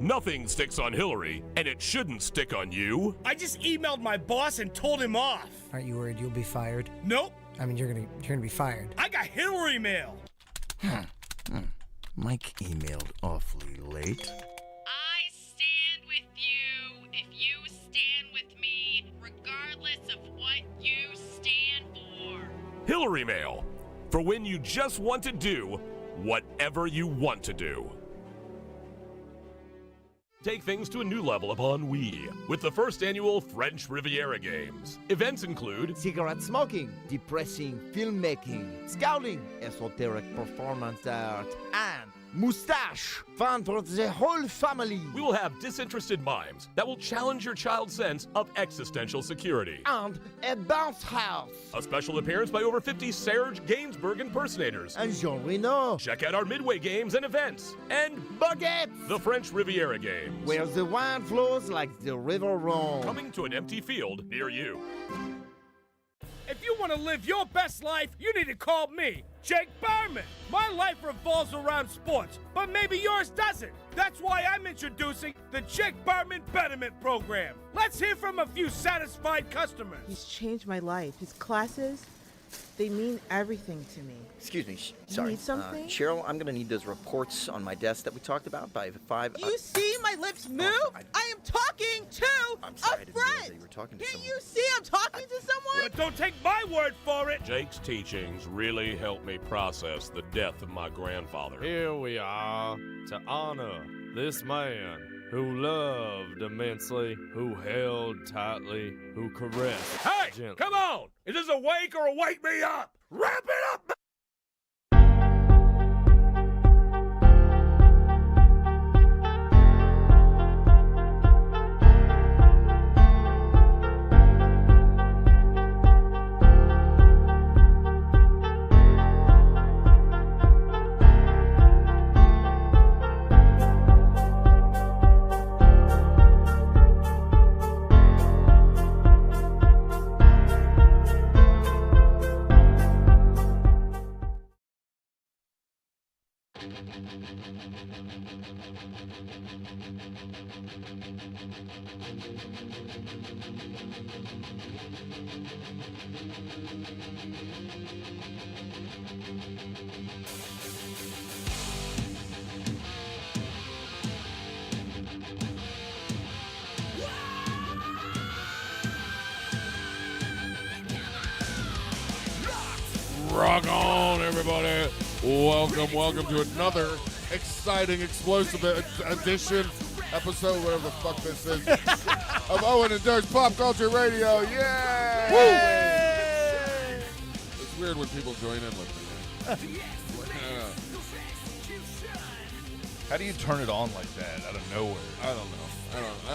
Nothing sticks on Hillary, and it shouldn't stick on you. I just emailed my boss and told him off. Aren't you worried you'll be fired? Nope. I mean, you're gonna be fired. I got Hillary mail. Mike emailed awfully late. I stand with you if you stand with me, regardless of what you stand for. Hillary Mail, for when you just want to do whatever you want to do. Take things to a new level upon Wii with the first annual French Riviera Games. Events include cigarette smoking, depressing filmmaking, scouting, esoteric performance art, and mustache. Fun for the whole family. we will have disinterested mimes that will challenge your child's sense of existential security. And a bounce house. A special appearance by over 50 Serge Gainsbourg impersonators. And Jean Reno. Check out our Midway games and events. And Baguettes. the French Riviera Games. Where the wine flows like the river Rhone. Coming to an empty field near you. If you want to live your best life, you need to call me, Jake Barman. My life revolves around sports, but maybe yours doesn't. That's why I'm introducing the Jake Barman Betterment Program. Let's hear from a few satisfied customers. He's changed my life. His classes, they mean everything to me. Excuse me, You sorry. need something? Cheryl, I'm gonna need those reports on my desk that we talked about by 5. Do you see my lips move? I am talking to I'm sorry, I a didn't realize friend. that you were talking to Can't someone. you see I'm talking to someone? But don't take my word for it. Jake's teachings really helped me process the death of my grandfather. Here we are to honor this man who loved immensely, who held tightly, who caressed Hey, gently. come on. Is this a wake or a wake me up? Wrap it up. Rock on, everybody. Welcome to another exciting, explosive edition, episode, whatever the fuck this is, of Owen and Dirk's Pop Culture Radio. Yay! It's weird when people join in with me. How do you turn it on like that out of nowhere? I don't know.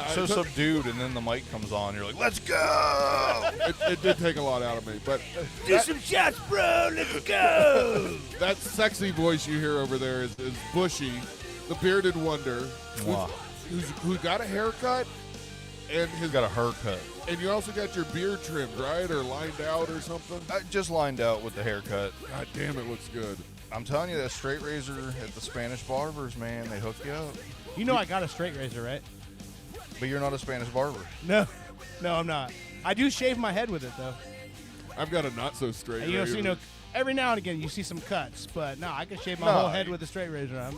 So subdued, and then the mic comes on. You're like, "Let's go!" It did take a lot out of me, but Do some shots, bro. Let's go. that sexy voice you hear over there is Bushy, the bearded wonder, Mwah. who got a haircut, and He's got a haircut. and you also got your beard trimmed, right, or lined out or something. I just lined out with the haircut. God damn, it looks good. I'm telling you, that straight razor at the Spanish barbers, man, they hook you up. You know I got a straight razor, right? But you're not a Spanish barber. No, I'm not. I do shave my head with it though. I've got a not so straight. And, razor. every now and again you see some cuts, but no, I can shave my whole head with a straight razor.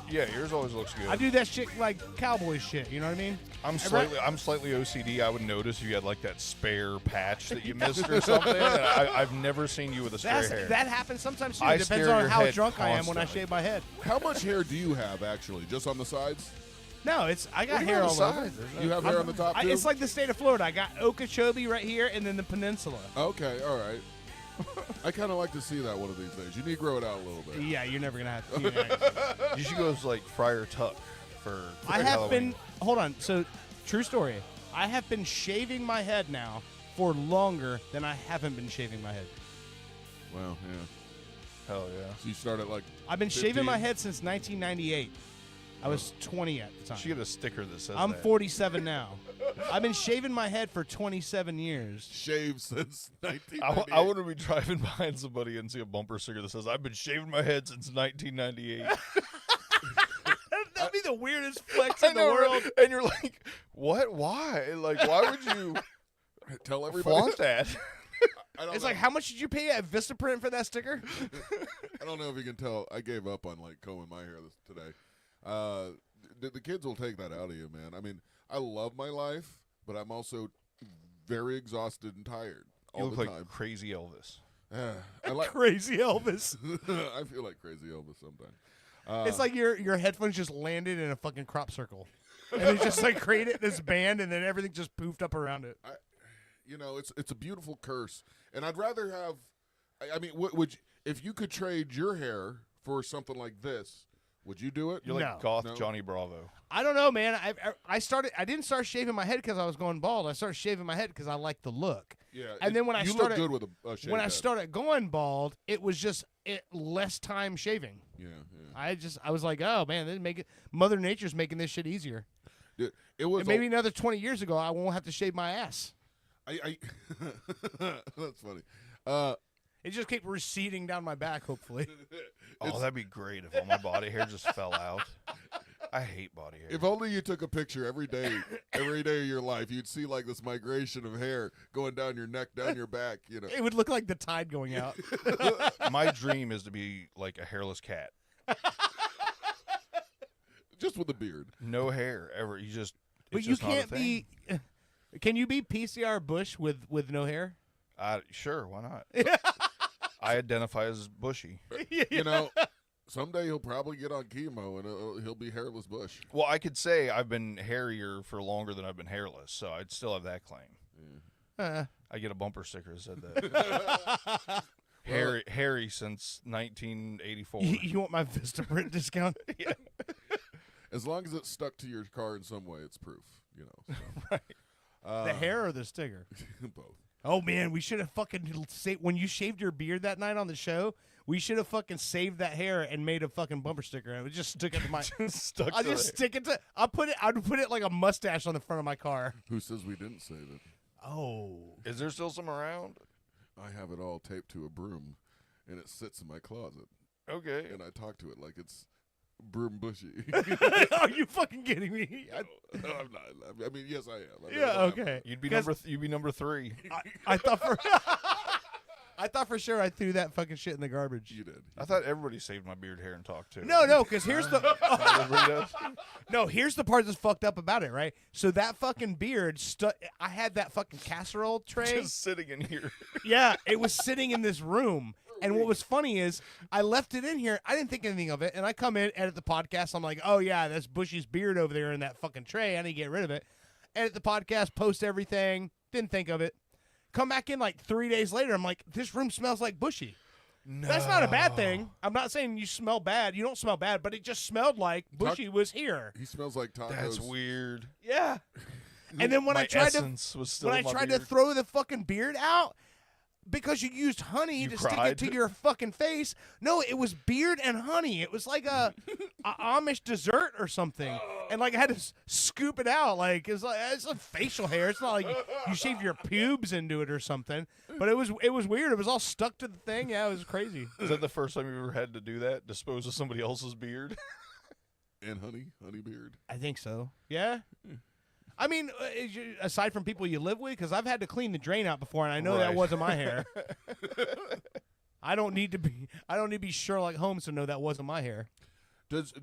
Yeah, yours always looks good. I do that shit like cowboy shit. You know what I mean? I'm slightly OCD. I would notice if you had like that spare patch that you missed or something. And I've never seen you with a straight hair. That happens sometimes too. I It depends stare on your how head drunk I am when I constantly. shave my head. How much hair do you have actually? Just on the sides? No, I got What do you hair got all on the over. sides? You have hair on the top too? It's like the state of Florida. I got Okeechobee right here, and then the peninsula. Okay, all right. I kind of like to see that one of these days. You need to grow it out a little bit. Yeah, you're never gonna have to. Yeah. You should go as like Friar Tuck for I have Halloween. been. Hold on. So, true story. I have been shaving my head now for longer than I haven't been shaving my head. Wow, yeah. Hell yeah. So you started like I've been 15? shaving my head since 1998. I was 20 at the time. She get a sticker that says I'm that. 47 now. I've been shaving my head for 27 years. Shaved since I 1998. want to be driving behind somebody and see a bumper sticker that says, "I've been shaving my head since 1998. That'd be the weirdest flex I in the know, right? world. And you're like, what? Why? Like, why would you Tell everybody. flaunt that? I don't It's know. like, how much did you pay at Vistaprint for that sticker? I don't know if you can tell. I gave up on like combing my hair today. The kids will take that out of you, man. I mean, I love my life, but I'm also very exhausted and tired all You look the like time. crazy Elvis. I like Crazy Elvis. I feel like crazy Elvis sometimes. It's like your headphones just landed in a fucking crop circle. And it just like created this band and then everything just poofed up around it. you know, it's a beautiful curse, and I'd rather have. I mean, would you, if you could trade your hair for something like this? Would you do it? You're like No. goth No? Johnny Bravo. I don't know, man. I didn't start shaving my head because I was going bald. I started shaving my head because I liked the look. Yeah, And then when I you started look good with a shaved when I head. started going bald, it was just less time shaving. Yeah. I was like, oh man, Mother Nature's making this shit easier. It was And maybe another 20 years ago, I won't have to shave my ass. That's funny. It just kept receding down my back. Hopefully. Oh, that'd be great if all my body hair just fell out. I hate body hair. If only you took a picture every day of your life, you'd see like this migration of hair going down your neck, down your back. You know, It would look like the tide going out. My dream is to be like a hairless cat. just with a beard, no hair ever. But you can't be. Can you be PCR Bush with no hair? Sure, why not? I identify as bushy. You know, someday he'll probably get on chemo and he'll be hairless Bush. Well, I could say I've been hairier for longer than I've been hairless, so I'd still have that claim. I get a bumper sticker that said that. Hairy since 1984. You want my Vistaprint discount? Yeah. As long as it's stuck to your car in some way, it's proof. You know, so. Right. The hair or the sticker? Both. Oh man, we should have fucking when you shaved your beard that night on the show. We should have fucking saved that hair and made a fucking bumper sticker, and it would just stick it to my. I'll just stick it to. I'd put it like a mustache on the front of my car. Who says we didn't save it? Oh, is there still some around? I have it all taped to a broom, and it sits in my closet. Okay. And I talk to it like it's broom bushy. Are you fucking kidding me? No, I'm not. I mean, yes, I am. I mean, Yeah, okay. You'd be number 3. I thought for sure I threw that fucking shit in the garbage. You did. I thought everybody saved my beard hair and talked to. No, because here's the Everybody does? no. Here's the part that's fucked up about it, right? So that fucking beard I had that fucking casserole tray Just sitting in here. Yeah, it was sitting in this room. And what was funny is I left it in here. I didn't think anything of it. And I come in, edit the podcast. I'm like, oh, yeah, that's Bushy's beard over there in that fucking tray. I need to get rid of it. Edit the podcast, post everything. Didn't think of it. Come back in like 3 days later. I'm like, this room smells like Bushy. No. That's not a bad thing. I'm not saying you smell bad. You don't smell bad. But it just smelled like Bushy was here. He smells like tacos. That's weird. Yeah. And then when My I tried essence was still when I in my tried to beard. throw the fucking beard out because you used honey You to stick it cried? to your fucking face. No, it was beard and honey. It was like a Amish dessert or something. And like I had to scoop it out. Like it's a facial hair. It's not like you shaved your pubes into it or something. But it was weird. It was all stuck to the thing. Yeah, it was crazy. Is that the first time you ever had to do that? Dispose of somebody else's beard? And honey beard. I think so. Yeah. I mean, aside from people you live with, because I've had to clean the drain out before, and I know that Right. wasn't my hair. I don't need to be Sherlock Holmes to know that wasn't my hair. Does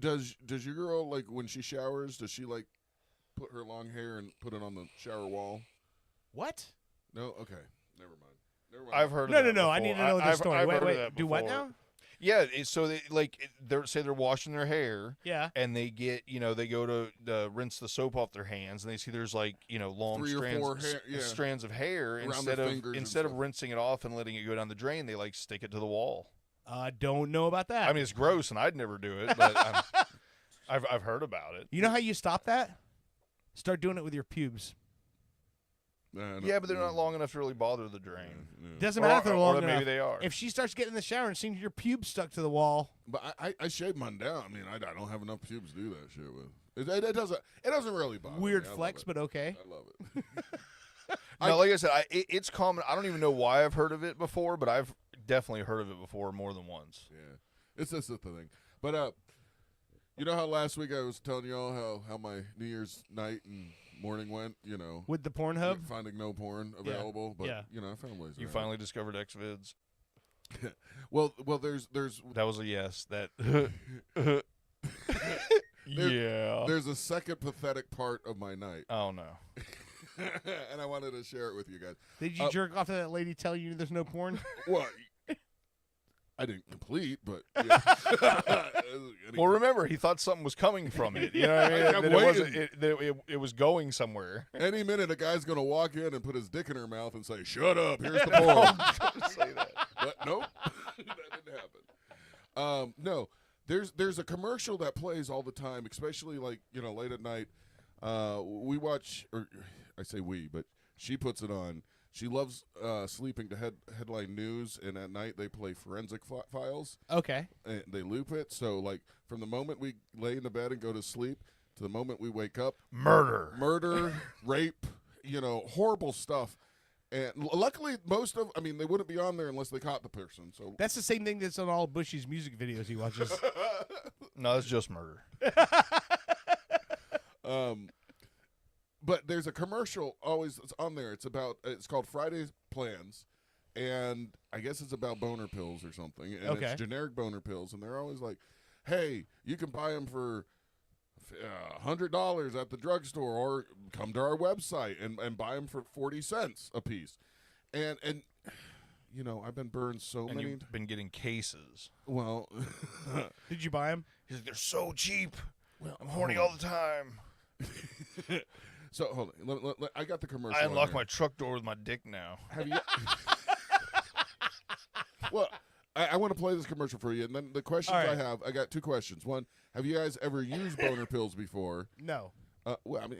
your girl, like, when she showers, does she like put her long hair and put it on the shower wall? What? No. Okay. Never mind. I've heard of No, that no. I before. need to know the I've story. heard Wait, of wait. that Do what before. now? Yeah, so they say they're washing their hair. Yeah. And they get, they go to rinse the soap off their hands, and they see there's like, long 3 or strands, 4 hair, yeah. strands of hair. Around their fingers and Instead of stuff. rinsing it off and letting it go down the drain, they like stick it to the wall. I don't know about that. I mean, it's gross, and I'd never do it, but I've heard about it. You know how you stop that? Start doing it with your pubes. Yeah, but they're not long enough to really bother the drain. Doesn't matter if they're long or enough. maybe they are. If she starts getting in the shower and seeing your pubes stuck to the wall, But I shave mine down. I mean, I don't have enough pubes to do that shit with. It doesn't really bother weird me. I love flex, it. but okay. I love it. No, like I said, it's common. I don't even know why I've heard of it before, but I've definitely heard of it before more than once. Yeah, it's just the thing. But You know how last week I was telling y'all how my New Year's night and morning went, you know. With the Pornhub? Finding no porn available, but, you know, I found ways You around finally discovered Xvids. well, there's That was a yes. That There's a second pathetic part of my night. Oh no. And I wanted to share it with you guys. Did you jerk off to that lady tell you there's no porn? Well, I didn't complete, but yeah. Well, remember, he thought something was coming from it. You know what I mean? I kept That it wasn't. waiting. It was going somewhere. Any minute, a guy's gonna walk in and put his dick in her mouth and say, "Shut up, here's the porn." Say that. But nope, that didn't happen. No, there's a commercial that plays all the time, especially like, you know, late at night. We watch, or I say we, but she puts it on. She loves sleeping to headline news, and at night they play Forensic Files. Okay. And they loop it. So, like, from the moment we lay in the bed and go to sleep to the moment we wake up. Murder, rape, you know, horrible stuff. And luckily, they wouldn't be on there unless they caught the person. So that's the same thing that's on all Bushy's music videos he watches. No, it's just murder. But there's a commercial always on there. It's called Friday's Plans, and I guess it's about boner pills or something. And Okay. It's generic boner pills, and they're always like, "Hey, you can buy them for $100 at the drugstore, or come to our website and buy them for 40 cents a piece." And you know, I've been burned so And many. you've been getting cases. Well, did you buy them? He's like, they're so cheap. Well, I'm horny all the time. So hold on, I got the commercial. I on unlock here. my truck door with my dick now. Have you? Well, I want to play this commercial for you, and then the questions All right. I got two questions. One, have you guys ever used boner pills before? No. Well, I mean,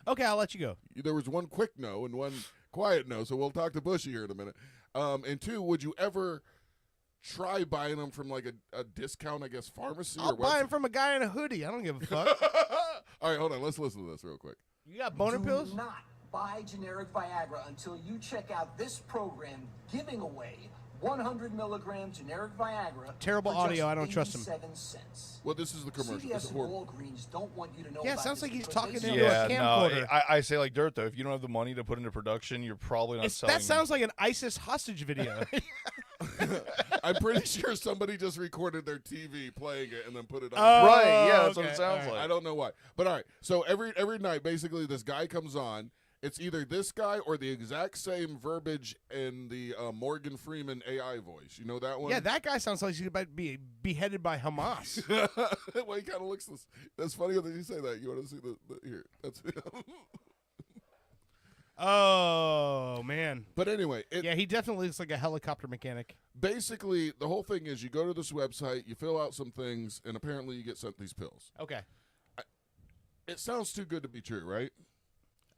Okay, I'll let you go. there was one quick no and one quiet no, so we'll talk to Bushy here in a minute. And two, would you ever try buying them from like a discount, I guess, pharmacy I'll or buy them from a guy in a hoodie. I don't give a fuck. All right, hold on. Let's listen to this real quick. You got boner pills? Do not buy generic Viagra until you check out this program giving away 100 milligram generic Viagra. Terrible for audio. just I don't trust him. 87 cents. Well, this is the commercial. CVS It's and horrible. Walgreens don't want you to know Yeah, it about sounds this like he's because talking they into a say- camcorder. I say like dirt though. If you don't have the money to put into production, you're probably not selling. That sounds like an ISIS hostage video. I'm pretty sure somebody just recorded their TV playing it and then put it on. Oh, Right, yeah, that's what it okay, sounds all right. like. I don't know why. But all right. So every night, basically, this guy comes on. It's either this guy or the exact same verbiage in the Morgan Freeman AI voice. You know that one? Yeah, that guy sounds like he's about to be beheaded by Hamas. Well, he kind of looks this. That's funny that you say that. You want to see the here? That's him. Oh, man. But anyway, Yeah, he definitely looks like a helicopter mechanic. basically, the whole thing is you go to this website, you fill out some things, and apparently you get sent these pills. Okay. It sounds too good to be true, right?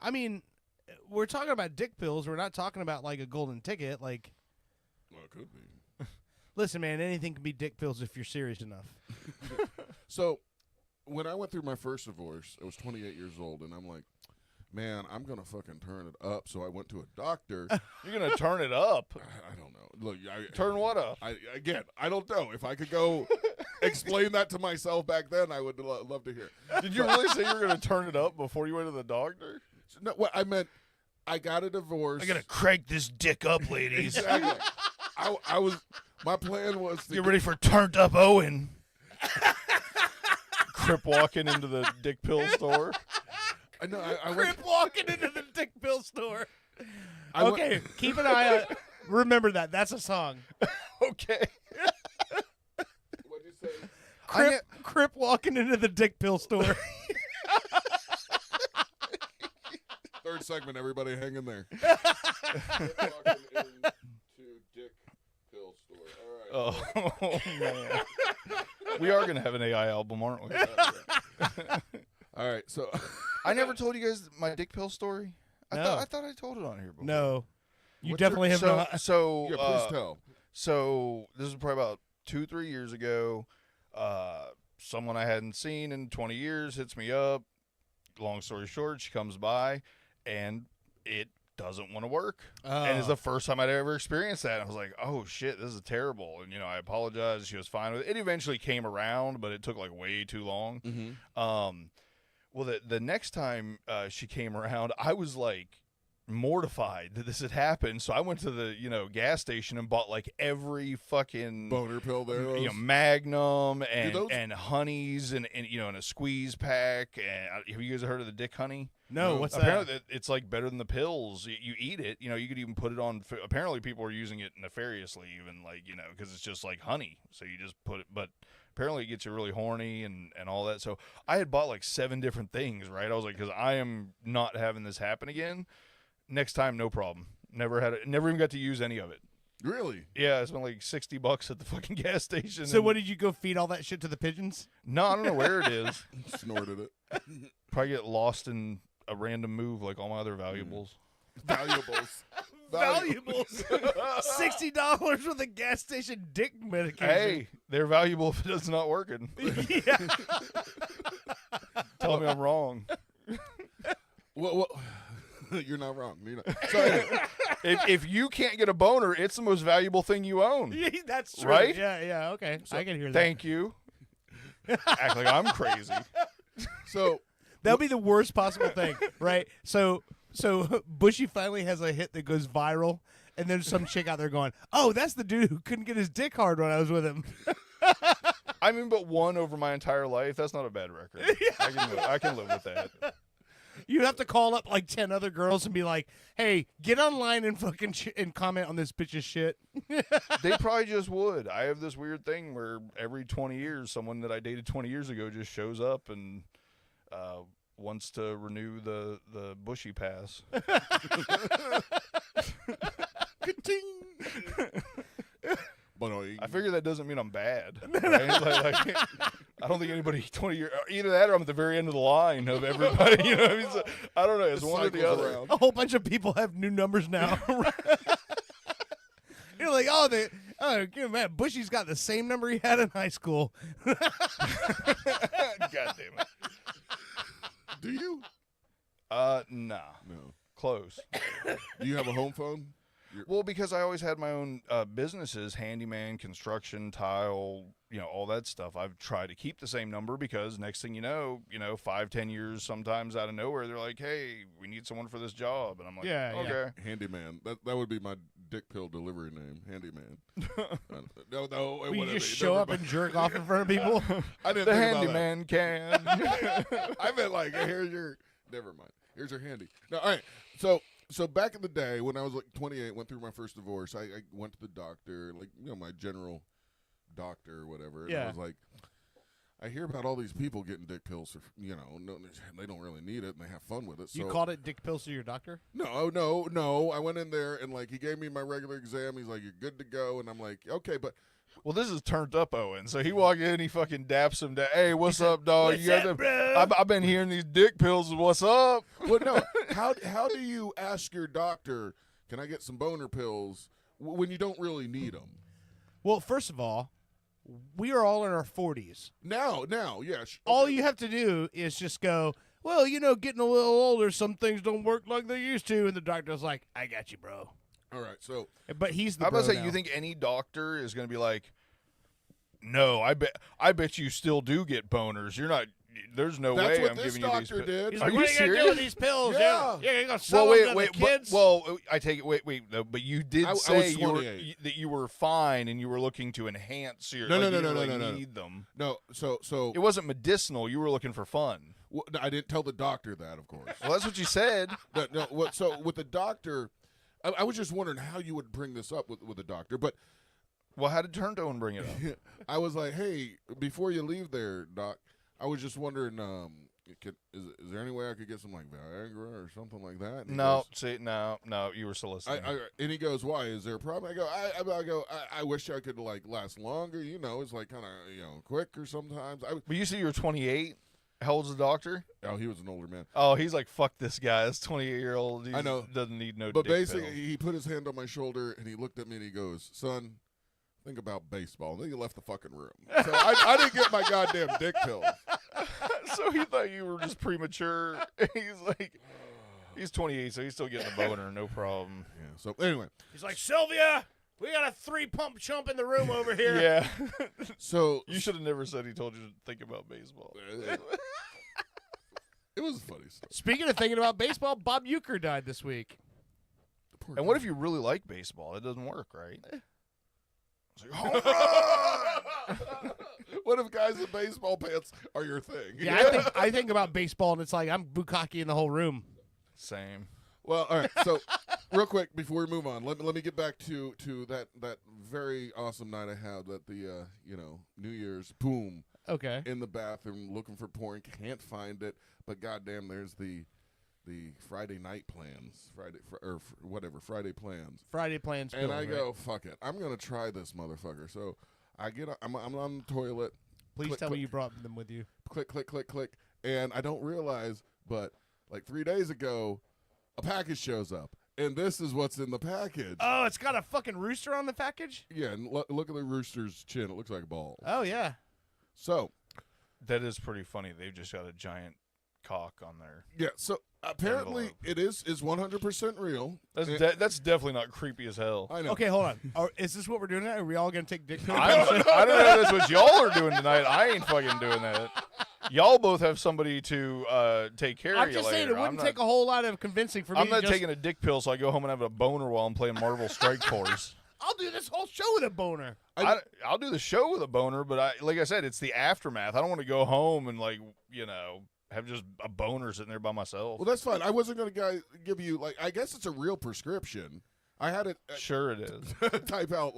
I mean, we're talking about dick pills. We're not talking about, like, a golden ticket. Like, Well, it could be. listen, man, anything can be dick pills if you're serious enough. So, when I went through my first divorce, I was 28 years old, and I'm like, man, I'm going to fucking turn it up. So I went to a doctor. You're gonna turn it up. I don't know. Look, Turn what up? I don't know. If I could go explain that to myself back then, I would love to hear. Did you really say you were gonna turn it up before you went to the doctor? No, what I meant, I got a divorce. I gotta crank this dick up, ladies. Exactly. I was. My plan was to Get ready for turned up Owen. Crip walking into the dick pill store. I know. I went. Crip walking into the dick pill store. I went- Okay, keep an eye on. Remember that. That's a song. Okay. What'd you say? Crip walking into the dick pill store. Third segment. Everybody, hang in there. Walking into Dick Pill Store. All right. Oh man. We are gonna have an AI album, aren't we? All right. So. I never told you guys my dick pill story. I No. thought I told it on here before. No. You What's definitely have not. So Yeah, please tell. So this was probably about 2-3 years ago. Someone I hadn't seen in 20 years hits me up. Long story short, she comes by, and it doesn't want to work. And it's the first time I'd ever experienced that. I was like, oh shit, this is terrible. And I apologized. She was fine with it. It eventually came around, but it took like way too long. Well, the next time she came around, I was like mortified that this had happened. So I went to the gas station and bought like every fucking boner pill there, Magnum and honeys and in a squeeze pack. And have you guys heard of the Dick Honey? No, what's apparently that? It's like better than the pills. You eat it, you could even put it on. Apparently, people are using it nefariously, even because it's just like honey. So you just put it, but apparently it gets you really horny and all that. So I had bought like 7 different things, right? I was like, because I am not having this happen again. Next time, no problem. Never even got to use any of it. Really? Yeah, I spent like $60 at the fucking gas station. So what did you go feed all that shit to the pigeons? No, I don't know where it is. Snorted it. Probably get lost in a random move like all my other valuables. Valuables. Valuables. $60 worth of gas station dick medication. Hey, they're valuable if it's not working. Tell me I'm wrong. Well, you're not wrong. So, if you can't get a boner, it's the most valuable thing you own. That's true. Right? Yeah, okay. So, I can hear that. Thank you. Act like I'm crazy. So that'll be the worst possible thing, right? So Bushy finally has a hit that goes viral, and there's some chick out there going, "Oh, that's the dude who couldn't get his dick hard when I was with him." I mean, but one over my entire life, that's not a bad record. I can live with that. You have to call up like 10 other girls and be like, "Hey, get online and fucking and comment on this bitch's shit." They probably just would. I have this weird thing where every 20 years, someone that I dated 20 years ago just shows up and wants to renew the Bushy pass. I figure that doesn't mean I'm bad. Right? like, I don't think anybody 20 years either that or I'm at the very end of the line of everybody. What I mean? So, I don't know. It's one or the other. Around. A whole bunch of people have new numbers now. You're like, man, Bushy's got the same number he had in high school. God damn it. Do you? Nah. No. Close. Do you have a home phone? Well, because I always had my own businesses, handyman, construction, tile, all that stuff. I've tried to keep the same number because next thing you know, 5-10 years, sometimes out of nowhere, they're like, "Hey, we need someone for this job," and I'm like, "Okay." Handyman. That would be my dick pill delivery name. Handyman. No. Will you just show up and jerk off in front of people? I didn't. The think handyman can. I meant like, here's your. Never mind. Here's your handy. No, all right. So back in the day when I was like 28, went through my first divorce, I went to the doctor, like, my general doctor or whatever. And I was like, I hear about all these people getting dick pills, no, they don't really need it and they have fun with it. So you called it dick pills to your doctor? No. I went in there and like he gave me my regular exam. He's like, "You're good to go." And I'm like, "Okay, but." Well, this is turned up Owen. So he walked in, he fucking daps him down. "Hey, what's up, dog? What's up, bro? I've been hearing these dick pills. What's up?" Well, no. How do you ask your doctor, "Can I get some boner pills?" when you don't really need them? Well, first of all, we are all in our 40s. Now, yes. All you have to do is just go, "Well, getting a little older, some things don't work like they used to," and the doctor's like, "I got you, bro." All right, so but he's the. I'm about to say, now. you think any doctor is going to be like, "No, I bet you still do get boners. You're not. There's no That's way what I'm this giving you these doctor pills." did. He's Are like, you "What are you serious? gonna do with these pills? Yeah. You're gonna sell them to the kids?" Well, I take it. Wait. But you did I say was you were, 28. that you were fine and you were looking to enhance your. No. You didn't really need them. No, so It wasn't medicinal. You were looking for fun. well, I didn't tell the doctor that, of course. Well, that's what you said. So with the doctor, I was just wondering how you would bring this up with the doctor, but Well, how did Turnstone bring it up? I was like, "Hey, before you leave there, doc, I was just wondering, is there any way I could get some like Viagra or something like that?" And he No, you were soliciting. and he goes, "Why? Is there a problem?" I wish I could like last longer. It's like kind of quicker sometimes. But you said you were 28. How old's the doctor? Oh, he was an older man. Oh, he's like, "Fuck this guy. This 28-year-old. I know. Doesn't need no." But dick basically, pill." he put his hand on my shoulder and he looked at me and he goes, "Son, think about baseball." And then he left the fucking room. So I didn't get my goddamn dick pills. So he thought you were just premature. He's like, He's 28, so he's still getting a boner, no problem. Yeah. So anyway, He's like, Sylvia, we got a 3-pump chump in the room over here. Yeah. so You should have never said he told you to think about baseball. it was a funny story. Speaking of thinking about baseball, Bob Uecker died this week. And what if you really like baseball? It doesn't work, right? It's like, home run! What if guys in baseball pants are your thing? Yeah, I think about baseball, and it's like I'm bukkake in the whole room. Same. Well, all right. So, real quick before we move on, let me get back to that very awesome night I had at the New Year's. Boom. Okay. In the bathroom, looking for porn, can't find it, but goddamn, there's the Friday night plans, Friday plans. Friday plans. And pills, I go, right? fuck it, I'm gonna try this motherfucker. So I I'm on the toilet. Please click, tell click, me you brought them with you. Click, click, click, click, and I don't realize, but like 3 days ago, a package shows up, and this is what's in the package. Oh, it's got a fucking rooster on the package? Yeah, and look at the rooster's chin. It looks like a ball. Oh, yeah. So that is pretty funny. They've just got a giant cock on there. Yeah, so apparently it is 100% real. That's definitely not creepy as hell. I know. Okay, hold on. Is this what we're doing now? Are we all going to take dick pills? I don't know if that's what y'all are doing tonight. I ain't fucking doing that. Y'all both have somebody to take care I'm of you just later. saying it wouldn't take a whole lot of convincing for me I'm to not just... taking a dick pill, so I go home and have a boner while I'm playing Marvel Strike Force. I'll do this whole show with a boner. I'll do the show with a boner, but like I said, it's the aftermath. I don't want to go home and have just a boner sitting there by myself. Well, that's fine. I wasn't going to give you, I guess it's a real prescription. I had it. Sure it is. Type out,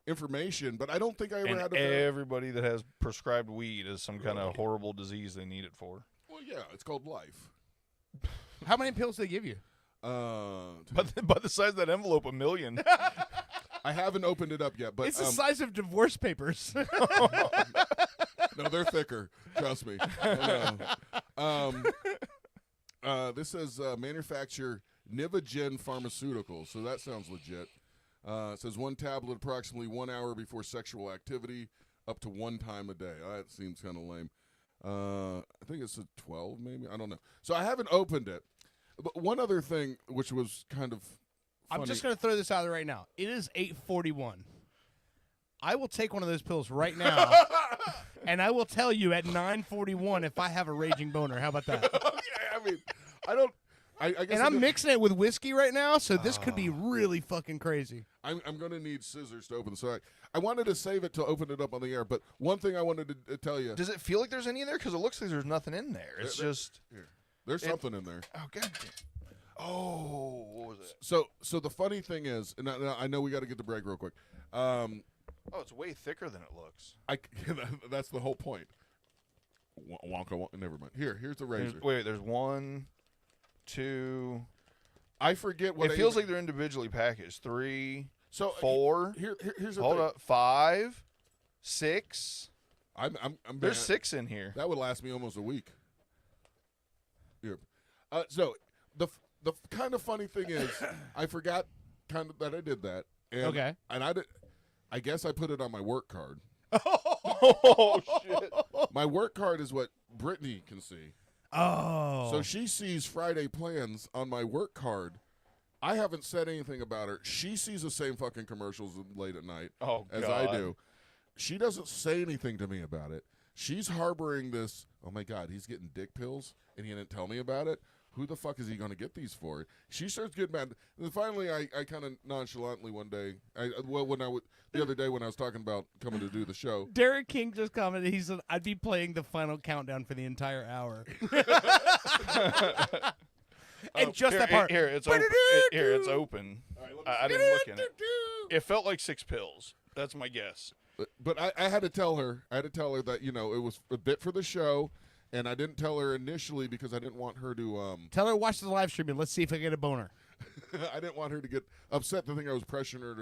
information, but I don't think I ever And had to. everybody that has prescribed weed is some kind of horrible disease they need it for. Well, yeah, it's called life. How many pills do they give you? By the size of that envelope, 1 million. I haven't opened it up yet, but it's the size of divorce papers. No, they're thicker. Trust me. This says manufacturer Nivagen Pharmaceuticals, so that sounds legit. It says 1 tablet approximately 1 hour before sexual activity, up to 1 time a day. That seems kind of lame. I think it's a 12, maybe. I don't know. So I haven't opened it. But one other thing, which was kind of funny. I'm just going to throw this out there right now. It is 8:41. I will take one of those pills right now, and I will tell you at 9:41 if I have a raging boner. How about that? Okay, I mean, I don't. I guess. And I'm mixing it with whiskey right now, so this could be really fucking crazy. I'm going to need scissors to open this. So I wanted to save it to open it up on the air, but one thing I wanted to tell you. Does it feel like there's any in there? Because it looks like there's nothing in there. It's just... Here. There's something in there. Oh, God. Oh, what was it? So the funny thing is, and I know we got to get the break real quick. Oh, it's way thicker than it looks. That's the whole point. Wonka, never mind. Here's the razor. Wait, there's 1, 2. I forget what it feels like they're individually packaged. 3, so 4. Here's the hold thing. up. 5, 6. There's 6 in here. That would last me almost a week. Here. So the kind of funny thing is, I forgot kind of that I did that. And, Okay. And I guess I put it on my work card. Oh, shit. My work card is what Brittany can see. Oh. So she sees Friday plans on my work card. I haven't said anything about her. She sees the same fucking commercials late at night as I do. She doesn't say anything to me about it. She's harboring this, oh my God, he's getting dick pills and he didn't tell me about it. Who the fuck is he going to get these for? She starts getting mad. And then finally, I kind of nonchalantly one day, the other day when I was talking about coming to do the show. Derek King just commented, he said, I'd be playing the final countdown for the entire hour. And just that part. Here, it's open. It's open. I didn't look in it. It felt like 6 pills. That's my guess. But I had to tell her. That it was a bit for the show, and I didn't tell her initially because I didn't want her to. Tell her to watch the live stream and let's see if I get a boner. I didn't want her to get upset to think I was pressuring her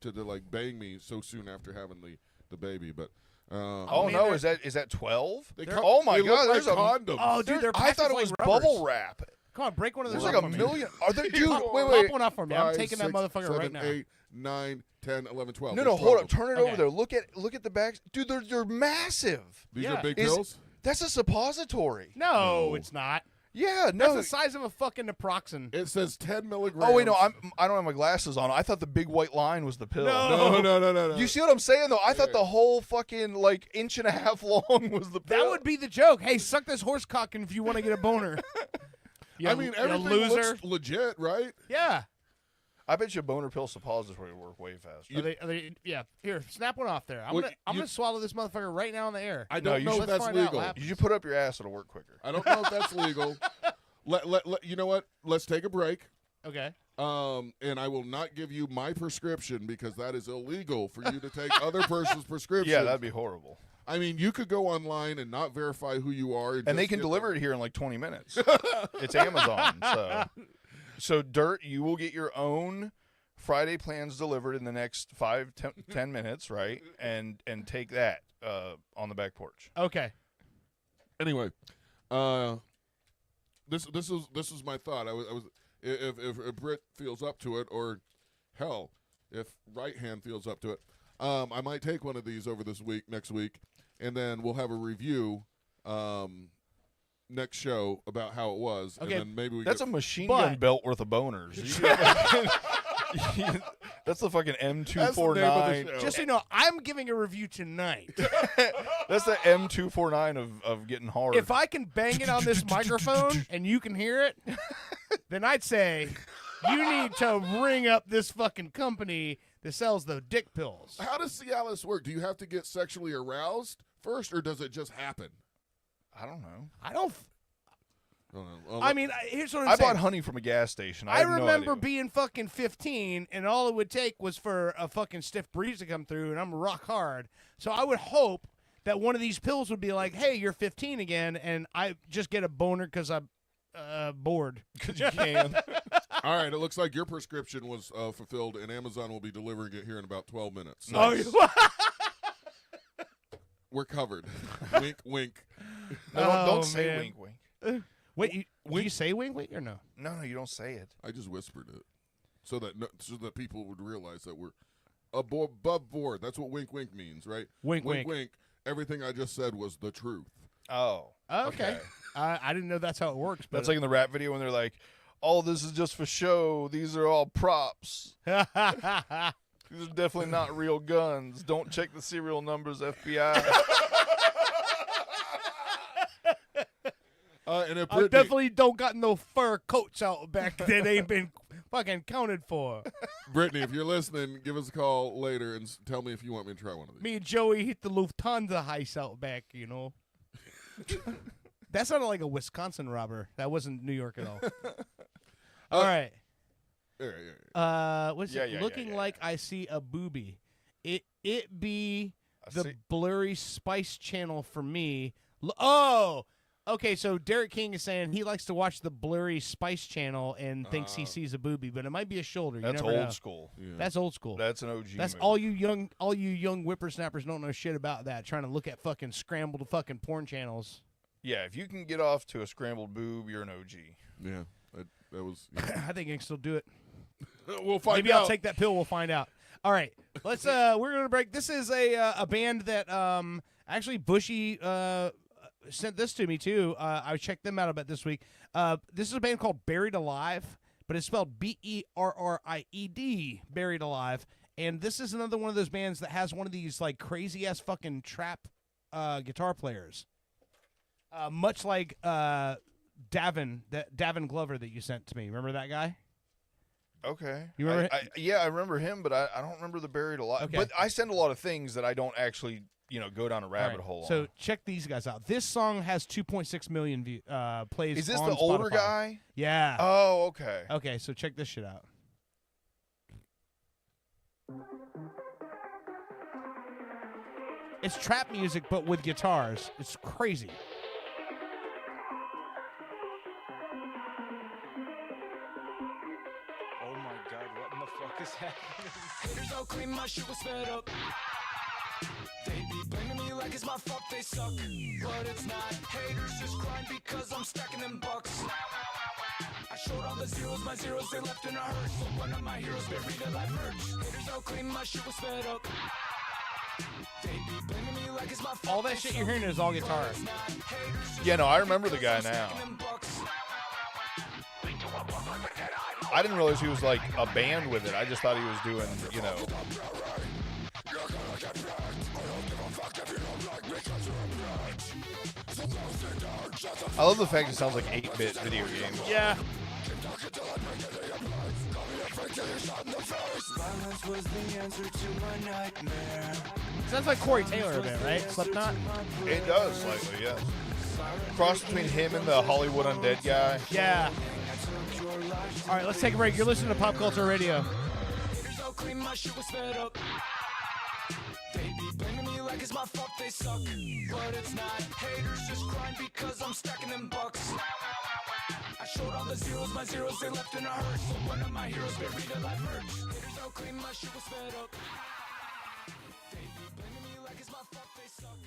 to bang me so soon after having the baby. But no, is that 12? Oh my God, there's like condoms. Oh, dude, they're I thought it was like bubble wrap. Come on, break one of those. There's off like for a me. million. Are there, dude? Pop Wait. one off for me. I'm 5, taking 6, that motherfucker 7, right now. 8, 9, 10, 11, 12. No, There's hold 12 up. Turn it Okay. over there. Look at the backs, dude. They're massive. These Yeah. are big pills. That's a suppository. No, it's not. Yeah, That's no. the size of a fucking naproxen. It says 10 milligrams. Oh wait, no, I don't have my glasses on. I thought the big white line was the pill. No. You see what I'm saying though? I thought the whole fucking like inch and a half long was the pill. That would be the joke. Hey, suck this horse cock if you want to get a boner. I mean, everything loser. looks legit, right? Yeah. I bet you a boner pill suppository would work way faster. Are they, yeah. Here, snap one off there. I'm Well, gonna swallow this motherfucker right now in the air. I don't know if that's legal. You put up your ass, it'll work quicker. I don't know if that's legal. You know what? Let's take a break. Okay. And I will not give you my prescription because that is illegal for you to take other person's prescription. Yeah, that'd be horrible. I mean, you could go online and not verify who you are. And they can deliver it here in like 20 minutes. It's Amazon. So Dirt, you will get your own Friday plans delivered in the next 10 minutes, right? And take that on the back porch. Okay. Anyway, this is my thought. I was if Britt feels up to it, or hell, if Right Hand feels up to it, I might take one of these over next week, and then we'll have a review next show about how it was. Okay, and then maybe that's a machine gun belt worth of boners. That's the fucking M249. Just so you know, I'm giving a review tonight. That's the M249 of getting hard. If I can bang it on this microphone and you can hear it, then I'd say you need to ring up this fucking company that sells the dick pills. How does Cialis work? Do you have to get sexually aroused first, or does it just happen? I don't know. I don't. Well, I mean, here's what I'm I saying. bought honey from a gas station. I have no remember idea. being fucking 15, and all it would take was for a fucking stiff breeze to come through, and I'm rock hard. So I would hope that one of these pills would be like, hey, you're 15 again, and I just get a boner because I'm bored. Because you can. All right, it looks like your prescription was fulfilled, and Amazon will be delivering it here in about 12 minutes. So Nice. we're covered. Wink, wink. No, don't say man. wink, wink. Wait, did you say wink, wink, or no? No, you don't say it. I just whispered it so that people would realize that we're above board. That's what wink, wink means, right? Wink, wink, wink. wink. Everything I just said was the truth. Oh. Okay. I didn't know that's how it works. But That's like in the rap video when they're like, all this is just for show. These are all props. These are definitely not real guns. Don't check the serial numbers, FBI. And if I Brittany, definitely don't got no fur coats out back that ain't been fucking counted for. Brittany, if you're listening, give us a call later and tell me if you want me to try one of these. Me and Joey hit the Lufthansa heist out back, you know. That sounded like a Wisconsin robber. That wasn't New York at all. All right. What's it? Looking like I see a booby. It be the blurry Spice Channel for me. Okay, so Derek King is saying he likes to watch the blurry Spice Channel and thinks he sees a booby, but it might be a shoulder. You That's never know. old school. Yeah. That's old school. That's an OG That's movie. all you young whippersnappers don't know shit about that. Trying to look at fucking scrambled fucking porn channels. Yeah, if you can get off to a scrambled boob, you're an OG. Yeah, that was. Yeah. I think I can still do it. We'll find Maybe out. I'll take that pill. We'll find out. All right, let's. We're gonna break. This is a band that actually Bushy sent this to me too. I checked them out a bit this week. This is a band called Buried Alive, but it's spelled BERRIED, Buried Alive. And this is another one of those bands that has one of these like crazy ass fucking trap guitar players, much like Davin Glover that you sent to me. Remember that guy? Okay. You remember? I remember him, but I don't remember the Buried Alive. Okay. But I send a lot of things that I don't actually, go down a rabbit hole on. So check these guys out. This song has 2.6 million plays. Is this on the older Spotify. guy? Yeah. Oh, okay. Okay, so check this shit out. It's trap music, but with guitars. It's crazy. Oh my god, what in the fuck is happening? Haters all claim my shit was sped up. They be blaming me like it's my fault they suck. But it's not. Haters just crying because I'm stacking them bucks. I showed all the zeros, my zeros they left in a hearse. So one of my heroes buried alive merch. Haters all claim my shit was sped up. They be blaming me like it's my fault. All that shit you're hearing is all guitar. Yeah, no, I remember the guy now. I didn't realize he was like a band with it. I just thought he was doing, you know. I love the fact it sounds like 8-bit video games. Yeah. Sounds like Corey Taylor a bit, right? Slipknot? It does slightly, yeah. Cross between him and the Hollywood Undead guy. Yeah. All right, let's take a break. You're listening to Pop Culture Radio. They be blaming me like it's my fault they suck, but it's not. Haters just crying because I'm stacking them bucks. I showed all the zeros, my zeros they left in a hearse. So one of my heroes buried alive merch. Haters don't claim my shit was fed up. They be blaming me like it's my fault they suck,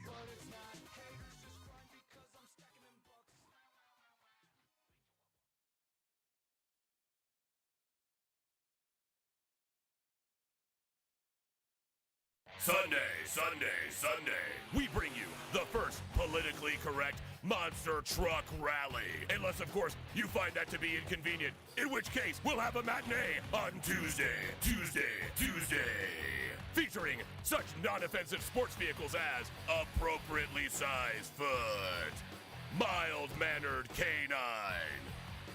but it's not. Haters just crying because I'm stacking them bucks. Sunday, we bring you the first politically correct monster truck rally. Unless, of course, you find that to be inconvenient, in which case we'll have a matinee on Tuesday. Featuring such non-offensive sports vehicles as appropriately sized foot, mild-mannered canine,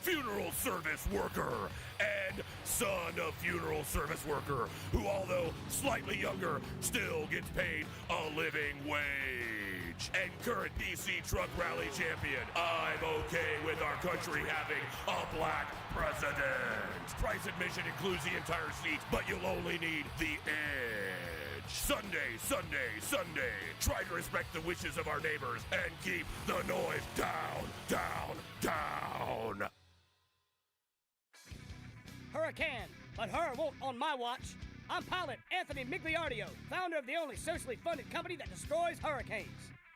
funeral service worker, and son of funeral service worker, who, although slightly younger, still gets paid a living wage. And current DC Truck Rally champion, I'm okay with our country having a black president. Price admission includes the entire seat, but you'll only need the edge. Sunday. Try to respect the wishes of our neighbors and keep the noise down. Hurricane, but her won't on my watch. I'm pilot Anthony Migliardio, founder of the only socially funded company that destroys hurricanes.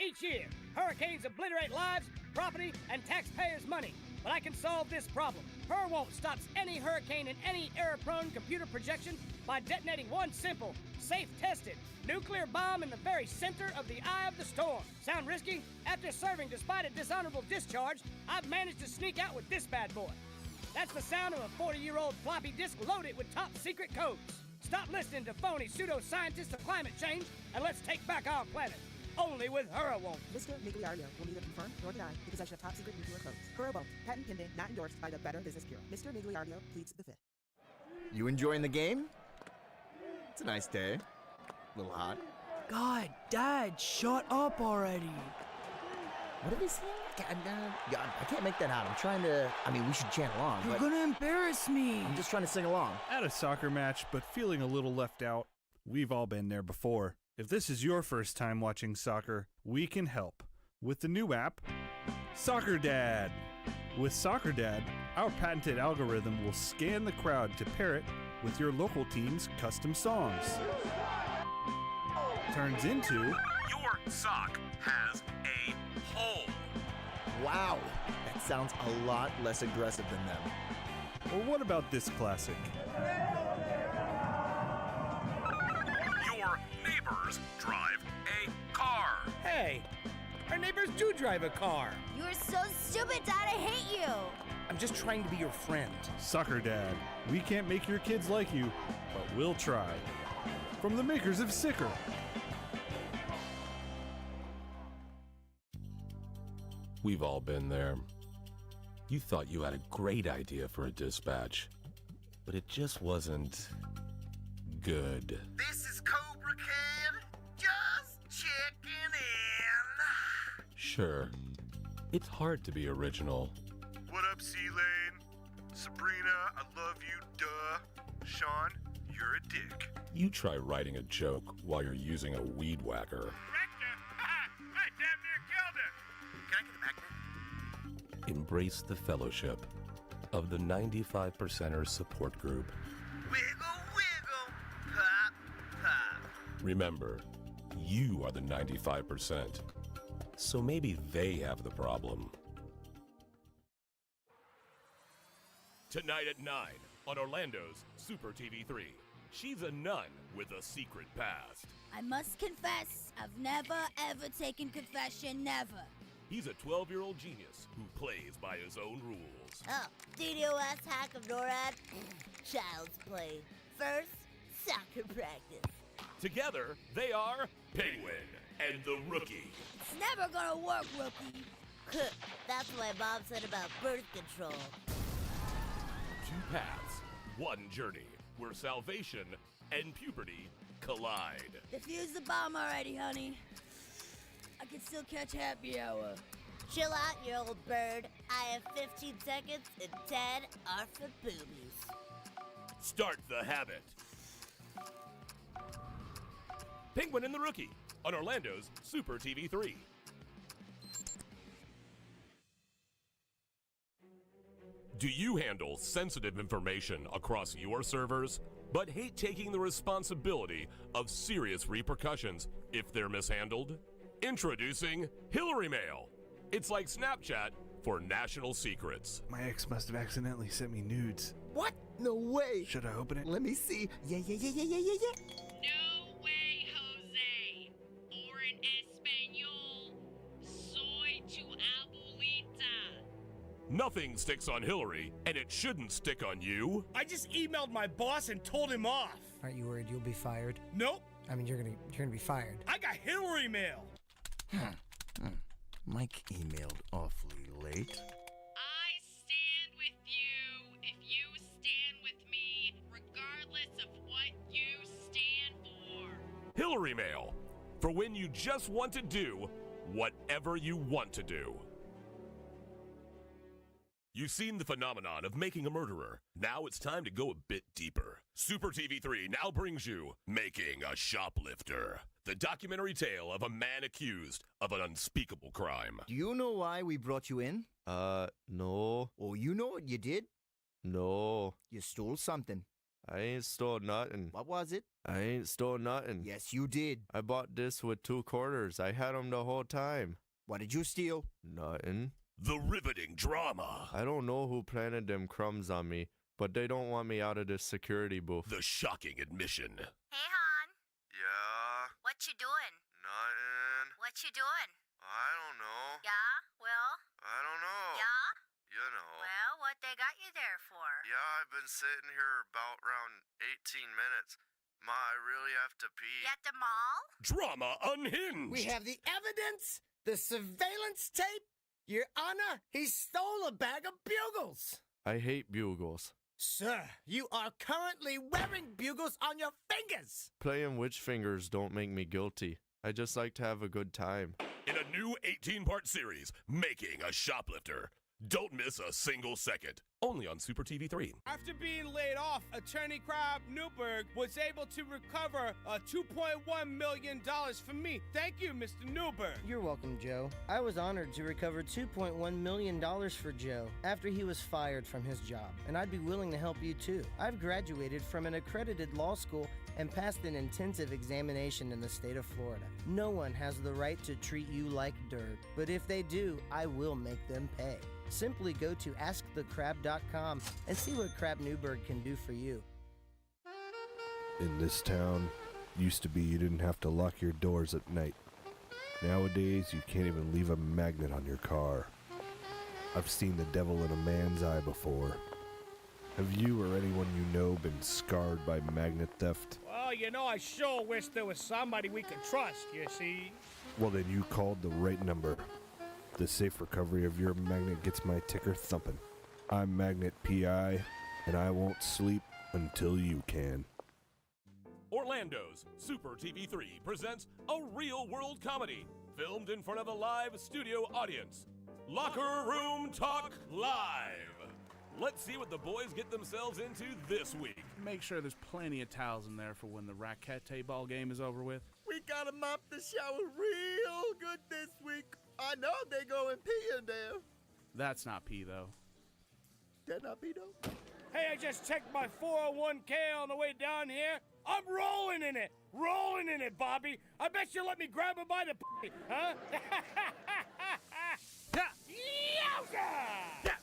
Each year, hurricanes obliterate lives, property, and taxpayers' money. But I can solve this problem. Her won't stops any hurricane in any error-prone computer projection by detonating one simple, safe-tested nuclear bomb in the very center of the eye of the storm. Sound risky? After serving despite a dishonorable discharge, I've managed to sneak out with this bad boy. That's the sound of a 40-year-old floppy disk loaded with top-secret codes. Stop listening to phony pseudoscientists of climate change, and let's take back our planet. Only with Hura won't. Mr. Migliardio will neither confirm nor deny the possession of top-secret nuclear codes. Hura won't. Patent pending, not endorsed by the Better Business Bureau. Mr. Migliardio pleads the fifth. You enjoying the game? It's a nice day. A little hot. God, Dad, shut up already. What are they saying? God, I can't make that out. I'm trying to... I mean, we should chant along, You're but... gonna embarrass me. I'm just trying to sing along. At a soccer match, but feeling a little left out. We've all been there before. If this is your first time watching soccer, we can help with the new app, Soccer Dad. With Soccer Dad, our patented algorithm will scan the crowd to pair it with your local team's custom songs. Turns into... Your sock has a hole. Wow, that sounds a lot less aggressive than them. Or what about this classic? Your neighbors drive a car. Hey, our neighbors do drive a car. You are so stupid, Dad. I hate you. I'm just trying to be your friend. Soccer Dad. We can't make your kids like you, but we'll try. From the makers of Sicker. We've all been there. You thought you had a great idea for a dispatch, but it just wasn't good. This is Cobra Kid. Just checking in. Sure, it's hard to be original. What up, C-Lane? Sabrina, I love you, duh. Sean, you're a dick. You try writing a joke while you're using a weed whacker. I damn near killed him. Can I get a magnet? Embrace the fellowship of the 95%ers support group. Wiggle, wiggle, pop, pop. Remember, you are the 95%. So maybe they have the problem. Tonight at 9 on Orlando's Super TV 3. She's a nun with a secret past. I must confess, I've never ever taken confession, never. He's a 12-year-old genius who plays by his own rules. Oh, DDoS hack of NORAD? Child's play. First, soccer practice. Together, they are Penguin and the Rookie. It's never gonna work, Rookie. That's what my mom said about birth control. Two paths, one journey, where salvation and puberty collide. Defuse the bomb already, honey. I can still catch happy hour. Chill out, you old bird. I have 15 seconds and 10 are for boobies. Start the habit. Penguin and the Rookie on Orlando's Super TV 3. Do you handle sensitive information across your servers, but hate taking the responsibility of serious repercussions if they're mishandled? Introducing Hillary Mail. It's like Snapchat for national secrets. My ex must have accidentally sent me nudes. What? No way. Should I open it? Let me see. Yeah. No way, Jose. Or in Espanol, soy tu abuelita. Nothing sticks on Hillary, and it shouldn't stick on you. I just emailed my boss and told him off. Aren't you worried you'll be fired? Nope. I mean, you're gonna be fired. I got Hillary Mail. Mike emailed awfully late. I stand with you if you stand with me, regardless of what you stand for. Hillary Mail, for when you just want to do whatever you want to do. You've seen the phenomenon of making a murderer. Now it's time to go a bit deeper. Super TV 3 now brings you Making a Shoplifter, the documentary tale of a man accused of an unspeakable crime. Do you know why we brought you in? No. Oh, you know what you did? No. You stole something. I ain't stole nothing. What was it? I ain't stole nothing. Yes, you did. I bought this with 2 quarters. I had them the whole time. What did you steal? Nothing. The riveting drama. I don't know who planted them crumbs on me, but they don't want me out of this security booth. The shocking admission. Hey, hon. Yeah? What you doing? Nothing. What you doing? I don't know. Yeah? Well? I don't know. Yeah? You know. Well, what they got you there for? Yeah, I've been sitting here about around 18 minutes. Ma, I really have to pee. You at the mall? Drama unhinged. We have the evidence, the surveillance tape. Your Honor, he stole a bag of bugles. I hate bugles. Sir, you are currently wearing bugles on your fingers. Playing witch fingers don't make me guilty. I just like to have a good time. In a new 18-part series, Making a Shoplifter. Don't miss a single second. Only on Super TV 3. After being laid off, attorney Crab Newberg was able to recover $2.1 million from me. Thank you, Mr. Newberg. You're welcome, Joe. I was honored to recover $2.1 million for Joe after he was fired from his job, and I'd be willing to help you too. I've graduated from an accredited law school and passed an intensive examination in the state of Florida. No one has the right to treat you like dirt, but if they do, I will make them pay. Simply go to AskTheCrab.com and see what Crab Newberg can do for you. In this town, used to be you didn't have to lock your doors at night. Nowadays, you can't even leave a magnet on your car. I've seen the devil in a man's eye before. Have you or anyone you know been scarred by magnet theft? Well, you know, I sure wish there was somebody we could trust, you see. Well, then you called the right number. The safe recovery of your magnet gets my ticker thumping. I'm Magnet PI, and I won't sleep until you can. Orlando's Super TV 3 presents a real-world comedy filmed in front of a live studio audience. Locker Room Talk Live. Let's see what the boys get themselves into this week. Make sure there's plenty of towels in there for when the racquete ball game is over with. We gotta mop the shower real good this week. I know they go and pee in there. That's not pee, though. That not pee, though? Hey, I just checked my 401k on the way down here. I'm rolling in it. Rolling in it, Bobby. I bet you let me grab him by the p***, huh? Yowza!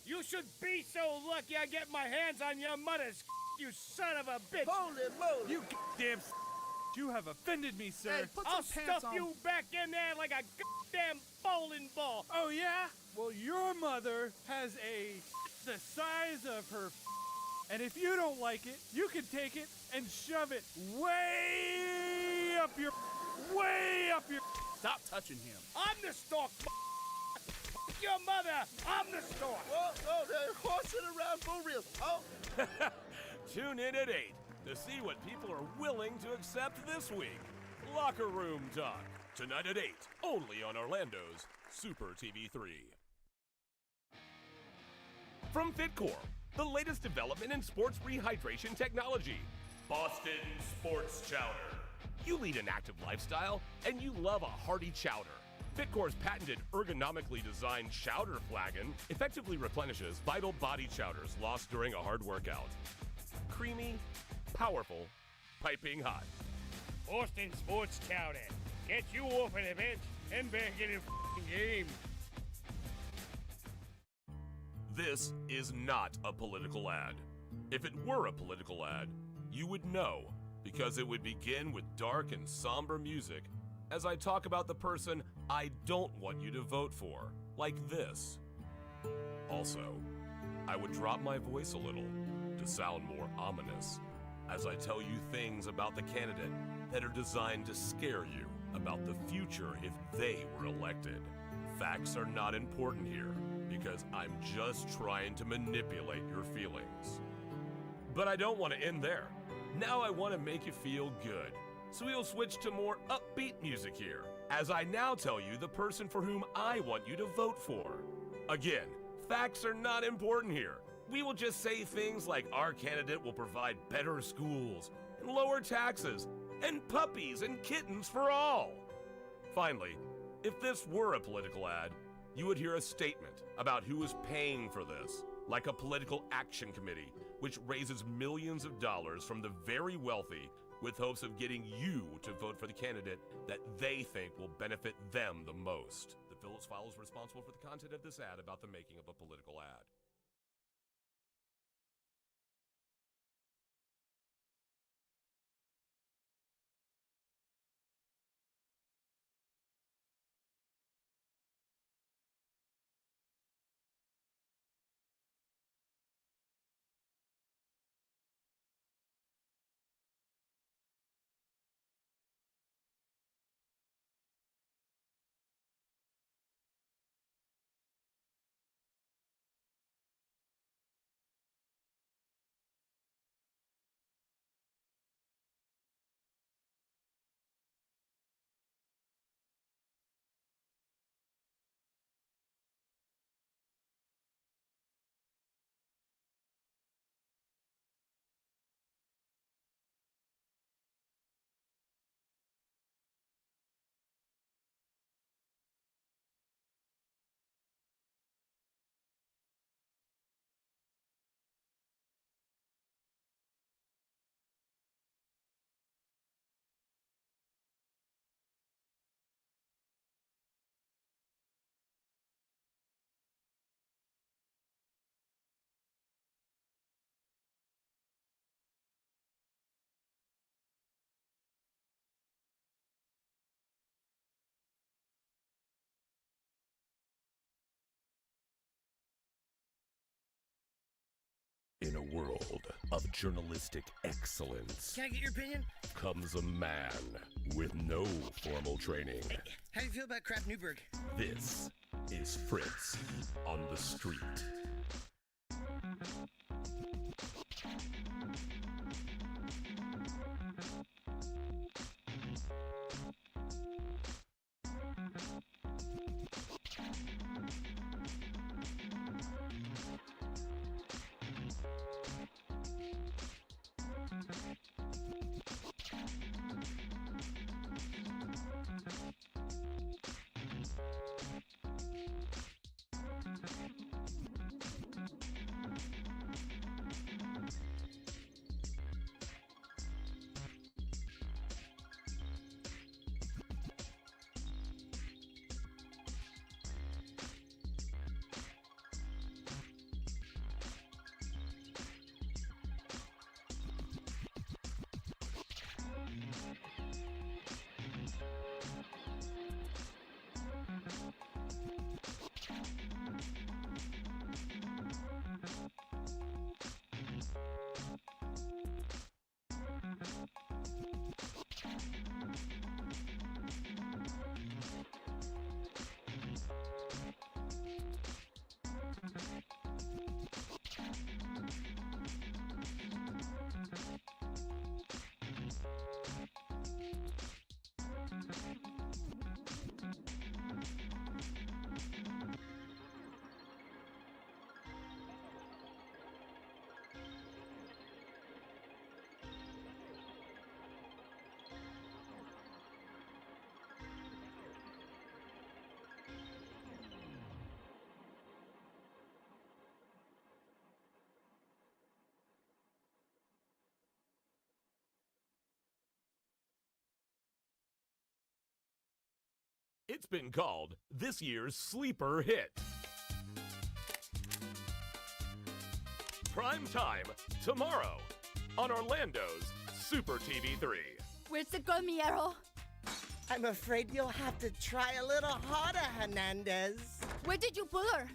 You should be so lucky I get my hands on your mother's you son of a bitch. Holy moly. You damn You have offended me, sir. Hey, I'll stuff you back in there like a goddamn bowling ball. Oh, yeah? Well, your mother has the size of her and if you don't like it, you can take it and shove it way up your... Stop touching him. I'm the stork. Your mother. I'm the stork. Oh, they're horsing around for real. Oh. Tune in at 8 to see what people are willing to accept this week. Locker Room Talk. Tonight at 8, only on Orlando's Super TV 3. From Fitcore, the latest development in sports rehydration technology. Boston Sports Chowder. You lead an active lifestyle, and you love a hearty chowder. Fitcore's patented ergonomically designed chowder flagon effectively replenishes vital body chowders lost during a hard workout. Creamy, powerful, piping hot. Boston Sports Chowder. Get you off of the bench and back in the game. This is not a political ad. If it were a political ad, you would know, because it would begin with dark and somber music as I talk about the person I don't want you to vote for, like this. Also, I would drop my voice a little to sound more ominous as I tell you things about the candidate that are designed to scare you about the future if they were elected. Facts are not important here because I'm just trying to manipulate your feelings. But I don't want to end there. Now I want to make you feel good. So we'll switch to more upbeat music here, as I now tell you the person for whom I want you to vote for. Again, facts are not important here. We will just say things like our candidate will provide better schools, and lower taxes, and puppies and kittens for all. Finally, if this were a political ad, you would hear a statement about who is paying for this, like a political action committee, which raises millions of dollars from the very wealthy with hopes of getting you to vote for the candidate that they think will benefit them the most. The Phillips File is responsible for the content of this ad about the making of a political ad. In a world of journalistic excellence, Can I get your opinion? comes a man with no formal training. How do you feel about Crap Newberg? This is Fritz on the Street. It's been called this year's sleeper hit. Prime time tomorrow on Orlando's Super TV3. Where's the girl, Miero? I'm afraid you'll have to try a little harder, Hernandez. Where did you pull her?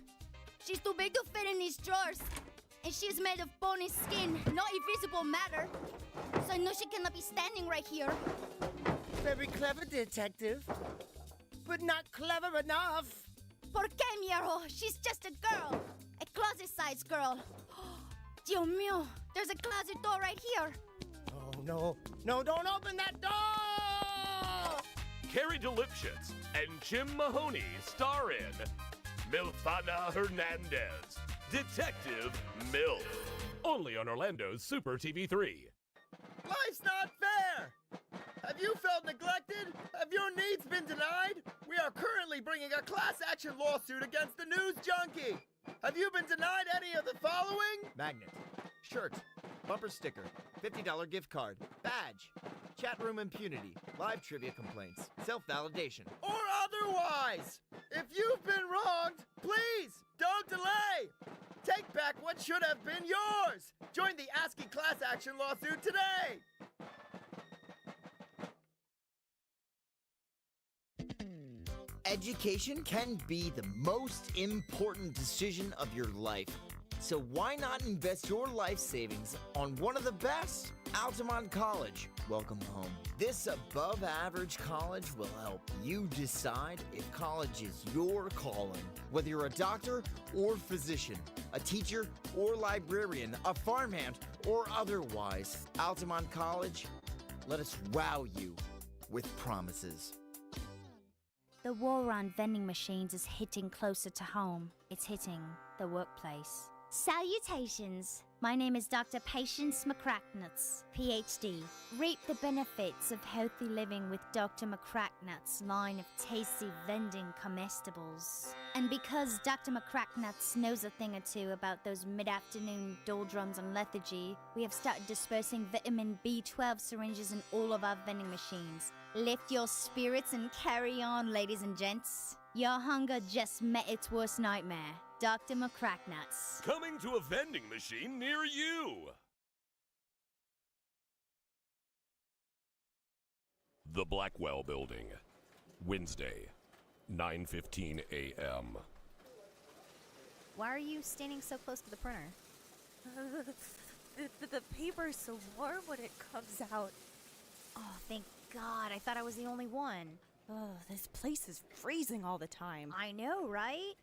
She's too big to fit in these drawers. And she's made of bony skin, not invisible matter. So I know she cannot be standing right here. Very clever, detective. But not clever enough. ¿Por qué, Miero? She's just a girl. A closet-sized girl. Dios mío, there's a closet door right here. Oh, no. No, don't open that door! Carrie DeLipschitz and Jim Mahoney star in Milfana Hernandez, Detective MILF. Only on Orlando's Super TV3. Life's not fair! Have you felt neglected? Have your needs been denied? We are currently bringing a class action lawsuit against the news junkie. Have you been denied any of the following? Magnet, shirt, bumper sticker, $50 gift card, badge, chat room impunity, live trivia complaints, self-validation. Or otherwise. If you've been wronged, please don't delay. Take back what should have been yours. Join the ASCII class action lawsuit today. Education can be the most important decision of your life. So why not invest your life savings on one of the best? Altamont College. Welcome home. This above-average college will help you decide if college is your calling. Whether you're a doctor or physician, a teacher or librarian, a farmhand or otherwise, Altamont College, let us wow you with promises. The war on vending machines is hitting closer to home. It's hitting the workplace. Salutations! My name is Dr. Patience McCracknuts, PhD. Reap the benefits of healthy living with Dr. McCracknuts' line of tasty vending comestibles. And because Dr. McCracknuts knows a thing or two about those mid-afternoon doldrums and lethargy, we have started dispersing vitamin B12 syringes in all of our vending machines. Lift your spirits and carry on, ladies and gents. Your hunger just met its worst nightmare. Dr. McCracknuts. Coming to a vending machine near you. The Blackwell Building, Wednesday, 9:15 a.m. Why are you standing so close to the printer? The paper is so warm when it comes out. Oh, thank God. I thought I was the only one. Oh, this place is freezing all the time. I know, right?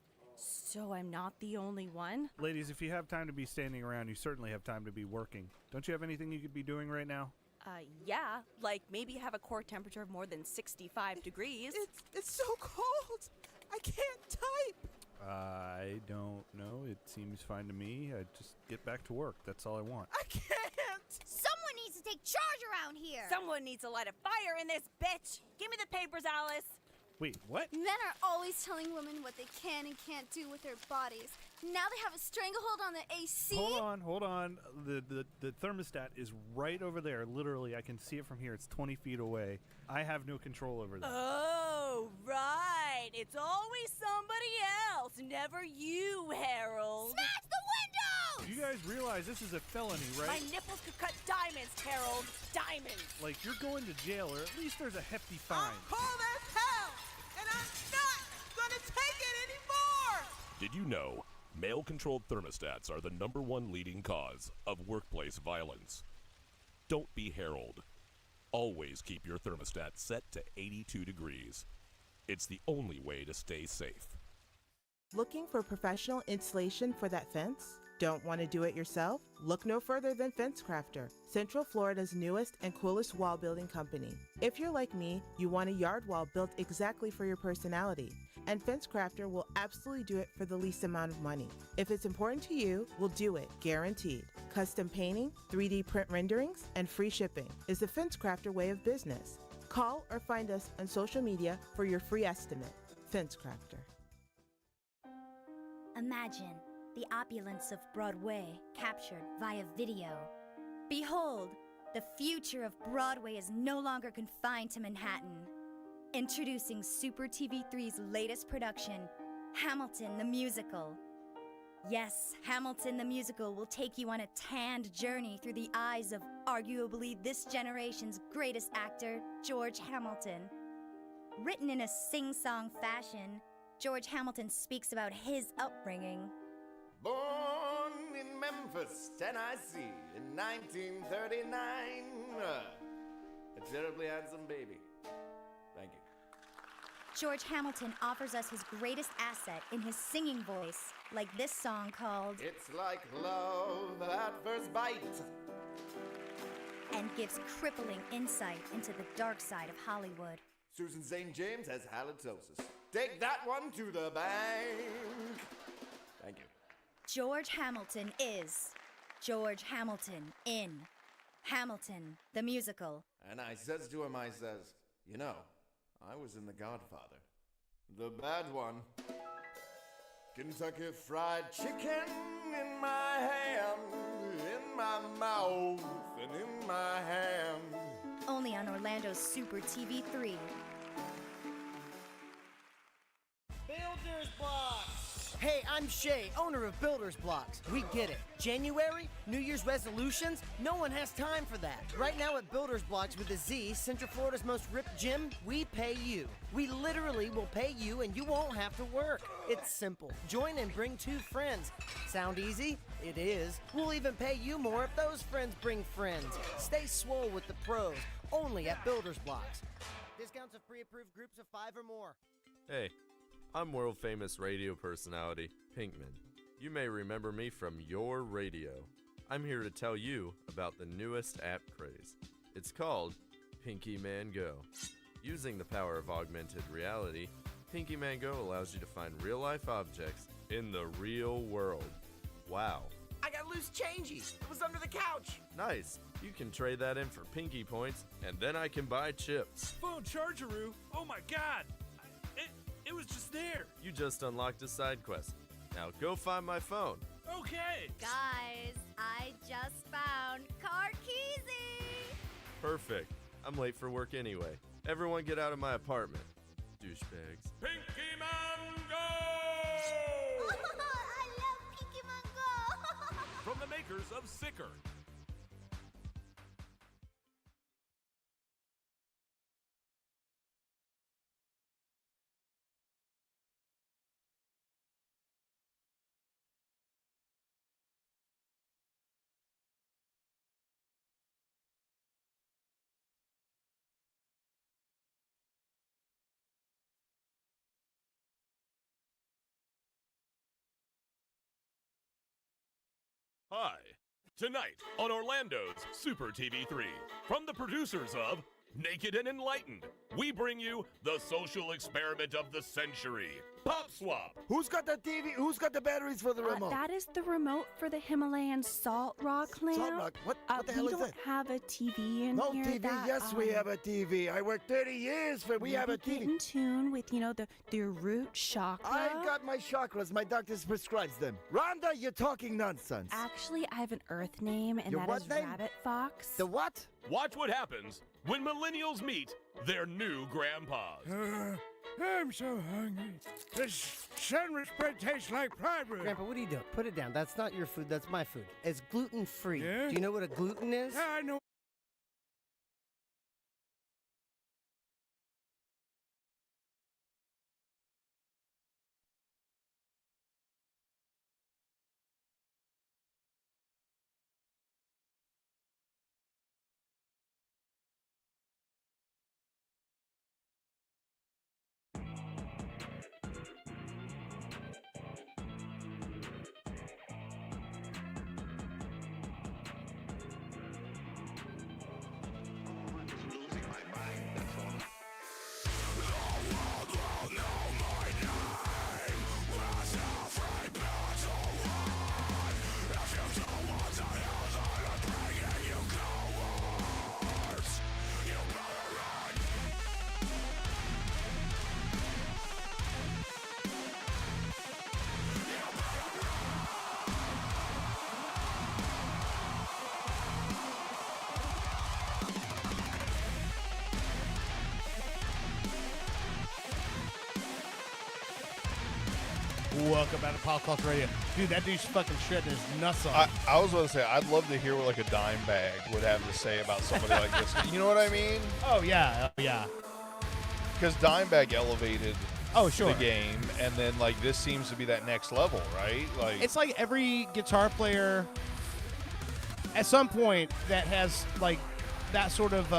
So I'm not the only one? Ladies, if you have time to be standing around, you certainly have time to be working. Don't you have anything you could be doing right now? Yeah, like maybe have a core temperature of more than 65 degrees. It's so cold. I can't type. I don't know. It seems fine to me. I just get back to work. That's all I want. I can't. Someone needs to take charge around here. Someone needs to light a fire in this bitch. Give me the papers, Alice. Wait, what? Men are always telling women what they can and can't do with their bodies. Now they have a stranglehold on the AC. Hold on. The thermostat is right over there. Literally, I can see it from here. It's 20 feet away. I have no control over that. Oh, right. It's always somebody else, never you, Harold. Smash the windows! You guys realize this is a felony, right? My nipples could cut diamonds, Harold. Diamonds. Like, you're going to jail, or at least there's a hefty fine. Cold as hell, and I'm not gonna take it anymore! Did you know male-controlled thermostats are the #1 leading cause of workplace violence? Don't be Harold. Always keep your thermostat set to 82 degrees. It's the only way to stay safe. Looking for professional installation for that fence? Don't want to do it yourself? Look no further than Fence Crafter, Central Florida's newest and coolest wall building company. If you're like me, you want a yard wall built exactly for your personality, and Fence Crafter will absolutely do it for the least amount of money. If it's important to you, we'll do it, guaranteed. Custom painting, 3D print renderings, and free shipping is the Fence Crafter way of business. Call or find us on social media for your free estimate. Fence Crafter. Imagine the opulence of Broadway captured via video. Behold, the future of Broadway is no longer confined to Manhattan. Introducing Super TV3's latest production, Hamilton the Musical. Yes, Hamilton the Musical will take you on a tanned journey through the eyes of arguably this generation's greatest actor, George Hamilton. Written in a sing-song fashion, George Hamilton speaks about his upbringing. Born in Memphis, Tennessee, in 1939. A terribly handsome baby. Thank you. George Hamilton offers us his greatest asset in his singing voice, like this song called It's Like Love at First Bite. And gives crippling insight into the dark side of Hollywood. Susan St. James has halitosis. Take that one to the bank. Thank you. George Hamilton is George Hamilton in Hamilton the Musical. And I says to him, I says, you know, I was in The Godfather. The bad one. Kentucky Fried Chicken in my hand, in my mouth, and in my hand. Only on Orlando's Super TV 3. Builder's Blocks! Hey, I'm Shay, owner of Builder's Blocks. We get it. January? New Year's resolutions? No one has time for that. Right now at Builder's Blocks with a Z, Central Florida's most ripped gym, we pay you. We literally will pay you and you won't have to work. It's simple. Join and bring 2 friends. Sound easy? It is. We'll even pay you more if those friends bring friends. Stay swole with the pros, only at Builder's Blocks. Discounts of pre-approved groups of 5 or more. Hey, I'm world-famous radio personality, Pinkman. You may remember me from your radio. I'm here to tell you about the newest app craze. It's called Pinky Man Go. Using the power of augmented reality, Pinky Man Go allows you to find real-life objects in the real world. Wow. I got loose changes. It was under the couch. Nice. You can trade that in for Pinky points, and then I can buy chips. Phone chargeroo? Oh my god! It was just there. You just unlocked a side quest. Now go find my phone. Okay. Guys, I just found Carkeezy. Perfect. I'm late for work anyway. Everyone get out of my apartment. Douchebags. Pinky Man Go! I love Pinky Mango. From the makers of Sicker. Hi. Tonight on Orlando's Super TV3, from the producers of Naked and Enlightened, we bring you the social experiment of the century, Pop Swap. Who's got the TV? Who's got the batteries for the remote? That is the remote for the Himalayan salt rock lamp. Salt rock? What the hell is that? We don't have a TV in no here. TV. Yes, we have a TV. I worked 30 years for. We have a TV. Get in tune with the root chakra. I've got my chakras. My doctor prescribes them. Rhonda, you're talking nonsense. Actually, I have an Earth name, and Your that what is name? Rabbit Fox. The what? Watch what happens when millennials meet their new grandpas. I'm so hungry. This sandwich bread tastes like plywood. Grandpa, what are you doing? Put it down. That's not your food. That's my food. It's gluten-free. Yeah? Do you know what a gluten is? Yeah, I know. welcome out of Pop Culture Radio. Dude, that dude's fucking shredding his nuts off. I was going to say, I'd love to hear what like a dime bag would have to say about somebody like this. You know what I mean? Oh, yeah. Yeah. Because Dimebag elevated sure. the game, and then like this seems to be that next level, right? Like it's like every guitar player at some point that has like that sort of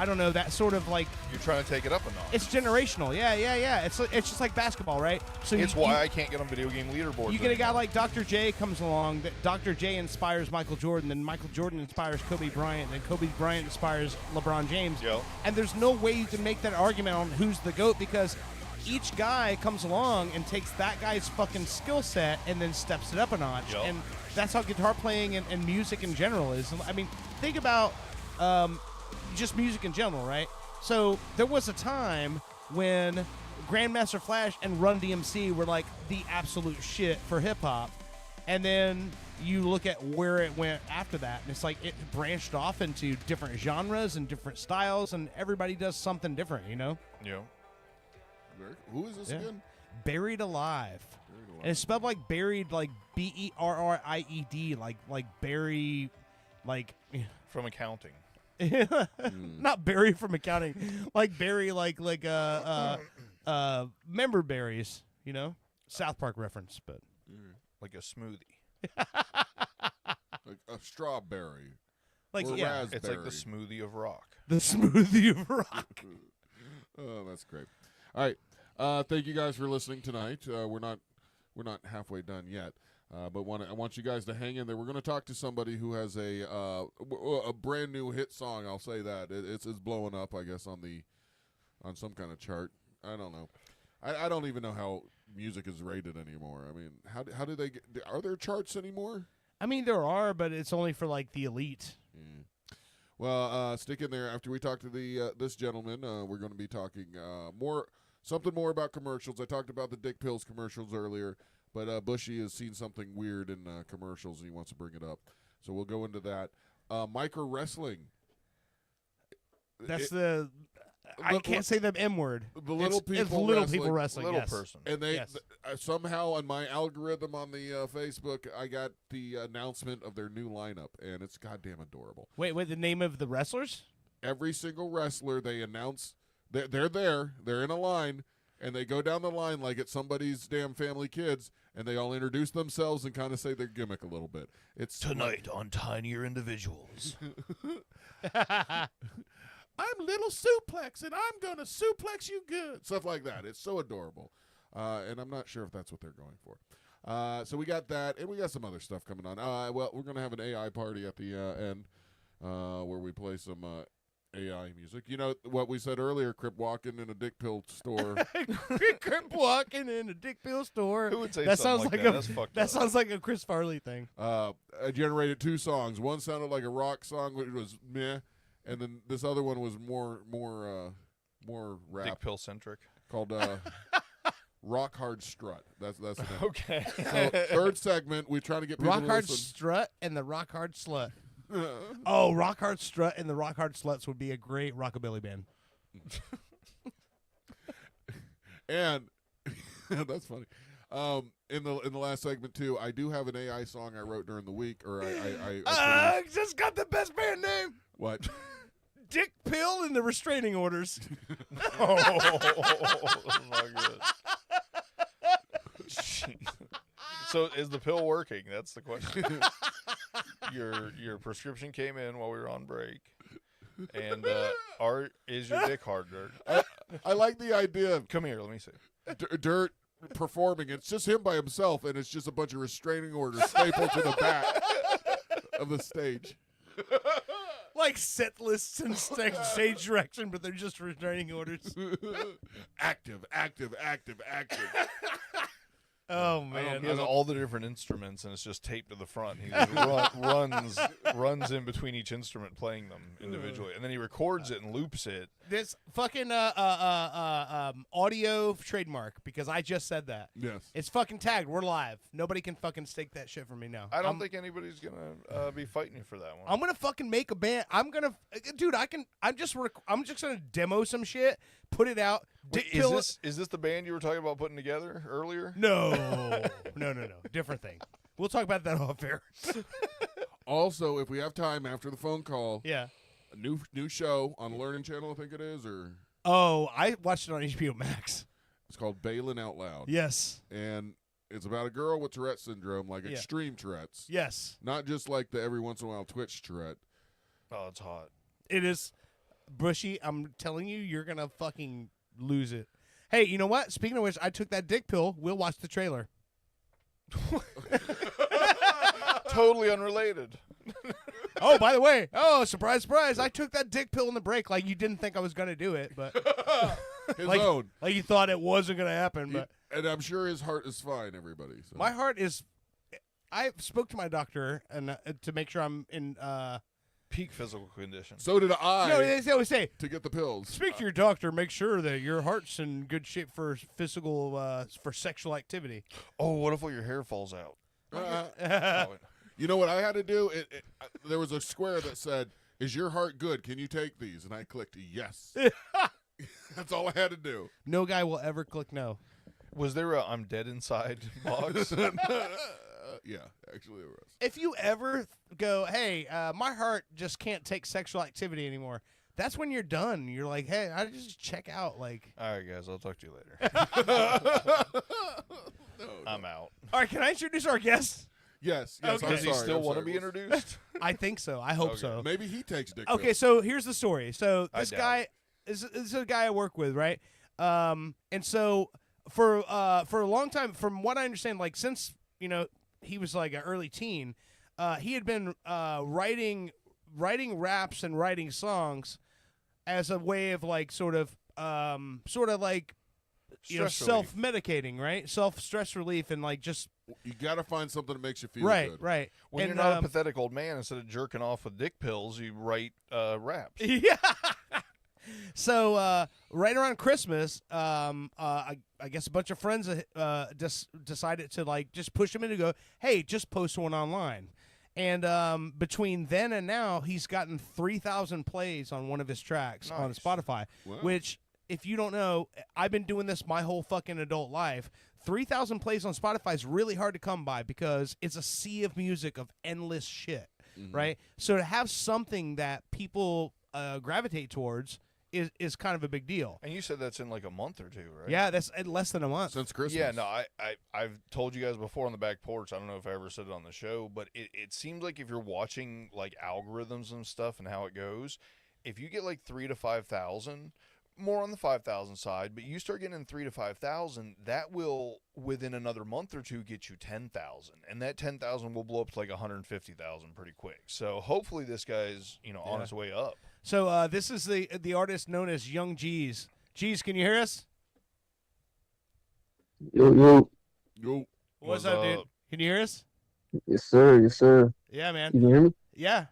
I don't know, that sort of like you're trying to take it up a notch. It's generational. Yeah. It's just like basketball, right? So it's why I can't get on video game leaderboards. You get a guy like Dr. J comes along. That Dr. J inspires Michael Jordan, then Michael Jordan inspires Kobe Bryant, and Kobe Bryant inspires LeBron James. Yep. And there's no way you can make that argument on who's the GOAT because each guy comes along and takes that guy's fucking skill set and then steps it up a notch. Yep. And that's how guitar playing and music in general is. I mean, think about just music in general, right? So there was a time when Grandmaster Flash and Run DMC were like the absolute shit for hip-hop. And then you look at where it went after that, and it's like it branched off into different genres and different styles, and everybody does something different, you know? Yeah. Who is this again? Buried Alive. And it's spelled like buried, like B-E-R-R-I-E-D, like bury, like... From accounting. Not Barry from accounting, like Barry, like member berries, you know, South Park reference, but like a smoothie, like a strawberry, like or raspberry. It's like the smoothie of rock. The smoothie of rock. Oh, that's great. All right, thank you guys for listening tonight. We're not halfway done yet. But I want you guys to hang in there. We're going to talk to somebody who has a brand new hit song. I'll say that it's blowing up, I guess, on some kind of chart. I don't know. I don't even know how music is rated anymore. I mean, how do they are there charts anymore? I mean, there are, but it's only for like the elite. Well, stick in there. After we talk to this gentleman, we're going to be talking something more about commercials. I talked about the Dick Pills commercials earlier. But Bushy has seen something weird in commercials, and he wants to bring it up. So we'll go into that. Micro Wrestling. I can't say the M word. The little people it's little wrestling. People wrestling. Little yes. person. And they somehow on my algorithm on the Facebook, I got the announcement of their new lineup, and it's goddamn adorable. Wait, the name of the wrestlers? Every single wrestler they announce, they're there. They're in a line. And they go down the line like it's somebody's damn family kids, and they all introduce themselves and kind of say their gimmick a little bit. It's tonight on Tinier Individuals. I'm Little Suplex, and I'm going to suplex you good. Stuff like that. It's so adorable. And I'm not sure if that's what they're going for. So we got that, and we got some other stuff coming on. Well, we're going to have an AI party at the end where we play some AI music. You know what we said earlier, Crip walking in a dick pill store. Crip walking in a dick pill store. Who would say that something sounds like like that? That's fucked that up. sounds like a Chris Farley thing. I generated 2 songs. One sounded like a rock song, which was meh, and then this other one was more rap. Dick pill centric. Called Rock Hard Strut. That's the name. Okay. So third segment, we try to get people Rock to Hard listen. Strut and the Rock Hard Slut. Oh, Rock Hard Strut and the Rock Hard Sluts would be a great rockabilly band. And that's funny. In the last segment too, I do have an AI song I wrote during the week, or I just got the best band name. What? Dick Pill and the Restraining Orders. Oh my god. So is the pill working? That's the question. Your prescription came in while we were on break, and is your dick hard, Dirt? I like the idea of come here. Let me see. Dirt performing. It's just him by himself, and it's just a bunch of restraining orders stapled to the back of the stage. Like set lists and stage direction, but they're just restraining orders. Active. Oh man! He has all the different instruments, and it's just taped to the front. He just runs in between each instrument, playing them individually, and then he records it and loops it, this fucking audio trademark because I just said that. Yes. It's fucking tagged. We're live. Nobody can fucking stake that shit from me now. I don't think anybody's gonna be fighting you for that one. I'm gonna fucking make a band. I'm gonna, dude. I'm just gonna demo some shit, put it out. Wait, is this the band you were talking about putting together earlier? No, no. Different thing. We'll talk about that off air. Also, if we have time after the phone call, yeah, a new show on Learning Channel, I think it is, or I watched it on HBO Max. It's called Bailin' Out Loud. Yes, and it's about a girl with Tourette syndrome, like extreme Tourette's. Yes, not just like the every once in a while Twitch Tourette. Oh, it's hot. It is, Bushy. I'm telling you, you're gonna fucking lose it. Hey, you know what? Speaking of which, I took that dick pill. We'll watch the trailer. Totally unrelated. Oh, by the way, surprise, surprise! I took that dick pill in the break. Like you didn't think I was gonna do it, but his like, own. Like you thought it wasn't gonna happen, but and I'm sure his heart is fine. Everybody, so. My heart is. I spoke to my doctor and to make sure I'm in peak physical condition. So did I. No, they always say to get the pills. Speak to your doctor. Make sure that your heart's in good shape for physical for sexual activity. Oh, what if all your hair falls out? You know what I had to do? There was a square that said, "Is your heart good? Can you take these?" And I clicked yes. That's all I had to do. No guy will ever click no. Was there a "I'm dead inside" box? Yeah, actually there was. If you ever go, hey, my heart just can't take sexual activity anymore, that's when you're done. You're like, hey, I just check out. Like, all right, guys, I'll talk to you later. I'm out. All right, can I introduce our guest? Yes. Okay. Does he still want to be introduced? I think so. I hope so. Maybe he takes dick Okay, pills. so here's the story. So I this doubt guy is a guy I work with, right? And so for a long time, from what I understand, like since he was like an early teen, he had been writing raps and writing songs as a way of like sort of like self-medicating, right? Self-stress relief and like just you got to find something that makes you feel good. Right. When And, you're not a pathetic old man, instead of jerking off with dick pills, you write raps. Yeah. So right around Christmas, I guess a bunch of friends just decided to like just push him in to go, hey, just post one online. And between then and now, he's gotten 3,000 plays on one of his tracks on Spotify, which, if you don't know, I've been doing this my whole fucking adult life. 3,000 plays on Spotify is really hard to come by because it's a sea of music of endless shit, right? So to have something that people gravitate towards is kind of a big deal. And you said that's in like a month or two, right? Yeah, that's less than a month. Since Christmas. Yeah, no, I've told you guys before on the back porch, I don't know if I ever said it on the show, but it seems like if you're watching like algorithms and stuff and how it goes, if you get like 3,000 to 5,000, more on the 5,000 side, but you start getting 3,000 to 5,000, that will within another month or two get you 10,000, and that 10,000 will blow up to like 150,000 pretty quick. So hopefully this guy's on his way up. So this is the artist known as Young Jeez. Jeez, can you hear us? Yo. What's up, dude? Can you hear us? Yes, sir. Yes, sir. Yeah, man. You can hear me? Yeah.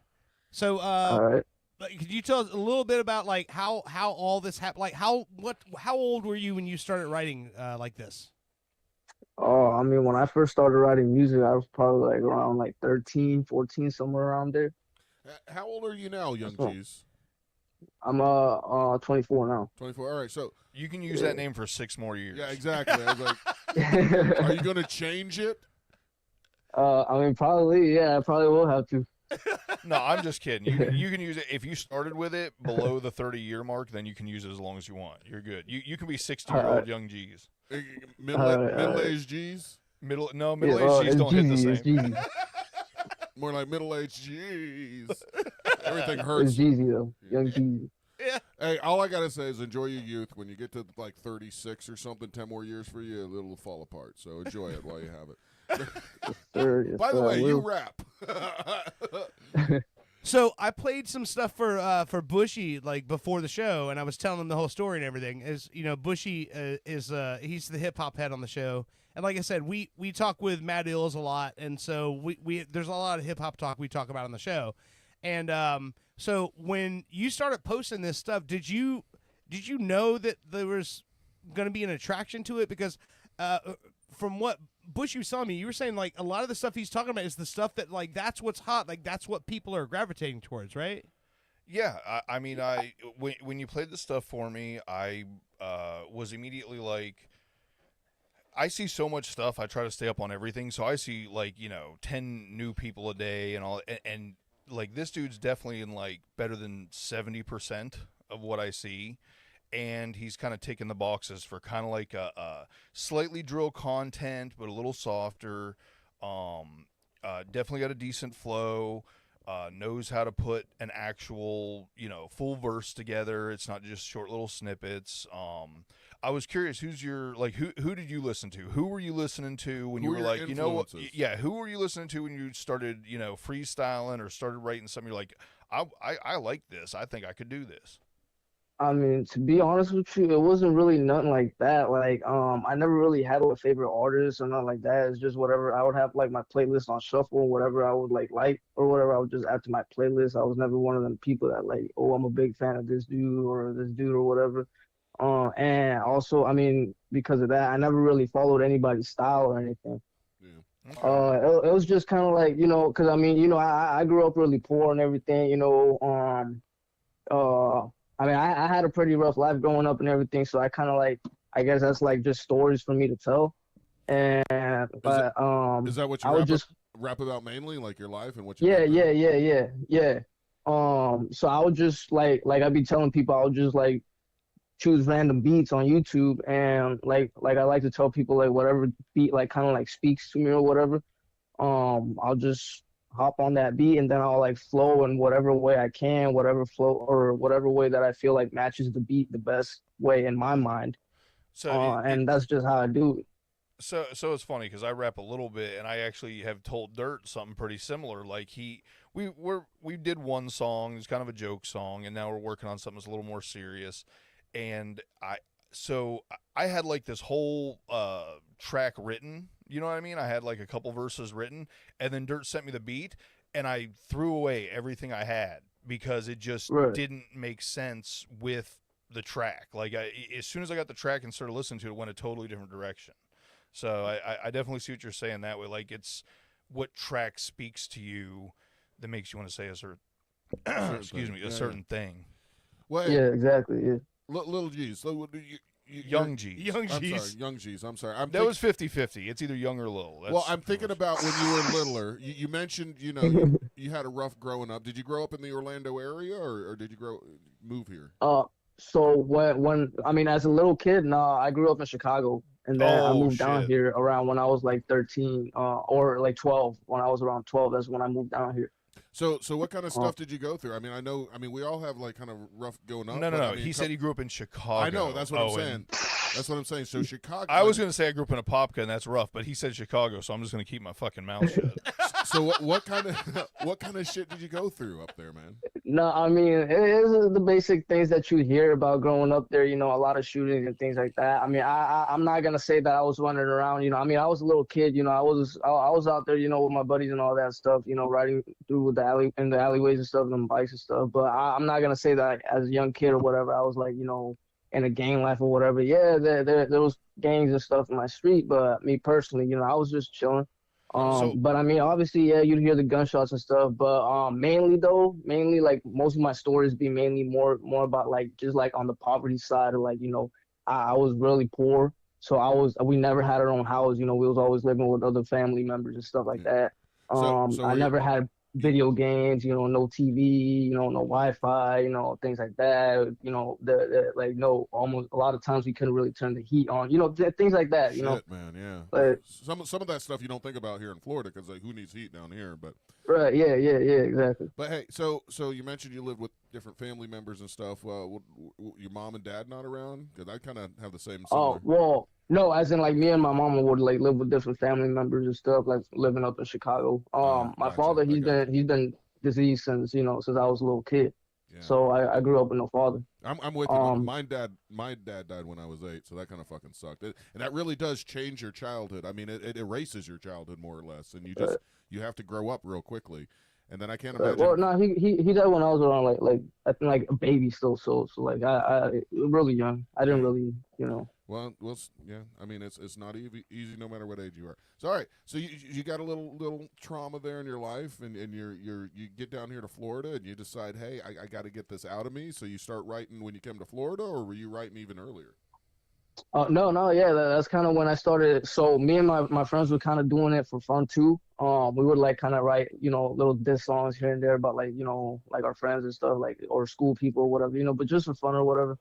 So All right. could you tell us a little bit about like how all this happened? Like how old were you when you started writing like this? Oh, I mean, when I first started writing music, I was probably like around like 13, 14, somewhere around there. How old are you now, Young Jeez? I'm 24 now. 24. All right, so you can use that name for 6 more years. Yeah, exactly. I was like, are you going to change it? I mean, probably. Yeah, I probably will have to. No, I'm just kidding. You can use it if you started with it below the 30-year mark. Then you can use it as long as you want. You're good. You can be 60-year-old Young G's. Middle-aged G's? Middle-aged G's don't hit the same. More like middle-aged G's. Everything hurts. It's Jeezy though, Young Jeezy. Yeah. Hey, all I gotta say is enjoy your youth. When you get to like 36 or something, 10 more years for you, it'll fall apart. So enjoy it while you have it. Yes, sir. Yes, By the sir, way, I you will. rap. So I played some stuff for Bushy like before the show, and I was telling him the whole story and everything. Is Bushy is he's the hip hop head on the show, and like I said, we talk with Matt Ills a lot, and so we there's a lot of hip hop talk we talk about on the show, and so when you started posting this stuff, did you did you know that there was going to be an attraction to it? Because from what Bush you saw me, you were saying like a lot of the stuff he's talking about is the stuff that like that's what's hot, like that's what people are gravitating towards, right? Yeah, I mean, when you played the stuff for me, I was immediately like, I see so much stuff. I try to stay up on everything, so I see like 10 new people a day and all, and like this dude's definitely in like better than 70% of what I see. And he's kind of taking the boxes for kind of like a slightly drill content, but a little softer. Definitely got a decent flow. Knows how to put an actual, full verse together. It's not just short little snippets. I was curious, who did you listen to? Who were you listening to when you were like, who were you listening to when you started, freestyling or started writing something? You're like, I like this. I think I could do this. I mean, to be honest with you, it wasn't really nothing like that. Like, I never really had a favorite artist or nothing like that. It's just whatever. I would have like my playlist on shuffle, whatever I would like or whatever. I would just add to my playlist. I was never one of them people that like, oh, I'm a big fan of this dude or whatever. And also, I mean, because of that, I never really followed anybody's style or anything. It was just kind of like, because I mean, I grew up really poor and everything, I mean, I had a pretty rough life growing up and everything, so I kind of like, I guess that's like just stories for me to tell. And is that what you rap about mainly, like your life and what you? Yeah. So I would just like I'd be telling people, I would just like choose random beats on YouTube, and like I like to tell people like whatever beat like kind of like speaks to me or whatever. I'll just hop on that beat, and then I'll like flow in whatever way I can, whatever flow or whatever way that I feel like matches the beat the best way in my mind. So and that's just how I do it. So it's funny because I rap a little bit, and I actually have told Dirt something pretty similar. Like we did one song, it's kind of a joke song, and now we're working on something that's a little more serious. And I had like this whole track written, you know what I mean? I had like a couple verses written, and then Dirt sent me the beat, and I threw away everything I had because it just didn't make sense with the track. Like as soon as I got the track and started listening to it, it went a totally different direction. So I definitely see what you're saying that way. Like it's what track speaks to you that makes you want to say a certain, a certain thing. Well, yeah, exactly. Yeah. Little G's. Young G's. Young G's. I'm sorry. That was 50-50. It's either young or little. Well, I'm thinking about when you were littler. You mentioned, you had a rough growing up. Did you grow up in the Orlando area, or did you move here? So when I mean, as a little kid, I grew up in Chicago, and then I moved down here around when I was like 13, or like 12. When I was around 12, that's when I moved down here. So what kind of stuff did you go through? I mean, we all have like kind of rough going up. No. I mean, he said he grew up in Chicago. I know. That's what I'm saying. That's what I'm saying. So Chicago. I was going to say I grew up in Apopka, and that's rough, but he said Chicago, so I'm just going to keep my fucking mouth shut. So what kind of shit did you go through up there, man? No, I mean, it is the basic things that you hear about growing up there. A lot of shootings and things like that. I mean, I'm not gonna say that I was running around. I mean, I was a little kid. I was out there, with my buddies and all that stuff. Riding through with the alleyways and stuff, and bikes and stuff. But I'm not gonna say that as a young kid or whatever. I was like, in a gang life or whatever. Yeah, there was gangs and stuff in my street. But me personally, I was just chilling. But I mean, obviously, yeah, you'd hear the gunshots and stuff, but mainly like most of my stories be mainly more about like just like on the poverty side of like, I was really poor, so we never had our own house, we was always living with other family members and stuff like that. I never had video games, no TV, no Wi-Fi, things like that. Almost a lot of times we couldn't really turn the heat on, things like that. Shit, man, yeah. But some of that stuff you don't think about here in Florida because like who needs heat down here? But right, yeah, exactly. But hey, so you mentioned you lived with different family members and stuff. Your mom and dad not around? Because I kind of have the same. Oh well. No, as in like me and my mama would like live with different family members and stuff, like living up in Chicago. My father, he's been deceased since I was a little kid. Yeah. So I grew up with no father. I'm with you. My dad died when I was 8, so that kind of fucking sucked. And that really does change your childhood. I mean, it erases your childhood more or less, and you have to grow up real quickly. And then I can't imagine. Well, no, he died when I was around like I think like a baby still. So like I really young. I didn't really Well, yeah. I mean, it's not easy no matter what age you are. So all right. So you got a little trauma there in your life, and you get down here to Florida, and you decide, hey, I got to get this out of me. So you start writing when you came to Florida, or were you writing even earlier? No, yeah, that's kind of when I started. So me and my friends were kind of doing it for fun too. We would like kind of write, little diss songs here and there about like, like our friends and stuff, like, or school people or whatever, but just for fun or whatever.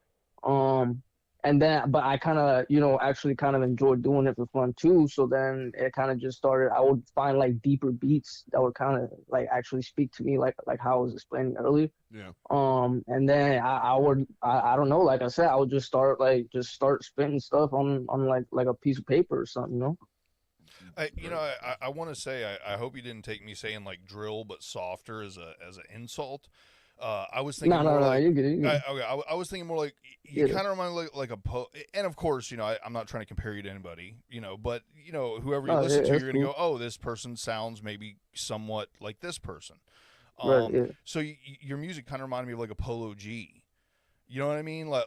And then, but I kind of, actually kind of enjoyed doing it for fun too. So then it kind of just started. I would find like deeper beats that would kind of like actually speak to me, like how I was explaining earlier. Yeah. And then I don't know, like I said, I would just start spitting stuff on like a piece of paper or something, I want to say I hope you didn't take me saying like drill but softer as an insult. I was thinking more like you're good. I was thinking more like you kind of remind me like a and of course I'm not trying to compare you to anybody, but whoever you listen to, you're gonna go, oh, this person sounds maybe somewhat like this person. Right, yeah. So your music kind of reminded me of like a Polo G. You know what I mean? Like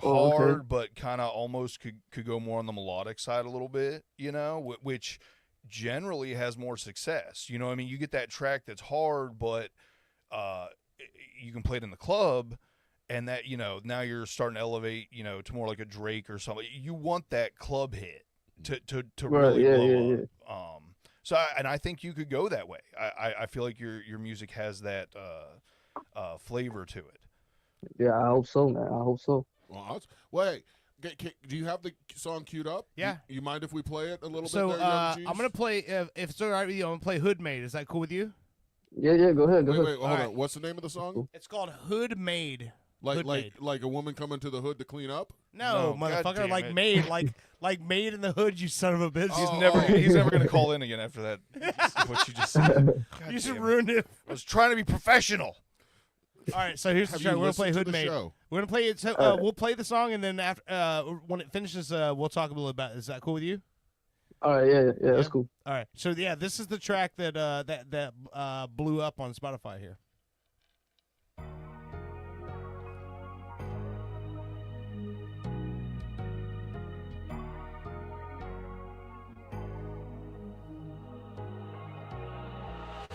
Oh, hard, okay. but kind of almost could go more on the melodic side a little bit, which generally has more success. You know what I mean? You get that track that's hard, but you can play it in the club, and that, now you're starting to elevate, to more like a Drake or something. You want that club hit to Right, really yeah, blow yeah, up. So I think you could go that way. I feel like your music has that flavor to it. Yeah, I hope so, man. I hope so. Well, hey, do you have the song queued up? Yeah. You mind if we play it a little So bit there, Young G's? I'm gonna play if it's all right with you. I'm gonna play Hood Made. Is that cool with you? Yeah, go ahead. Wait, hold on. What's the name of the song? It's called Hood Made. Like Hood Made. like a woman coming to the hood to clean up? No, motherfucker, like made, like made in the hood. You son of a bitch. He's never gonna call in again after that. What you just said. You just ruined it. I was trying to be professional. All right, so here's the Have show. you We're gonna play listened Hood to the Made. show? We're gonna play it. So we'll play the song, and then after when it finishes, we'll talk a little about it. Is that cool with you? All right, yeah, that's cool. All right, so yeah, this is the track that blew up on Spotify here.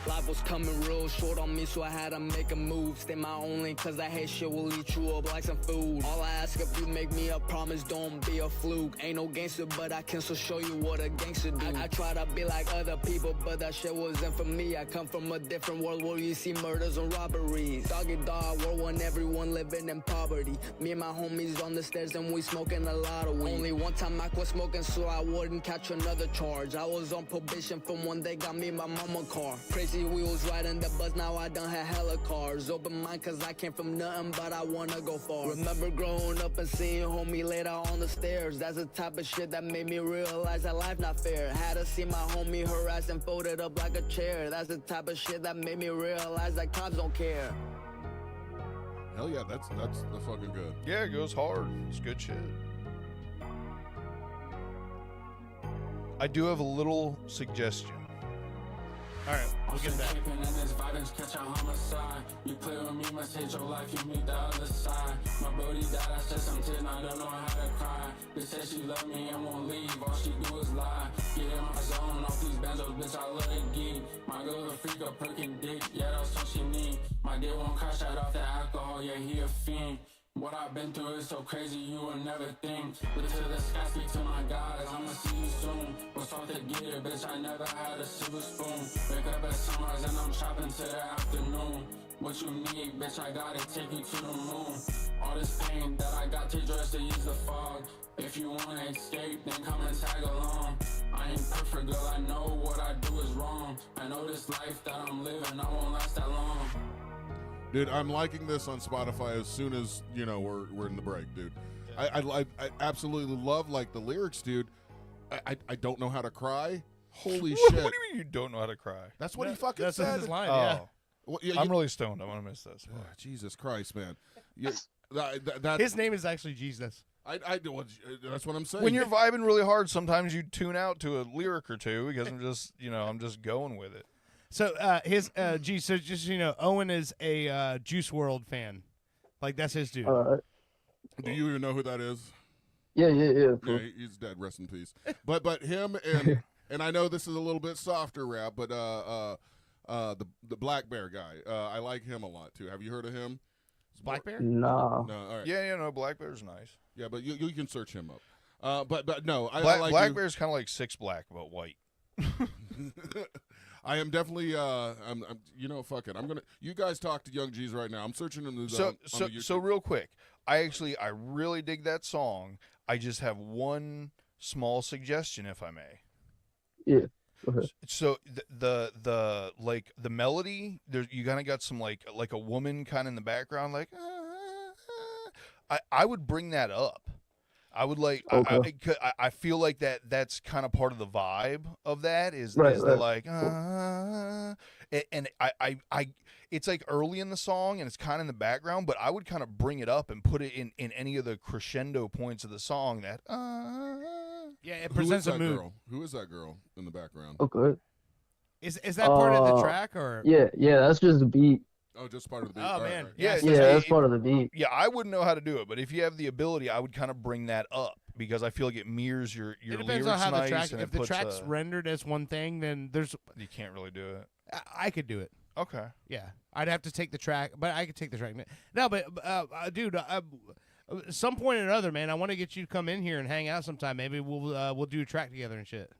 Life was coming real short on me, so I had to make a move. Stay my own lane, cause I hate shit will eat you up like some food. All I ask if you make me a promise, don't be a fluke. Ain't no gangster, but I can still show you what a gangster do. I try to be like other people, but that shit wasn't for me. I come from a different world where you see murders and robberies. Doggy dog world when everyone living in poverty. Me and my homies on the stairs and we smoking a lot of weed. Only one time I quit smoking so I wouldn't catch another charge. I was on probation from when they got me my mama car. Crazy wheels riding the bus, now I done had hella cars. Open mind cause I came from nothing, but I wanna go far. Remember growing up and seeing homie laid out on the stairs. That's the type of shit that made me realize that life not fair. Had to see my homie harassed and folded up like a chair. That's the type of shit that made me realize that cops don't care. Hell yeah, that's fucking good. Yeah, it goes hard. It's good shit. I do have a little suggestion. All right, we'll get that. Catch a homicide. You play with me, must hate your life, you meet the other side. My brody died, I said something, I don't know how to cry. They said she love me and won't leave, all she do is lie. Get in my zone, off these banjos, bitch, I love the geek. My girl a freak, a perking dick, yeah, that's what she need. My dick won't crash out off the alcohol, yeah, he a fiend. What I've been through is so crazy, you will never think. Look to the sky, speak to my guys, I'ma see you soon. Was taught to get it, bitch, I never had a silver spoon. Wake up at sunrise and I'm shopping to the afternoon. What you need, bitch, I gotta take you to the moon. All this pain that I got, take drugs to use the fog. If you wanna escape, then come and tag along. I ain't perfect, girl, I know what I do is wrong. I know this life that I'm living, I won't last that long. Dude, I'm liking this on Spotify as soon as, we're in the break, dude. Yeah. I absolutely love, the lyrics, dude. I don't know how to cry. Holy shit. What do you mean you don't know how to cry? That's what he fucking said. That's his line, Oh. yeah. Well, yeah, I'm really stoned. I'm going to miss this. Oh, Jesus Christ, man. His name is actually Jesus. That's what I'm saying. When you're vibing really hard, sometimes you tune out to a lyric or two because I'm just going with it. So his so just Owen is a Juice World fan. Like that's his dude. Do you even know who that is? Yeah. Yeah, he's dead. Rest in peace. But him and I know this is a little bit softer rap, but the Black Bear guy, I like him a lot too. Have you heard of him? Black Bear? No. No. All right. Yeah, no, Black Bear's nice. Yeah, but you can search him up. But no, I Black, like Black you. Bear's kind of like Six Black but white. I am definitely I'm fuck it. I'm gonna. You guys talk to Young G's right now. I'm searching him. So real quick, I really dig that song. I just have one small suggestion, if I may. Yeah. Go ahead. So the like the melody, there you kind of got some like a woman kind of in the background, like I would bring that up. I would like I feel like that's kind of part of the vibe of that is the like and I it's like early in the song and it's kind of in the background, but I would kind of bring it up and put it in any of the crescendo points of the song that yeah, it presents a mood. Who is that girl in the background? Okay. Is that part of the track or? Yeah, that's just the beat. Oh, just part of the beat. Oh, All man. right. Yeah, that's part of the beat. Yeah, I wouldn't know how to do it, but if you have the ability, I would kind of bring that up because I feel like it mirrors your It depends lyrics on how nice the track. and If it the puts track's rendered as one thing, then you can't really do it. I could do it. Okay. Yeah, I'd have to take the track, but I could take the track. No, but dude, some point or another, man, I want to get you to come in here and hang out sometime. Maybe we'll do a track together and shit.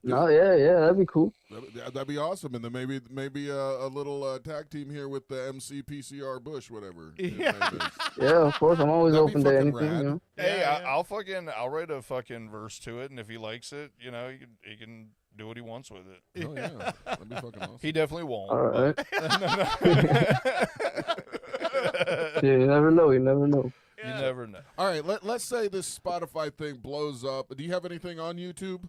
No, yeah, that'd be cool. That'd be awesome, and then maybe a little tag team here with the MC PCR Bush, whatever. Yeah, yeah, of course. I'm always That'd be open to fucking anything. rad. You know? Hey, I'll write a fucking verse to it, and if he likes it, he can do what he wants with it. Oh yeah, that'd be fucking awesome. He definitely won't. All right. but- Yeah, you never know. You never know. All right, let's say this Spotify thing blows up. Do you have anything on YouTube?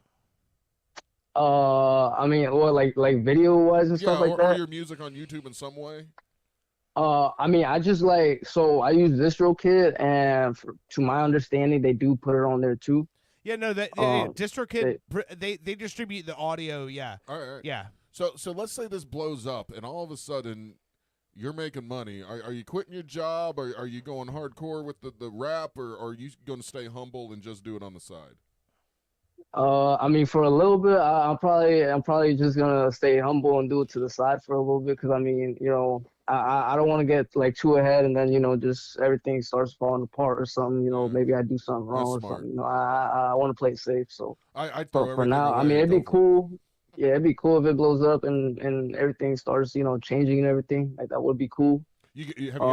I mean, or like video wise and stuff like or that. your music on YouTube in some way. I mean, I just so I use DistroKid, and to my understanding, they do put it on there too. Yeah, no, DistroKid they distribute the audio. Yeah. All right. Yeah. So let's say this blows up, and all of a sudden, you're making money. Are you quitting your job? Are you going hardcore with the rap, or are you going to stay humble and just do it on the side? I mean, for a little bit, I'm probably just gonna stay humble and do it to the side for a little bit, because I mean, I don't want to get like too ahead and then just everything starts falling apart or something. Maybe I do something wrong or something. I want to play it safe. So for now, I mean, it'd be cool. Yeah, it'd be cool if it blows up and everything starts changing and everything. Like that would be cool.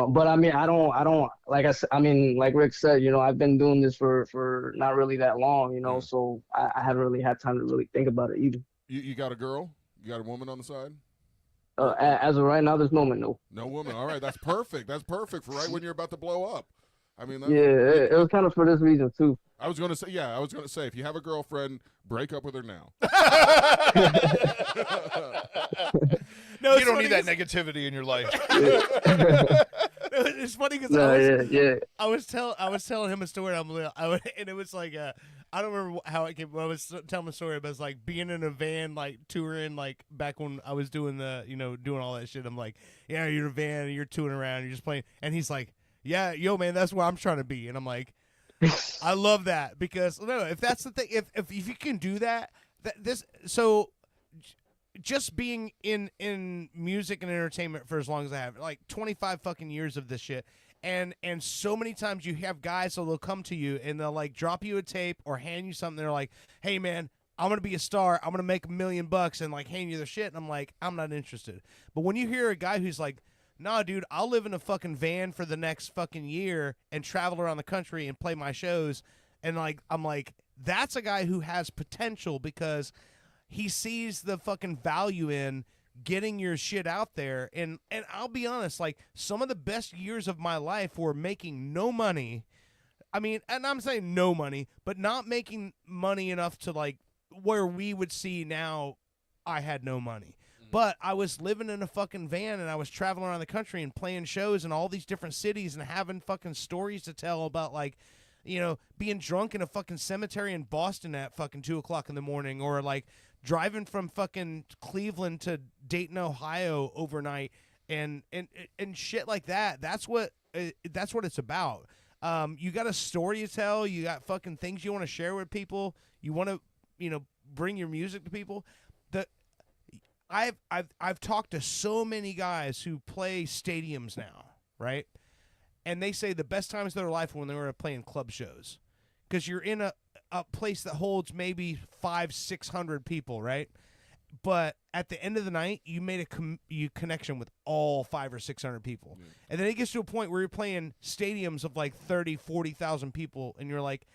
But I mean, I don't like I mean, like Rick said, I've been doing this for not really that long, so I haven't really had time to really think about it either. You got a girl? You got a woman on the side? As of right now, this moment, no. No woman. All right, that's perfect. That's perfect for right when you're about to blow up. I mean, it was kind of for this reason too. I was going to say, if you have a girlfriend, break up with her now. No, you don't need that negativity in your life. It's funny because I was telling him a story. And it was like I don't remember how it came. I was telling a story, but it's like being in a van, like touring, like back when I was doing doing all that shit. I'm like, yeah, you're in a van, and you're touring around, and you're just playing. And he's like, yeah, yo, man, that's where I'm trying to be. And I'm like, I love that because if that's the thing, if you can do that, just being in music and entertainment for as long as I have, like 25 fucking years of this shit, and so many times you have guys, so they'll come to you and they'll like drop you a tape or hand you something. They're like, hey man, I'm gonna be a star, I'm gonna make $1 million, and like hand you their shit, and I'm like, I'm not interested. But when you hear a guy who's like, nah, dude, I'll live in a fucking van for the next fucking year and travel around the country and play my shows, and like I'm like, that's a guy who has potential because he sees the fucking value in getting your shit out there. And I'll be honest, like some of the best years of my life were making no money. I mean, and I'm saying no money, but not making money enough to like where we would see now I had no money. But I was living in a fucking van and I was traveling around the country and playing shows in all these different cities and having fucking stories to tell about like being drunk in a fucking cemetery in Boston at fucking 2:00 in the morning, or like driving from fucking Cleveland to Dayton, Ohio overnight, and shit like that. That's what it's about. You got a story to tell. You got fucking things you want to share with people. You want to, bring your music to people. I've talked to so many guys who play stadiums now, right? And they say the best times of their life when they were playing club shows, because you're in a place that holds maybe 500-600 people, right? But at the end of the night, you made a connection with all 500 or 600 people. Yeah. And then it gets to a point where you're playing stadiums of like 30,000-40,000 people, and you're like,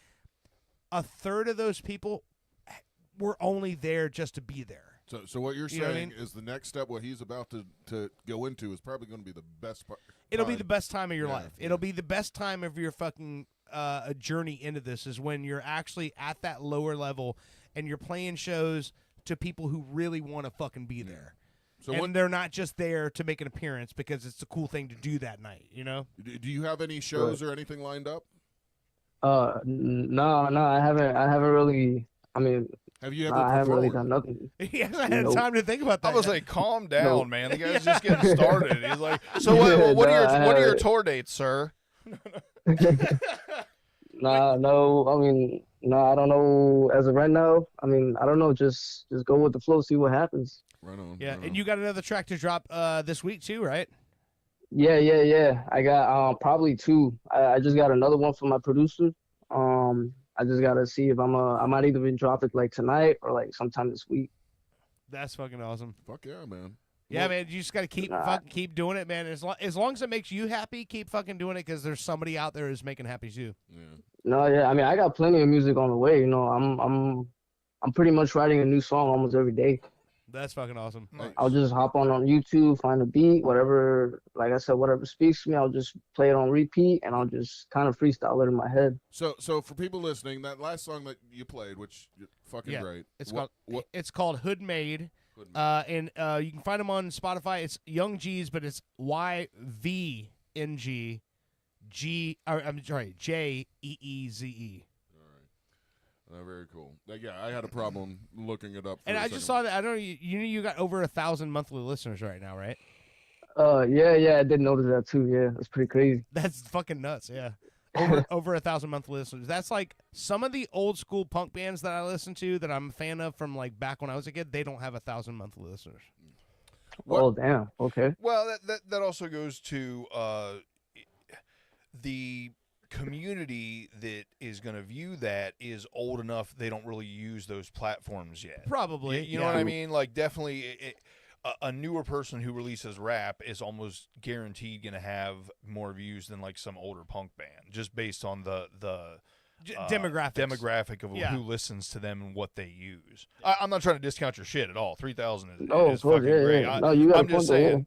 a third of those people were only there just to be there. So what you're saying is the next step, what he's about to go into, is probably going to be the best part. It'll be the best time of your life. It'll be the best time of your fucking journey into this, is when you're actually at that lower level and you're playing shows to people who really want to fucking be there. So they're not just there to make an appearance because it's a cool thing to do that night, Do you have any shows or anything lined up? No, I haven't really. I mean, have you ever? I haven't really done nothing. He hasn't had time to think about that. I was like, calm down, man. The guy's just getting started. He's like, so what are your tour dates, sir? No. I mean, I don't know as of right now. I mean, I don't know. Just go with the flow, see what happens. Right on. Yeah, and you got another track to drop this week too, right? Yeah. I got probably 2. I just got another one from my producer. I just gotta see if I might either drop it like tonight or like sometime this week. That's fucking awesome. Fuck yeah, man. Yeah, man, you just gotta keep doing it, man. As long as it makes you happy, keep fucking doing it, because there's somebody out there who's making happy too. Yeah. No, yeah. I mean, I got plenty of music on the way. I'm pretty much writing a new song almost every day. That's fucking awesome. I'll just hop on YouTube, find a beat, whatever. Like I said, whatever speaks to me, I'll just play it on repeat, and I'll just kind of freestyle it in my head. So for people listening, that last song that you played, which is fucking great. It's called Hood Made. And you can find them on Spotify. It's Young G's, but it's YVNG JEEZE. Very cool. Yeah, I had a problem looking it up. And I just saw that. I don't know. You got over 1,000 monthly listeners right now, right? Yeah. I did notice that too. Yeah, that's pretty crazy. That's fucking nuts. Yeah, over 1,000 monthly listeners. That's like some of the old school punk bands that I listen to that I'm a fan of from like back when I was a kid. They don't have 1,000 monthly listeners. Oh damn. Okay. Well, that also goes to the community that is going to view that is old enough they don't really use those platforms yet. Probably. You know what I mean? Like, definitely a newer person who releases rap is almost guaranteed going to have more views than like some older punk band, just based on the demographic of who listens to them and what they use. I'm not trying to discount your shit at all. 3,000 is fucking great. No, you got I'm just saying,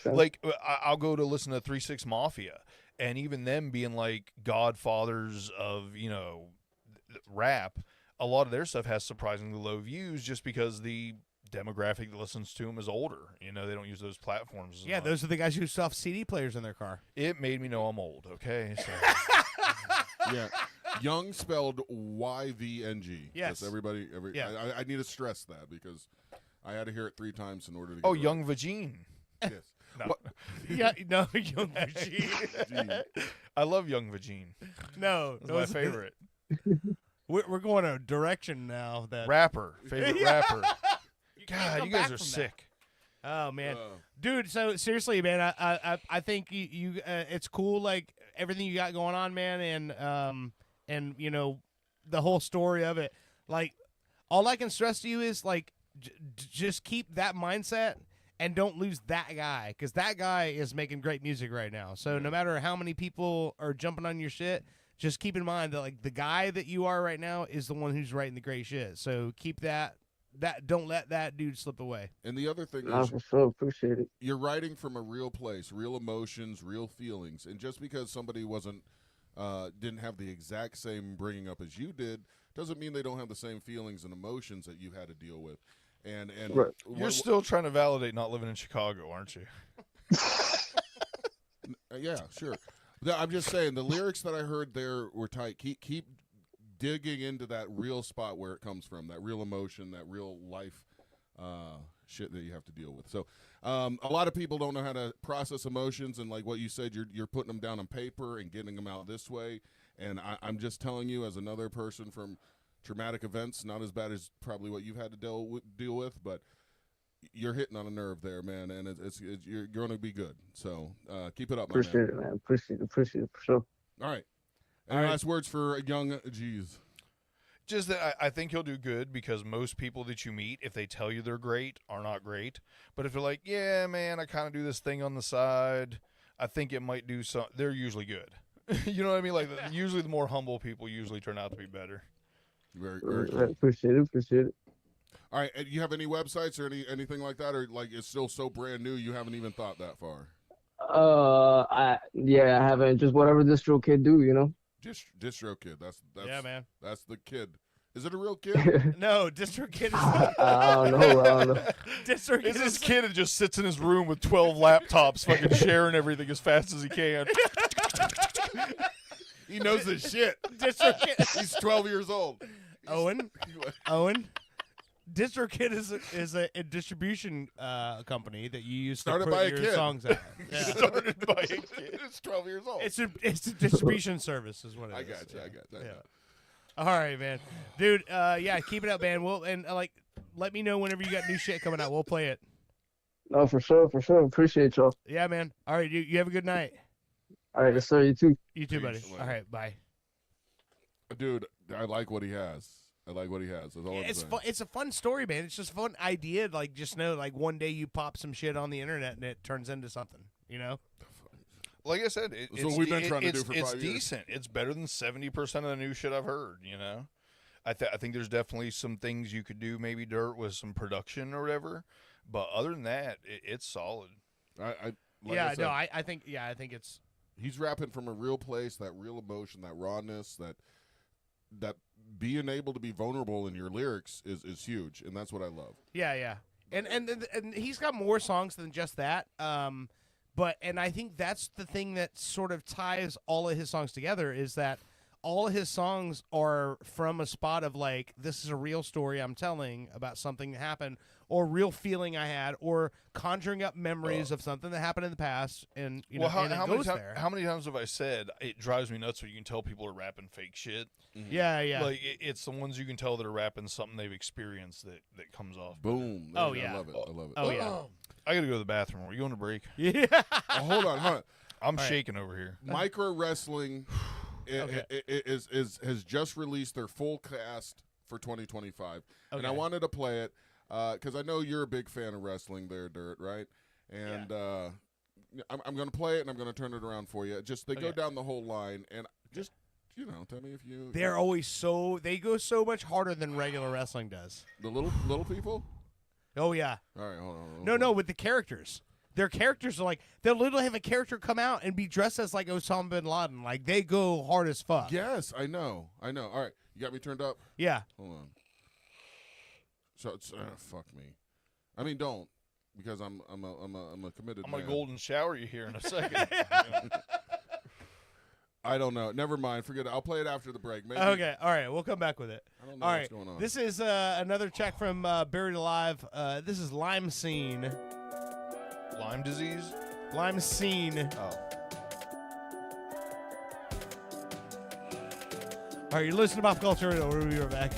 like I'll go to listen to 3 6 Mafia. And even them being like godfathers of, rap, a lot of their stuff has surprisingly low views just because the demographic that listens to them is older. They don't use those platforms as much. Those are the guys who stuff CD players in their car. It made me know I'm old, okay? So. Yeah. Young spelled YVNG. Yes. That's I need to stress that because I had to hear it 3 times in order to get it Young Vagine. Yes. No. Young Vagine. I love Young Vagine. No, it's my favorite. We're going a direction now. That favorite rapper. God, you guys are sick. Oh man, dude. So seriously, man, I think you it's cool, like everything you got going on, man, and the whole story of it. Like, all I can stress to you is like, just keep that mindset. And don't lose that guy, because that guy is making great music right now. So no matter how many people are jumping on your shit, just keep in mind that like the guy that you are right now is the one who's writing the great shit. So keep that don't let that dude slip away. And the other thing is, so appreciate it. You're writing from a real place, real emotions, real feelings. And just because somebody didn't have the exact same bringing up as you did, doesn't mean they don't have the same feelings and emotions that you had to deal with. And right. You're still trying to validate not living in Chicago, aren't you? Yeah, sure. I'm just saying the lyrics that I heard there were tight. Keep digging into that real spot where it comes from, that real emotion, that real life shit that you have to deal with. So a lot of people don't know how to process emotions, and like what you said, you're putting them down on paper and getting them out this way. And I'm just telling you, as another person from traumatic events, not as bad as probably what you've had to deal with, but you're hitting on a nerve there, man, and you're going to be good. So keep it up, my Appreciate it, man. Appreciate it for sure. All right. Any last words for young G's? Just that I think he'll do good, because most people that you meet, if they tell you they're great, are not great. But if they're like, yeah, man, I kind of do this thing on the side, I think it might do something, they're usually good. You know what I mean? Like, usually the more humble people usually turn out to be better. Very cool. Appreciate it. All right, do you have any websites or anything like that, or like it's still so brand new you haven't even thought that far? I haven't. Just whatever DistroKid do, you know. DistroKid. That's yeah, man. That's the kid. Is it a real kid? No, DistroKid is. I don't know. DistroKid is this kid that just sits in his room with 12 laptops, fucking sharing everything as fast as he can. He knows his shit. DistroKid. He's 12 years old. Owen. DistroKid is a distribution company that you use to Started put by a your kid. songs out. Yeah. Started by a kid. It's 12 years old. It's a distribution service, is what it is. I got you. Yeah. All right, man, dude. Yeah, keep it up, man. Let me know whenever you got new shit coming out. We'll play it. No, for sure. Appreciate y'all. Yeah, man. All right, you have a good night. All right, yes, sir. You too. You too, buddy. All right, bye. Dude, I like what he has. That's all I'm saying. It's a fun story, man. It's just a fun idea. Like, just know, like, one day you pop some shit on the internet and it turns into something. You know. Like I said, That's what we've been trying to do for 5 years. It's decent. It's better than 70% of the new shit I've heard, you know? I think there's definitely some things you could do, maybe Dirt, with some production or whatever. But other than that, it's solid. I think it's... He's rapping from a real place, that real emotion, that rawness, that being able to be vulnerable in your lyrics is huge, and that's what I love. Yeah. And he's got more songs than just that. But I think that's the thing that sort of ties all of his songs together, is that all of his songs are from a spot of like, this is a real story I'm telling about something that happened, or real feeling I had, or conjuring up memories of something that happened in the past. And you know, how many times have I said it drives me nuts when you can tell people are rapping fake shit? Mm-hmm. Yeah. Like it's the ones you can tell that are rapping something they've experienced that comes off. Boom. Oh yeah. I love it. Oh yeah. I gotta go to the bathroom. Are you going to break? Yeah. Hold on. I'm shaking over here. Micro Wrestling has just released their full cast for 2025, and I wanted to play it because I know you're a big fan of wrestling there, Dirt, right? And I'm going to play it, and I'm going to turn it around for you. Just they go down the whole line, and just tell me if you. They're always they go so much harder than regular wrestling does. The little people. Oh yeah. All right, hold on. No, with the characters. Their characters are like, they'll literally have a character come out and be dressed as like Osama bin Laden. Like, they go hard as fuck. Yes, I know. All right, you got me turned up? Yeah. Hold on. So it's fuck me. I mean, don't, because I'm a committed. I'm man. gonna golden shower you here in a second. I don't know. Never mind. Forget it. I'll play it after the break. Maybe. Okay. All right. We'll come back with it. I don't know what's going on. This is another track from Buried Alive. This is Lime Scene. Lyme disease? Lime Scene. Oh. All right. You're listening to Pop Culture Radio. We'll be right back.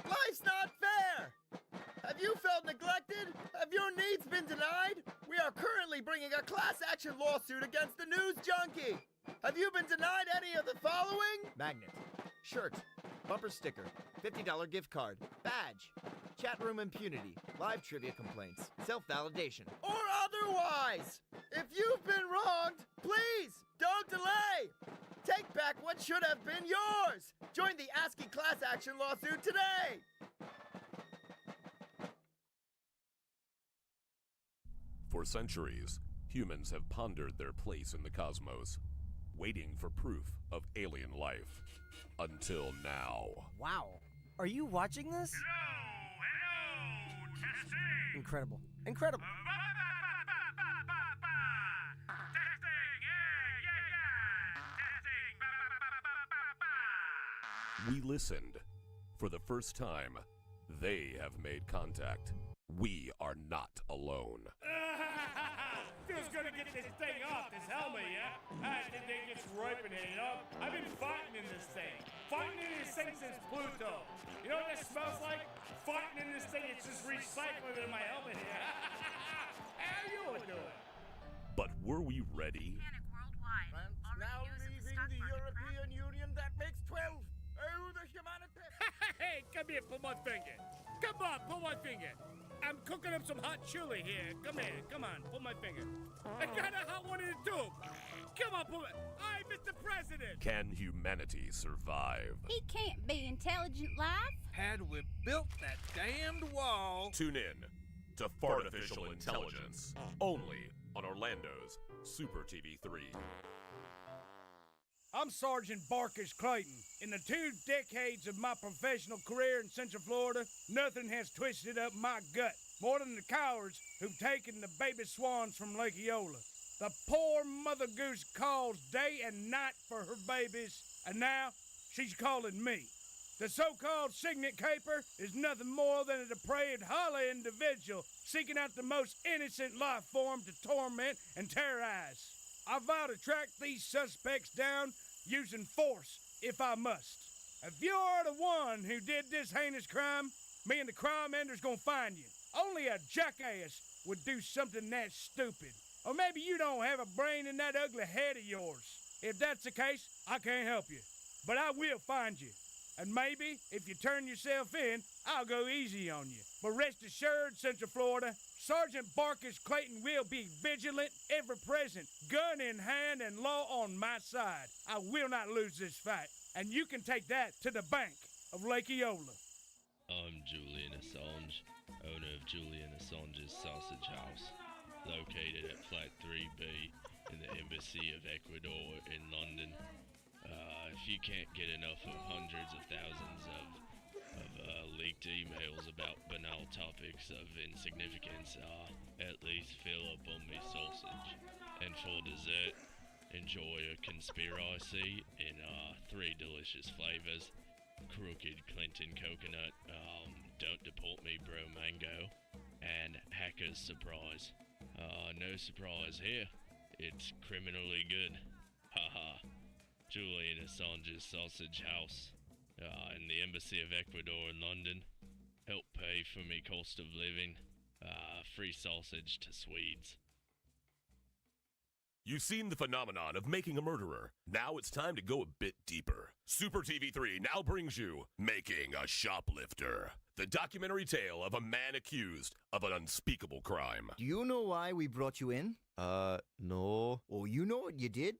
Life's not fair! Have you felt neglected? Have your needs been denied? We are currently bringing a class action lawsuit against the News Junkie! Have you been denied any of the following? Magnet, shirt, bumper sticker, $50 gift card, badge, chat room impunity, live trivia complaints, self-validation, or otherwise. If you've been wronged, please don't delay. Take back what should have been yours. Join the ASCII class action lawsuit today. For centuries, humans have pondered their place in the cosmos, waiting for proof of alien life. Until now. Wow. Are you watching this? Hello, testing. Incredible. Incredible. We listened. For the first time, they have made contact. We are not alone. Feels good to get this thing off this helmet, yeah? I think they just ripening it up. I've been fighting in this thing. Fighting in this thing since Pluto. You know what that smells like? Fighting in this thing, it's just recycling in my helmet here. How you doing? But were we ready? France now leaving the European Union, that makes 12. Oh, the humanity. Hey, come here, pull my finger. Come on, pull my finger. I'm cooking up some hot chili here. Come here, come on, pull my finger. I got a hot one in the tube. Come on, pull it. Hi, Mr. President. Can humanity survive? He can't be intelligent life. Had we built that damned wall. Tune in to Fartificial Intelligence, only on Orlando's Super TV 3. I'm Sergeant Barkus Clayton. In the 2 decades of my professional career in Central Florida, nothing has twisted up my gut more than the cowards who've taken the baby swans from Lake Eola. The poor mother goose calls day and night for her babies, and now she's calling me. The so-called Signet Caper is nothing more than a depraved, hollow individual seeking out the most innocent life form to torment and terrorize. I vow to track these suspects down using force if I must. If you're the one who did this heinous crime, me and the crime ender's gonna find you. Only a jackass would do something that stupid. Or maybe you don't have a brain in that ugly head of yours. If that's the case, I can't help you. But I will find you. And maybe, if you turn yourself in, I'll go easy on you. But rest assured, Central Florida, Sergeant Barkus Clayton will be vigilant, ever present, gun in hand and law on my side. I will not lose this fight. And you can take that to the bank of Lake Eola. I'm Julian Assange, owner of Julian Assange's Sausage House, located at Flat 3B in the Embassy of Ecuador in London. If you can't get enough of hundreds of thousands of leaked emails about banal topics of insignificance, at least fill up on me sausage. And for dessert, enjoy a conspiracy in 3 delicious flavors: Crooked Clinton Coconut, Don't Deport Me Bro Mango, and Hacker's Surprise. No surprise here, it's criminally good. Haha. Julian Assange's Sausage House in the Embassy of Ecuador in London. Help pay for me cost of living. Free sausage to Swedes. You've seen the phenomenon of making a murderer. Now it's time to go a bit deeper. Super TV 3 now brings you Making a Shoplifter, the documentary tale of a man accused of an unspeakable crime. Do you know why we brought you in? No. Oh, you know what you did?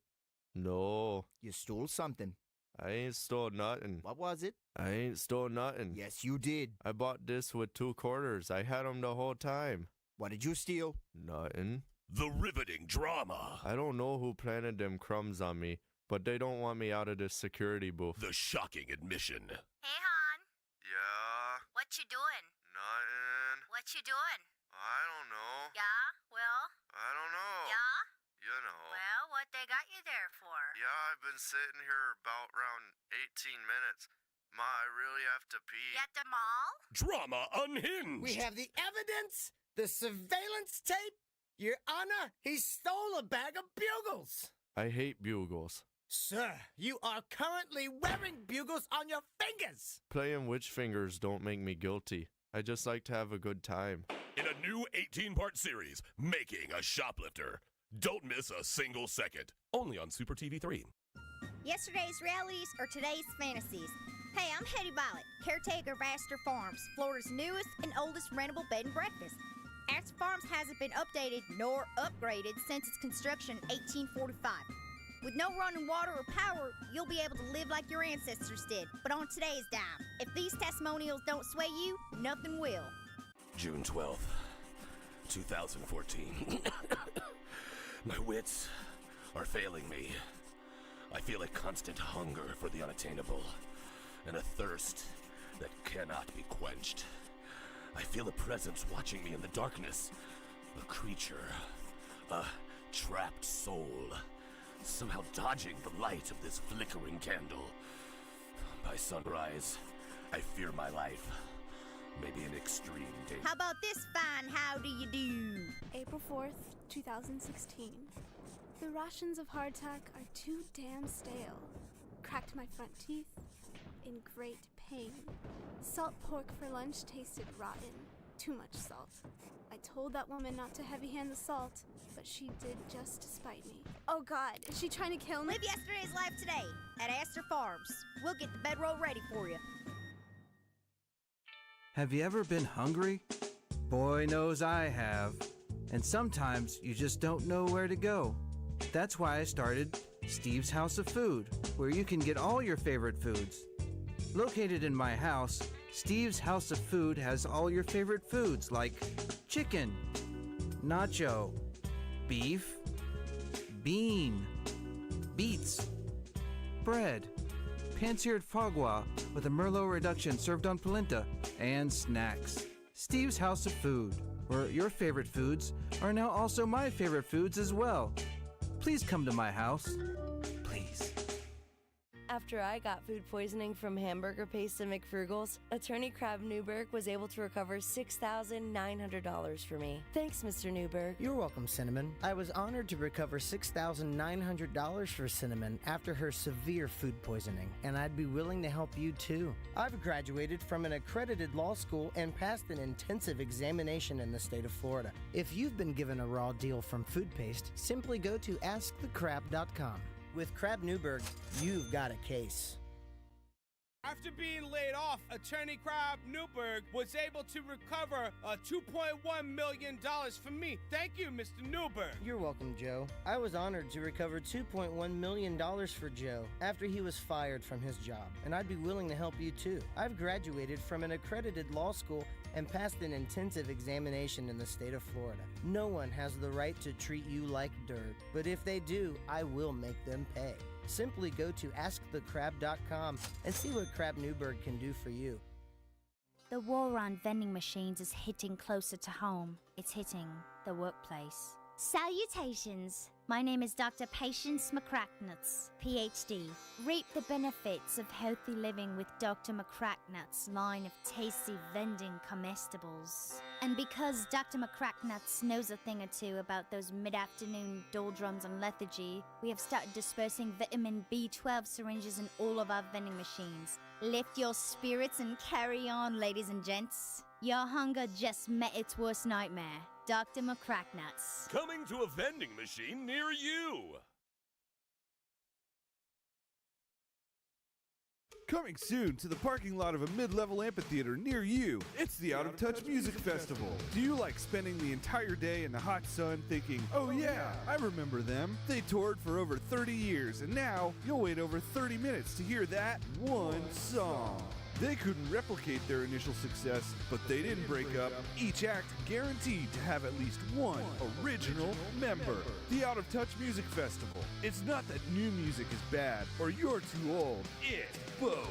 No. You stole something. I ain't stole nothing. What was it? I ain't stole nothing. Yes, you did. I bought this with 2 quarters. I had 'em the whole time. What did you steal? Nothing. The riveting drama. I don't know who planted them crumbs on me, but they don't want me out of this security booth. The shocking admission. Hey, hon. Yeah? What you doing? Nothing. What you doing? I don't know. Yeah? Well? I don't know. Yeah? You know. Well, what they got you there for? Yeah, I've been sitting here about around 18 minutes. Ma, I really have to pee. You at the mall? Drama unhinged. We have the evidence, the surveillance tape. Your Honor, he stole a bag of bugles. I hate bugles. Sir, you are currently wearing bugles on your fingers. Playing witch fingers don't make me guilty. I just like to have a good time. In a new 18-part series, Making a Shoplifter, Don't miss a single second. Only on Super TV 3. Yesterday's realities are today's fantasies. Hey, I'm Hetty Violet, caretaker of Astor Farms, Florida's newest and oldest rentable bed and breakfast. Astor Farms hasn't been updated nor upgraded since its construction in 1845. With no running water or power, you'll be able to live like your ancestors did, but on today's dime. If these testimonials don't sway you, nothing will. June 12th, 2014. My wits are failing me. I feel a constant hunger for the unattainable, and a thirst that cannot be quenched. I feel a presence watching me in the darkness. A creature, a trapped soul, somehow dodging the light of this flickering candle. By sunrise, I fear my life. Maybe an extreme danger. How about this fine how do you do? April 4th, 2016. The rations of hardtack are too damn stale. Cracked my front teeth in great pain. Salt pork for lunch tasted rotten. Too much salt. I told that woman not to heavy-hand the salt, but she did just to spite me. Oh God, is she trying to kill me? Live yesterday's life today at Astor Farms. We'll get the bedroll ready for you. Have you ever been hungry? Boy knows I have. And sometimes you just don't know where to go. That's why I started Steve's House of Food, where you can get all your favorite foods. Located in my house, Steve's House of Food has all your favorite foods like chicken, nacho, beef, bean, beets, bread, pan-seared foie gras with a Merlot reduction served on polenta, and snacks. Steve's House of Food, where your favorite foods are now also my favorite foods as well. Please come to my house. Please. After I got food poisoning from hamburger paste and McFrugal's, attorney Crab Newberg was able to recover $6,900 for me. Thanks, Mr. Newberg. You're welcome, Cinnamon. I was honored to recover $6,900 for Cinnamon after her severe food poisoning, and I'd be willing to help you too. I've graduated from an accredited law school and passed an intensive examination in the state of Florida. If you've been given a raw deal from food paste, simply go to askthecrab.com. With Crab Newberg, you've got a case. After being laid off, attorney Crab Newberg was able to recover $2.1 million from me. Thank you, Mr. Newberg. You're welcome, Joe. I was honored to recover $2.1 million for Joe after he was fired from his job, and I'd be willing to help you too. I've graduated from an accredited law school and passed an intensive examination in the state of Florida. No one has the right to treat you like dirt, but if they do, I will make them pay. Simply go to askthecrab.com and see what Crab Newberg can do for you. The war on vending machines is hitting closer to home. It's hitting the workplace. Salutations! My name is Dr. Patience McCracknuts, PhD. Reap the benefits of healthy living with Dr. McCracknuts' line of tasty vending comestibles. And because Dr. McCracknuts knows a thing or two about those mid-afternoon doldrums and lethargy, we have started dispersing vitamin B12 syringes in all of our vending machines. Lift your spirits and carry on, ladies and gents. Your hunger just met its worst nightmare. Dr. McCracknuts. Coming to a vending machine near you. Coming soon to the parking lot of a mid-level amphitheater near you, it's the Out of Touch Music Festival. Do you like spending the entire day in the hot sun thinking, oh yeah, I remember them. They toured for over 30 years and now you'll wait over 30 minutes to hear that one song. They couldn't replicate their initial success, but they didn't break up. Each act guaranteed to have at least one original member. The Out of Touch Music Festival. It's not that new music is bad or you're too old. It's both.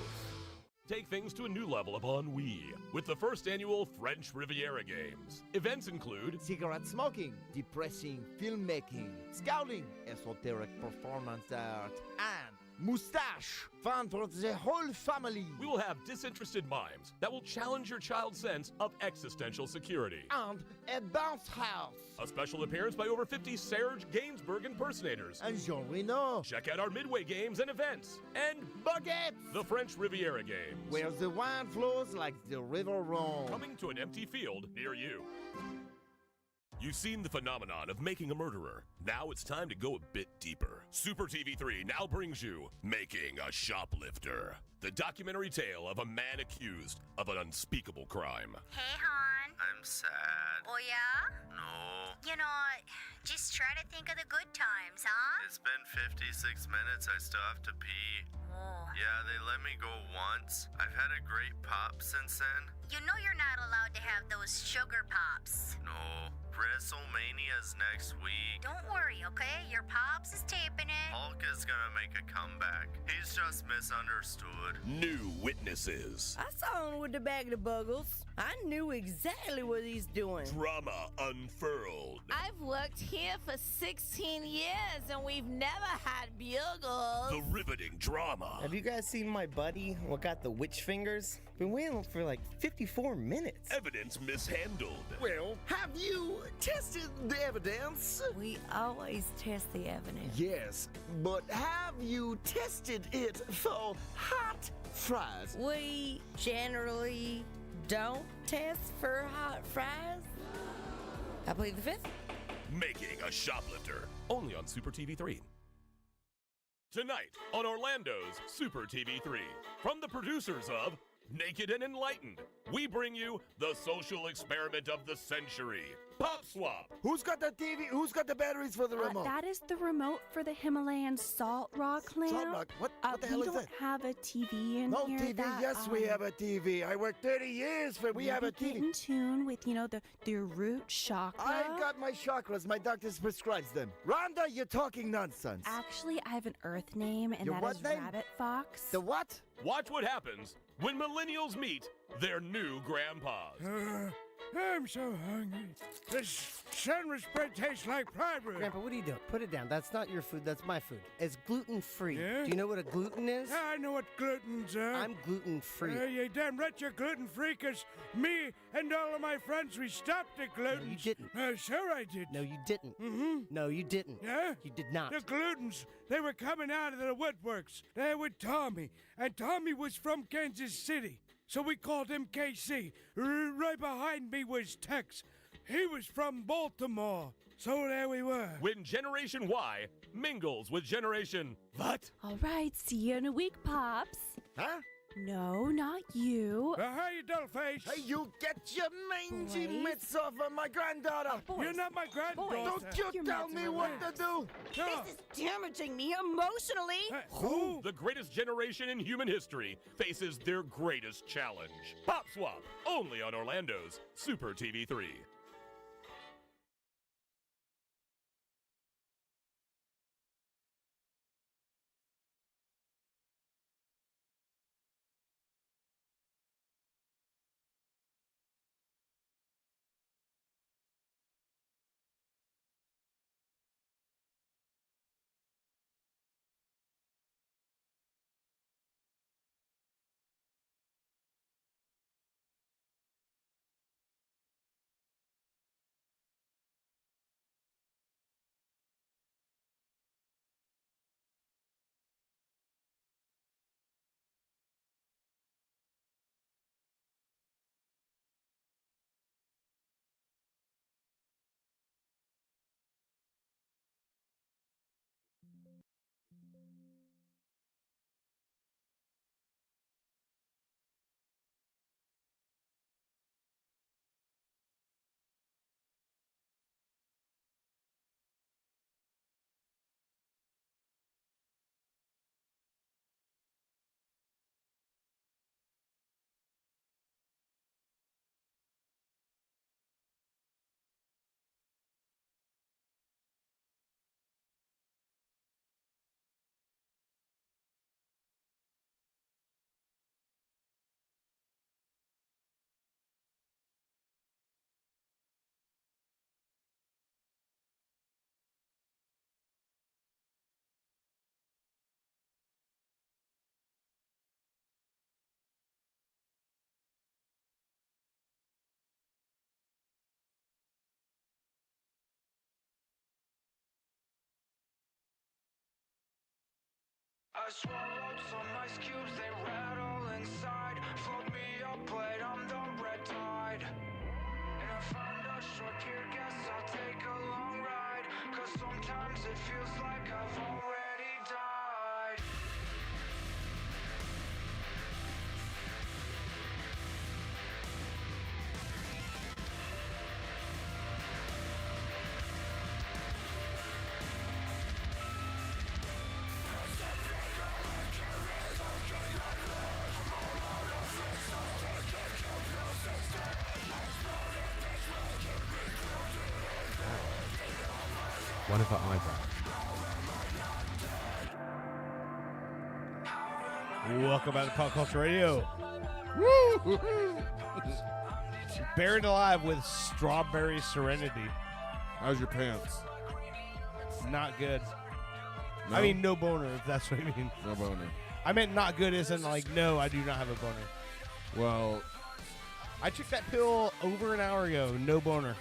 Take things to a new level upon Wii with the first annual French Riviera Games. Events include cigarette smoking, depressing filmmaking, scouting, esoteric performance art, and Moustache! Fun for the whole family! We will have disinterested mimes that will challenge your child's sense of existential security. And a bounce house! A special appearance by over 50 Serge Gainsbourg impersonators. And Jean Reno! Check out our Midway games and events. And Baguettes! The French Riviera Games. Where the wine flows like the river Rhone. Coming to an empty field near you. You've seen the phenomenon of making a murderer. Now it's time to go a bit deeper. Super TV3 now brings you Making a Shoplifter, the documentary tale of a man accused of an unspeakable crime. Hey, hon. I'm sad. Oh, yeah? No. You know, just try to think of the good times, huh? It's been 56 minutes. I still have to pee. Oh. Yeah, they let me go once. I've had a great pop since then. You know you're not allowed to have those sugar pops. No. WrestleMania's next week. Don't worry, okay? Your pops is taping it. Hulk is gonna make a comeback. He's just misunderstood. New witnesses. I saw him with the bag of buggles. I knew exactly what he's doing. Drama unfurled. I've worked here for 16 years and we've never had bugles. The riveting drama. Have you guys seen my buddy? What got the witch fingers? Been waiting for like 54 minutes. Evidence mishandled. Well, have you tested the evidence? We always test the evidence. Yes, but have you tested it for hot fries? We generally don't test for hot fries. I plead the fifth. Making a Shoplifter, only on Super TV3. Tonight on Orlando's Super TV3, from the producers of Naked and Enlightened, we bring you the social experiment of the century, Pop Swap. Who's got the TV? Who's got the batteries for the remote? That is the remote for the Himalayan salt rock lamp. Salt rock? What the hell is that? We don't have a TV in No here. TV. Yes, we have a TV. I worked 30 years for. We have a Get TV. in tune with, the root chakra. I've got my chakras. My doctor prescribes them. Rhonda, you're talking nonsense. Actually, I have an Earth name, and Your that what is name? Rabbit Fox. The what? Watch what happens when millennials meet their new grandpas. I'm so hungry. This sandwich bread tastes like pride bread. Grandpa, what are you doing? Put it down. That's not your food. That's my food. It's gluten-free. Yeah? Do you know what a gluten is? Yeah, I know what gluten's are. I'm gluten-free. You damn right you're gluten-free, 'cause me and all of my friends, we stopped the gluten. No, you didn't. Sure I did. No, you didn't. Mm-hmm. No, you didn't. Yeah? You did not. The glutens, they were coming out of the woodworks. They were with Tommy, and Tommy was from Kansas City. So we called him KC. Right behind me was Tex. He was from Baltimore. So there we were. When Generation Y mingles with Generation What? All right, see you in a week, Pops. Huh? No, not you. Hey, you dollface. Hey, you get your mangy Boys. mitts off of my granddaughter. You're not my granddaughter. Don't you Your tell mitts me are what to relaxed. do. No. This is damaging me emotionally. Who? The greatest generation in human history faces their greatest challenge. Pop Swap, only on Orlando's Super TV3. I swallowed some ice cubes, they rattle inside. Float me up, but I'm the red tide. And I found a short here, guess I'll take a long ride. Cause sometimes it feels like I've already died. One of her eyebrows. Welcome back to Pop Culture Radio. Woo! Buried alive with Strawberry Serenity. How's your pants? Not good. No? I mean, no boner, if that's what you mean. No boner. I meant not good isn't like, no, I do not have a boner. Well, I took that pill over an hour ago. No boner.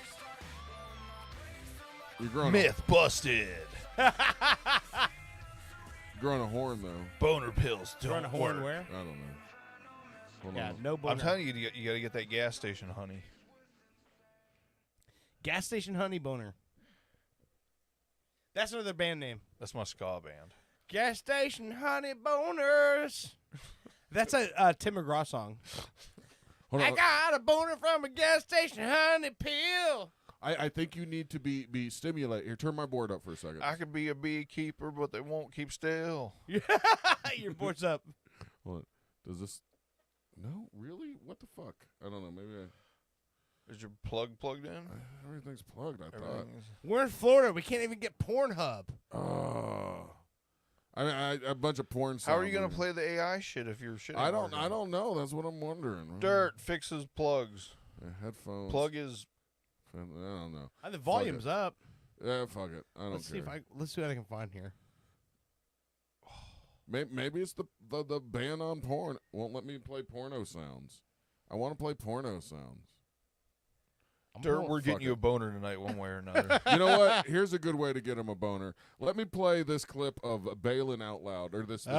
you're growing Myth busted. growing a horn, though. Boner pills Growing don't a horn work. where? I don't know. Hold Yeah, on. no boner. I'm telling you, you got to get that gas station honey. Gas Station Honey Boner. That's another band name. That's my ska band. Gas Station Honey Boners. That's a Tim McGraw song. Hold I on. got a boner from a gas station honey pill. I think you need to be stimulated. Here, turn my board up for a second. I could be a beekeeper, but they won't keep still. Your board's up. What? Does this... No? Really? What the fuck? I don't know. Maybe Is your plug plugged in? everything's plugged, I thought. Everything's... We're in Florida. We can't even get Pornhub. Oh. I mean, a bunch of porn How are you going to play the AI shit if you're shitting? I don't know. That's what I'm wondering. Dirt fixes plugs. Yeah, headphones. Plug is... I don't know. The volume's up. Yeah, fuck it. I don't Let's care. see if let's see what I can find here. Maybe it's the ban on porn won't let me play porno sounds. I want to play porno sounds. Dirt, we're getting Fuck you a it. boner tonight, one way or another. You know what? Here's a good way to get him a boner. Let me play this clip of Balin out loud, or this preview.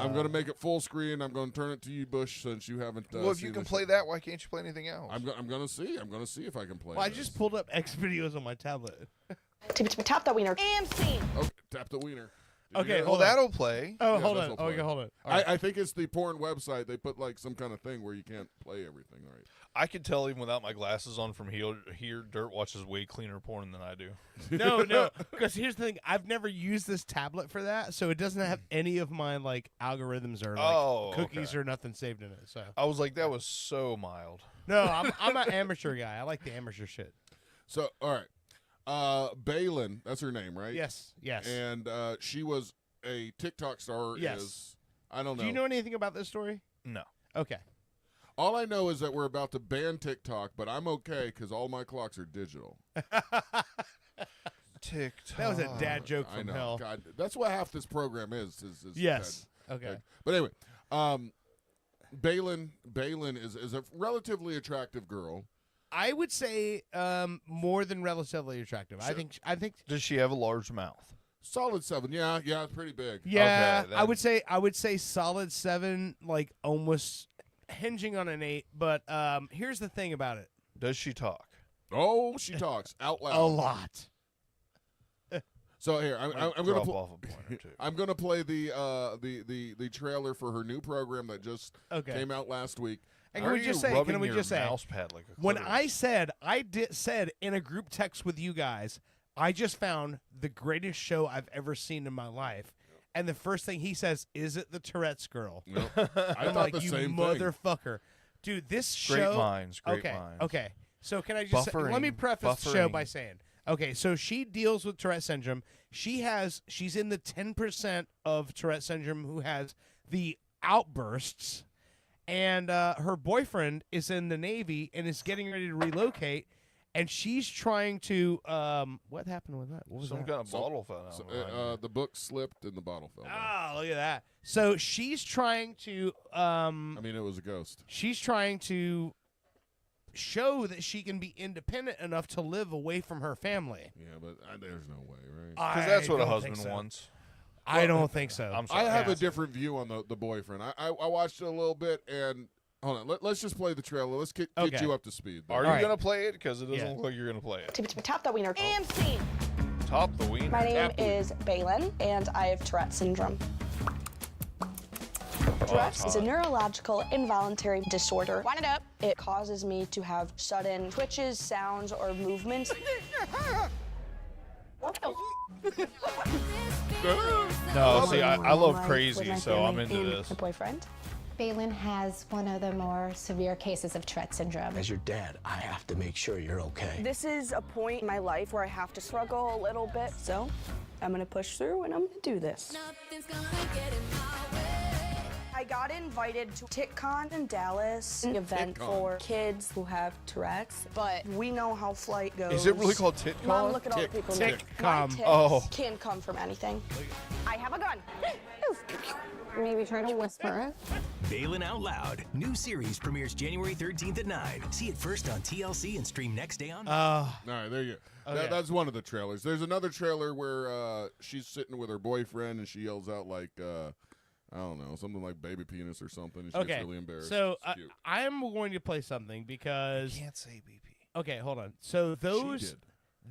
I'm going to make it full screen. I'm going to turn it to you, Bush, since you haven't. Well, if you seen can this play yet. that, why can't you play anything else? I'm going to see. I'm going to see if I can play. Well, I this. just pulled up X videos on my tablet. Tap the wiener. AMC. Okay, tap the wiener. Did you Okay, get it? well, that'll play. Oh, Yeah, hold this'll on. play. Okay, hold on. All right. I think it's the porn website. They put like some kind of thing where you can't play everything. All right. I can tell even without my glasses on from here, Dirt watches way cleaner porn than I do. No, because here's the thing. I've never used this tablet for that, so it doesn't have any of my like algorithms or like cookies okay. or nothing saved in it. So I was like, that was so mild. no, I'm an amateur guy. I like the amateur shit. So all right, Balin, that's her name, right? Yes. And she was a TikTok star. Yes. I don't know. Do you know anything about this story? No. Okay. All I know is that we're about to ban TikTok, but I'm okay because all my clocks are digital. TikTok. That was a dad joke I from know. hell. God, that's what half this program is Yes. Ted. Okay. But anyway, Balin is a relatively attractive girl. I would say more than relatively attractive. Sure. I think. Does she have a large mouth? Solid 7. Yeah, it's pretty big. Yeah, Okay, I would say solid 7, like almost hinging on an 8. But here's the thing about it. Does she talk? Oh, she talks out loud A lot. So here, I'm going drop to off a point or two. I'm going to play the trailer for her new program that just came out last week. And How can are we just you say? rubbing Can we your just say? mouse pad like a When clitoris? I said in a group text with you guys, I just found the greatest show I've ever seen in my life. And the first thing he says, "Is it the Tourette's girl?" No, I I'm thought like, the you same thing. motherfucker, dude. This Great show. minds, great okay, minds. okay. So can I just say, let me Buffering, preface the show buffering. by saying, okay, so she deals with Tourette syndrome. She's in the 10% of Tourette syndrome who has the outbursts, and her boyfriend is in the Navy and is getting ready to relocate. And she's trying to what happened with that? What was Some that? kind of bottle fell out. The book slipped and the bottle fell down. Oh, look at that. So she's trying to I mean, it was a ghost. she's trying to show that she can be independent enough to live away from her family. Yeah, but there's no way, right? Because that's what a don't think husband so. wants. I don't think so. I'm sorry. I have a different view on the boyfriend. I watched it a little bit, and Hold on. Let's just play the trailer. Let's get Okay. you up to speed. Are you going to play it? Because it doesn't Yeah. look like you're going to play it. Top that wiener. Am scene. Top the wiener. My name Tap the- is Balin, and I have Tourette syndrome. Tourette's is a neurological involuntary disorder. Wind it up. It causes me to have sudden twitches, sounds, or movements. No, see, I love Life crazy, with my so I'm family into and this. My boyfriend. Balin has one of the more severe cases of Tourette syndrome. As your dad, I have to make sure you're okay. This is a point in my life where I have to struggle a little bit, so I'm gonna push through and I'm gonna do this. I got invited to TitCon in Dallas, an event TitCon. for kids who have Tourette's, but we know how flight goes. Is it really called TitCon? Mom, look at all the people. TitCon. Tics Oh. can come from anything. I have a gun. Maybe try to whisper it. Balin Out Loud. New series premieres January 13th at 9. See it first on TLC and stream next day on. All right, there you go. Okay. That's one of the trailers. There's another trailer where she's sitting with her boyfriend and she yells out like, I don't know, something like baby penis or something. And she Okay. gets really embarrassed. So It's cute. I am going to play something because Can't say BP. Okay, hold on. So those did.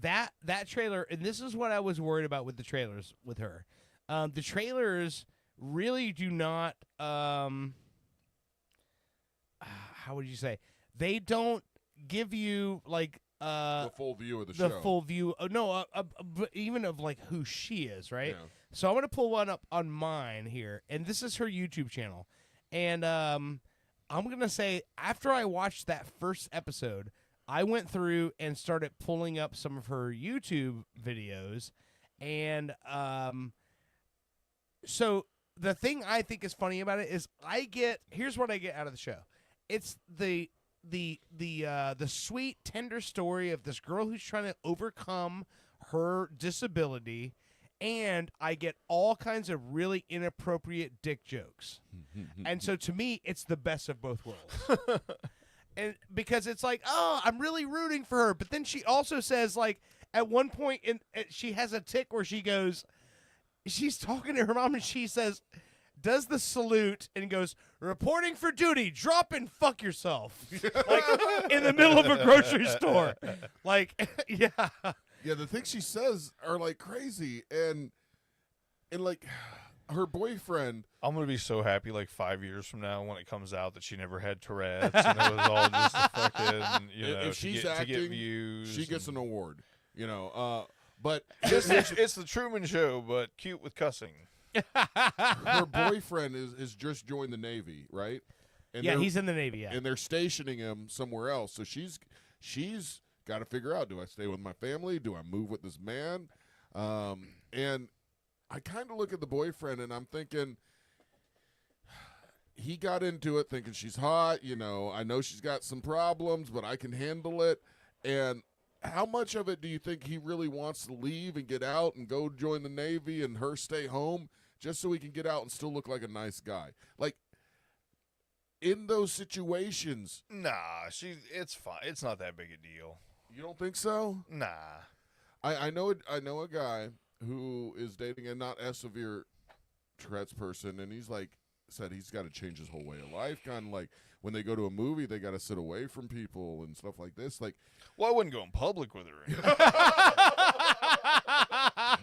that trailer, and this is what I was worried about with the trailers with her. The trailers really do not. How would you say? They don't give you like the full view of the the show. full view. No, even of like who she is, right? Yeah. So I'm gonna pull one up on mine here, and this is her YouTube channel, and I'm gonna say after I watched that first episode, I went through and started pulling up some of her YouTube videos, and so the thing I think is funny about it is here's what I get out of the show. It's the sweet, tender story of this girl who's trying to overcome her disability, and I get all kinds of really inappropriate dick jokes. And so to me, it's the best of both worlds. And because it's like, oh, I'm really rooting for her, but then she also says, like, at one point she has a tick where she's talking to her mom and she says, does the salute and goes, reporting for duty, drop and fuck yourself. Like in the middle of a grocery store. Like, yeah. Yeah, the things she says are like crazy, and like her boyfriend. I'm gonna be so happy like 5 years from now when it comes out that she never had Tourette's and it was all just a fucking if she's to acting, get views. she gets an award. You know, but it's the Truman Show, but cute with cussing. her boyfriend is just joined the Navy, right? And Yeah, they're- he's in the Navy, yeah. and they're stationing him somewhere else. So she's got to figure out: do I stay with my family? Do I move with this man? And I kind of look at the boyfriend, and I'm thinking he got into it thinking she's hot. You know, I know she's got some problems, but I can handle it. And how much of it do you think he really wants to leave and get out and go join the Navy and her stay home just so he can get out and still look like a nice guy? Like, in those situations. Nah, it's fine. It's not that big a deal. You don't think so? Nah. I know a guy who is dating a not as severe Tourette's person, and he's like said he's got to change his whole way of life. Kind of like when they go to a movie, they got to sit away from people and stuff like this. Like, well, I wouldn't go in public with her.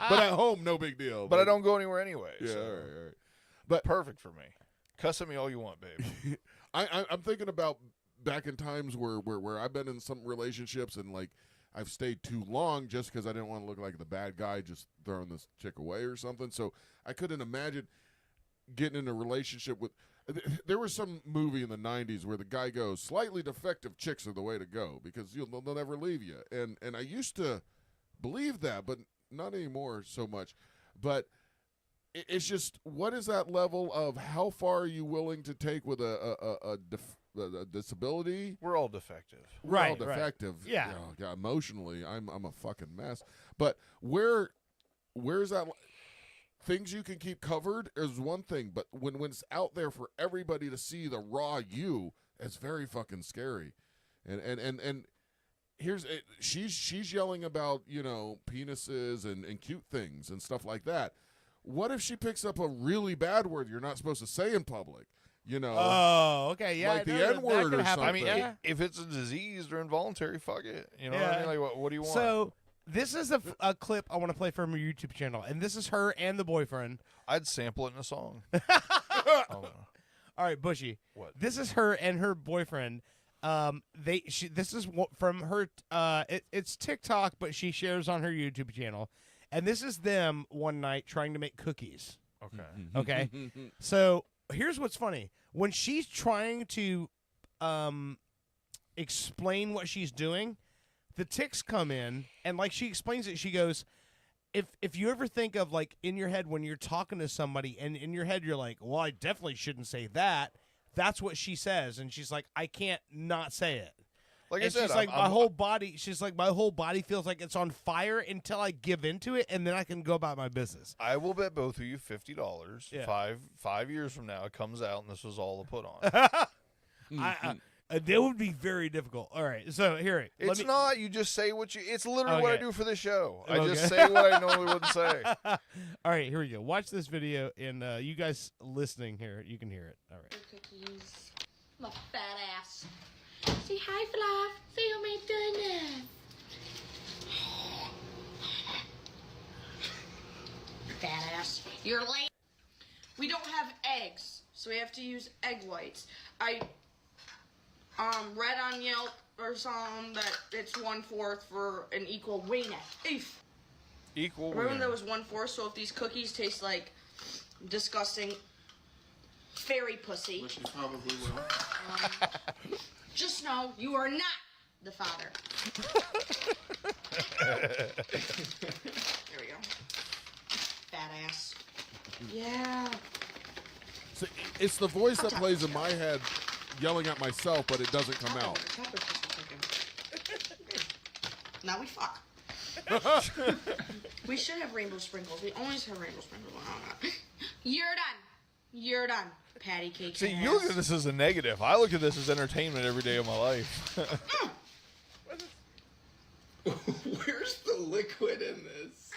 But at home, no big deal. But I don't go anywhere anyway. Yeah, so. all right. But perfect for me. Cuss at me all you want, babe. I'm thinking about back in times where I've been in some relationships and like I've stayed too long just because I didn't want to look like the bad guy just throwing this chick away or something. So I couldn't imagine getting in a relationship with. There was some movie in the 90s where the guy goes, slightly defective chicks are the way to go because they'll never leave you. And I used to believe that, but not anymore so much. But it's just, what is that level of how far are you willing to take with a disability? We're all defective. We're all Right. defective. Yeah. Oh, God, emotionally, I'm a fucking mess. But where's that? Things you can keep covered is one thing, but when it's out there for everybody to see the raw you, it's very fucking scary. And here's it, she's yelling about, you know, penises and cute things and stuff like that. What if she picks up a really bad word you're not supposed to say in public? You know. Oh, okay, yeah. Like the no, that N-word could or happen. something. I mean, if it's a disease or involuntary, fuck it. You know what I mean? Like, what do you want? So this is a clip I want to play from her YouTube channel, and this is her and the boyfriend. I'd sample it in a song. All right, Bushy. What? This is her and her boyfriend. This is from her. It's TikTok, but she shares on her YouTube channel, and this is them one night trying to make cookies. Okay. So here's what's funny: when she's trying to explain what she's doing, the ticks come in, and like she explains it, she goes, If you ever think of, like, in your head when you're talking to somebody and in your head you're like, well, I definitely shouldn't say that, that's what she says. And she's like, I can't not say it. Like and I said, she's like, my whole body feels like it's on fire until I give into it, and then I can go about my business. I will bet both of you $50. Yeah. 5 years from now, it comes out and this was all a put on. That would be very difficult. All right, so here It's not. You just say what you. It's literally what I Okay. do for the show. I Okay. just say what I normally wouldn't say. All right, here we go. Watch this video, and you guys listening here, you can hear it. All right. Cookies. My fat ass. Say hi, Fluff. Say oh my goodness. Fat ass. You're late. We don't have eggs, so we have to use egg whites. I read on Yelp or something that it's 1/4 for an equal wiener. Eef. Equal Remember wiener. that was 1/4, so if these cookies taste like disgusting fairy pussy, Which you probably will. just know you are not the father. There we go. Fat ass. Yeah. So it's the voice that plays in my head yelling at myself, but it doesn't come out. Now we fuck. We should have rainbow sprinkles. We always have rainbow sprinkles. You're done. You're done. Patty cake. See, you look at this as a negative. I look at this as entertainment every day of my life. Where's the liquid in this?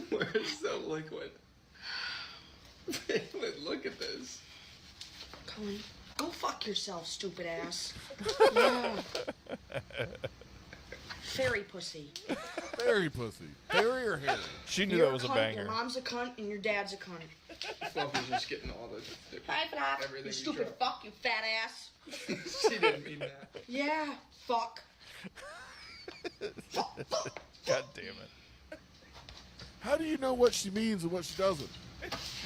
Where's the liquid? Look at this. Colin, go fuck yourself, stupid ass. Yeah. Fairy pussy. Fairy pussy. Fairy or hairy? She knew You're that was a cunt, banger. Your mom's a cunt and your dad's a cunt. Fluffy's just getting all the Hi, Fluff. everything You you stupid fuck, you fat ass. She didn't mean that. Yeah, fuck. God damn it. How do you know what she means and what she doesn't?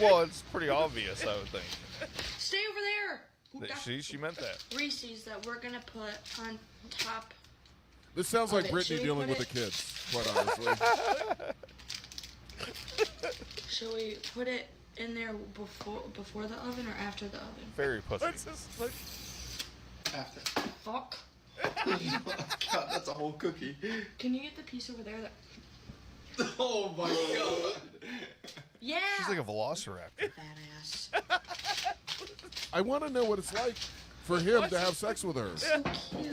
Well, it's pretty obvious, I would think. Stay over there. She meant that. Reese's that we're gonna put on top. This sounds like it. Brittany Should we dealing put with the it- kids, quite honestly. Shall we put it in there before the oven or after the oven? Fairy pussy. After. Fuck. God, that's a whole cookie. Can you get the piece over there that? Oh my god. Yeah. She's like a velociraptor. Badass. I want to know what it's like for him to have sex with her.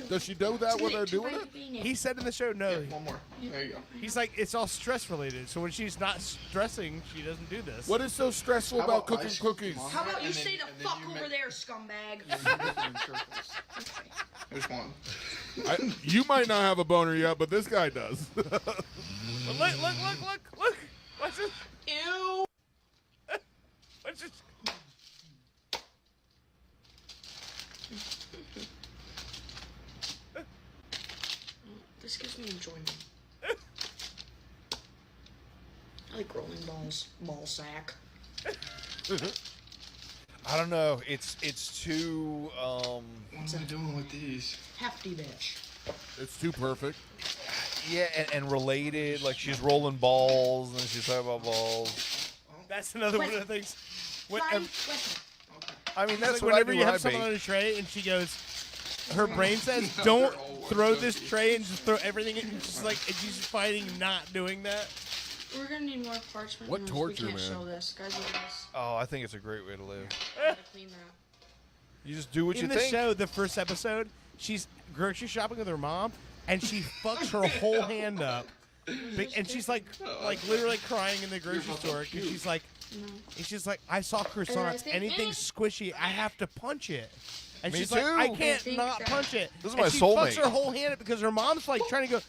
Does she do that when they're doing it? He said in the show, no. One more. There you go. He's like, it's all stress related. So when she's not stressing, she doesn't do this. What is so stressful How about about cooking ice cookies? cream on How about there, you and then- stay the and then fuck you over make- there, scumbag? There's one. You might not have a boner yet, but this guy does. Look. What's this? Ew. What's this? This gives me enjoyment. I like rolling balls. Ball sack. I don't know. It's too. What am I doing with these? Hefty bitch. It's too perfect. Yeah, and related. Like she's rolling balls, and then she's talking about balls. That's another one of the things. I mean, that's like what I whenever do you when have I someone bake. on a tray and she goes, her brain says, don't throw this tray and just throw everything in. And just like, and she's fighting not doing that. We're gonna need more parchment. What notes. torture, we can't man. show this. Guys, look at this. Oh, I think it's a great way to live. I gotta clean that. You just do what In you the think. show, the first episode, she's grocery shopping with her mom, and she fucks her whole hand up And she's like literally crying in the grocery store because she's like, I saw croissants. Anything squishy, I have to punch it. And Me she's too. like, I can't not punch it. This is and my she soulmate. fucks her whole hand up because her mom's like trying to go,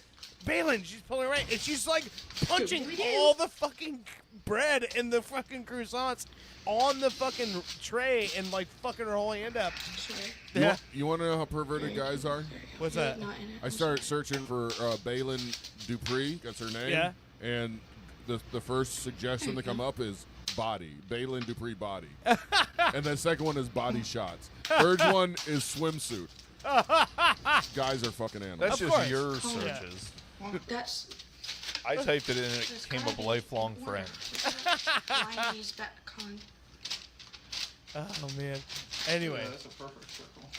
Balin, she's pulling right, and she's like punching all the fucking bread and the fucking croissants on the fucking tray and like fucking her whole hand up. Yeah. You want to know how perverted guys are? What's that? I started searching for Balin Dupree. That's her name. Yeah. And the first suggestion that come up is body. Balin Dupree body. And the second one is body shots. Third one is swimsuit. Guys are fucking animals. That's just your searches. Well, that's I typed it in and it came up lifelong friend. Chinese Batcon. Oh man. Anyway. Yeah, that's a perfect circle.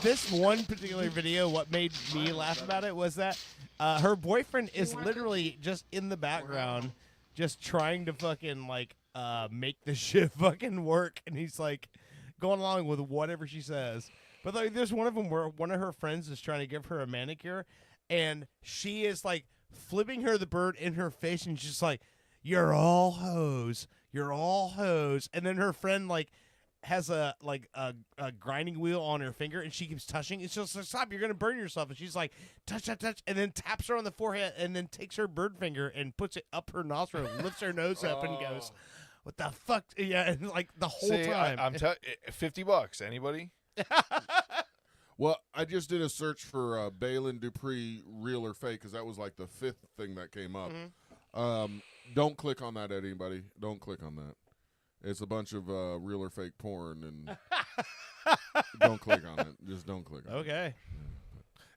This one particular video. What made me laugh about it was that her boyfriend is literally just in the background, just trying to fucking like make the shit fucking work, and he's like going along with whatever she says. But like, there's one of them where one of her friends is trying to give her a manicure, and she is like flipping her the bird in her face, and she's like, "You're all hoes. You're all hoes." And then her friend like has a grinding wheel on her finger, and she keeps touching. It's just like, "Stop! You're gonna burn yourself." And she's like, "Touch, touch, touch," and then taps her on the forehead, and then takes her bird finger and puts it up her nostril, and lifts her nose up, and goes, "What the fuck?" Yeah, and like the whole time. I'm telling $50. Anybody? Well, I just did a search for Balin Dupree, real or fake, because that was like the 5th thing that came up. Don't click on that, anybody. Don't click on that. It's a bunch of real or fake porn, and don't click on it. Just don't click on it. Okay.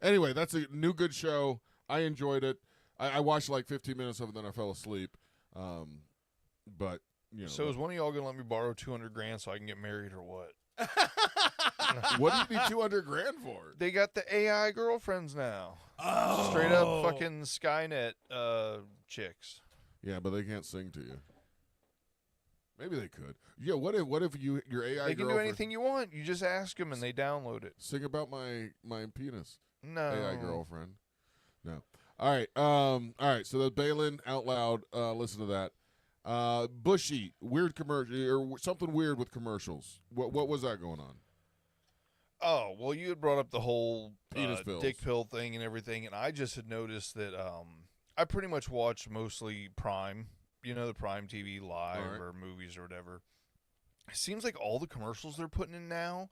Anyway, that's a new good show. I enjoyed it. I watched like 15 minutes of it, then I fell asleep. But, you know. So is one of y'all gonna let me borrow $200,000 so I can get married or what? What do you need $200,000 for? They got the AI girlfriends now. Oh. Straight up fucking Skynet chicks. Yeah, but they can't sing to you. Maybe they could. Yeah, what if your AI They can do girlfriend- anything you want. You just ask them and they download it. Sing about my penis. No. AI girlfriend. No. All right. So the Balin out loud. Listen to that. Bushy, weird commercial or something weird with commercials. What was that going on? Oh, well, you had brought up the whole Penis pills. dick pill thing and everything, and I just had noticed that I pretty much watch mostly Prime, the Prime TV Live or movies or whatever. It seems like all the commercials they're putting in now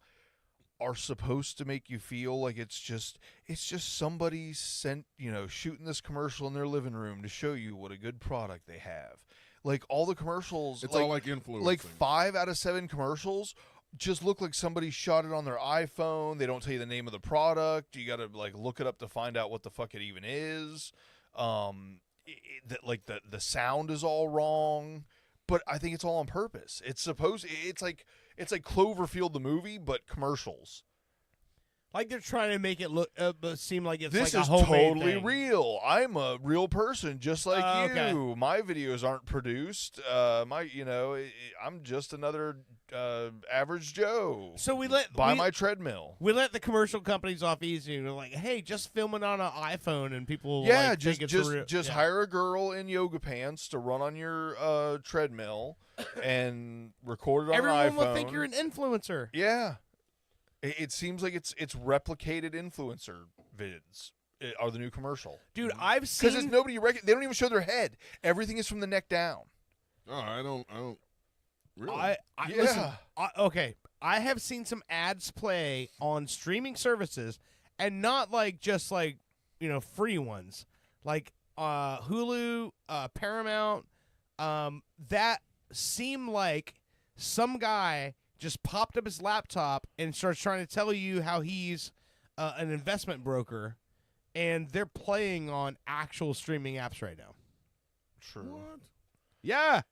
are supposed to make you feel like it's just somebody shooting this commercial in their living room to show you what a good product they have. Like all the commercials, It's all like influencing. Like 5 out of 7 commercials just look like somebody shot it on their iPhone. They don't tell you the name of the product. You got to like look it up to find out what the fuck it even is. The sound is all wrong, but I think it's all on purpose. It's like Cloverfield the movie, but commercials. Like they're trying to make it look seem like it's this like is a homemade totally thing. real. I'm a real person, just like you. Okay. My videos aren't produced. I'm just another average Joe. So we buy my treadmill. We let the commercial companies off easy. We're like, hey, just film it on an iPhone, and people Yeah, think it's real. just hire a girl in yoga pants to run on your treadmill and record it on Everyone an iPhone. will think you're an influencer. Yeah. It seems like it's replicated influencer vids are the new commercial. Dude, I've seen because it's nobody. They don't even show their head. Everything is from the neck down. Oh, I don't. Really? Listen, okay. I have seen some ads play on streaming services, and not like just like free ones, like Hulu, Paramount. That seem like some guy just popped up his laptop and starts trying to tell you how he's an investment broker, and they're playing on actual streaming apps right now. True. What? Yeah.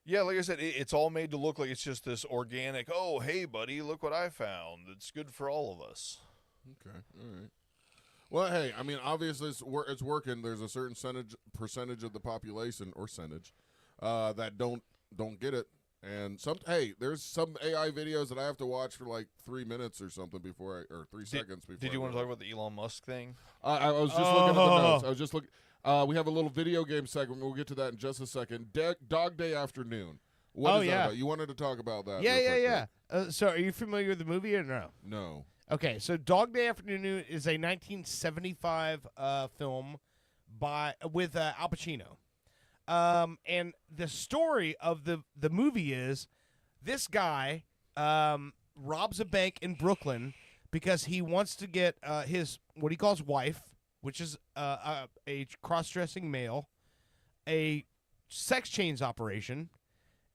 Yeah, like I said, it's all made to look like it's just this organic, oh, hey, buddy, look what I found. It's good for all of us. Okay, all right. Well, hey, I mean, obviously it's working. There's a certain percentage of the population, or percentage, that don't get it. And there's some AI videos that I have to watch for like 3 minutes or something or 3 seconds before. Did you want to talk about the Elon Musk thing? I was just looking at the notes. I was just looking. We have a little video game segment. We'll get to that in just a second. Dog Day Afternoon. What is that about? You wanted to talk about that. Yeah. So are you familiar with the movie or no? No. Okay, so Dog Day Afternoon is a 1975 film with Al Pacino. And the story of the movie is this guy robs a bank in Brooklyn because he wants to get his what he calls wife, which is a cross-dressing male, a sex change operation,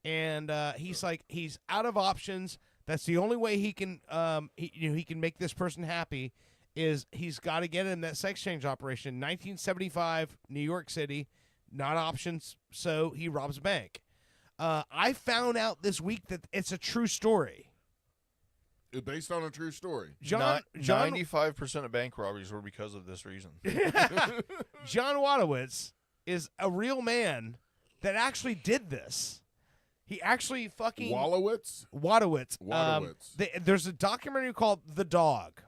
and he's out of options. That's the only way he can he can make this person happy is he's got to get in that sex change operation. 1975, New York City. Not options, so he robs a bank. I found out this week that it's a true story. It's based on a true story. 95% of bank robberies were because of this reason. John Wadowitz is a real man that actually did this. He actually fucking... Wadowitz? Wadowitz. There's a documentary called The Dog,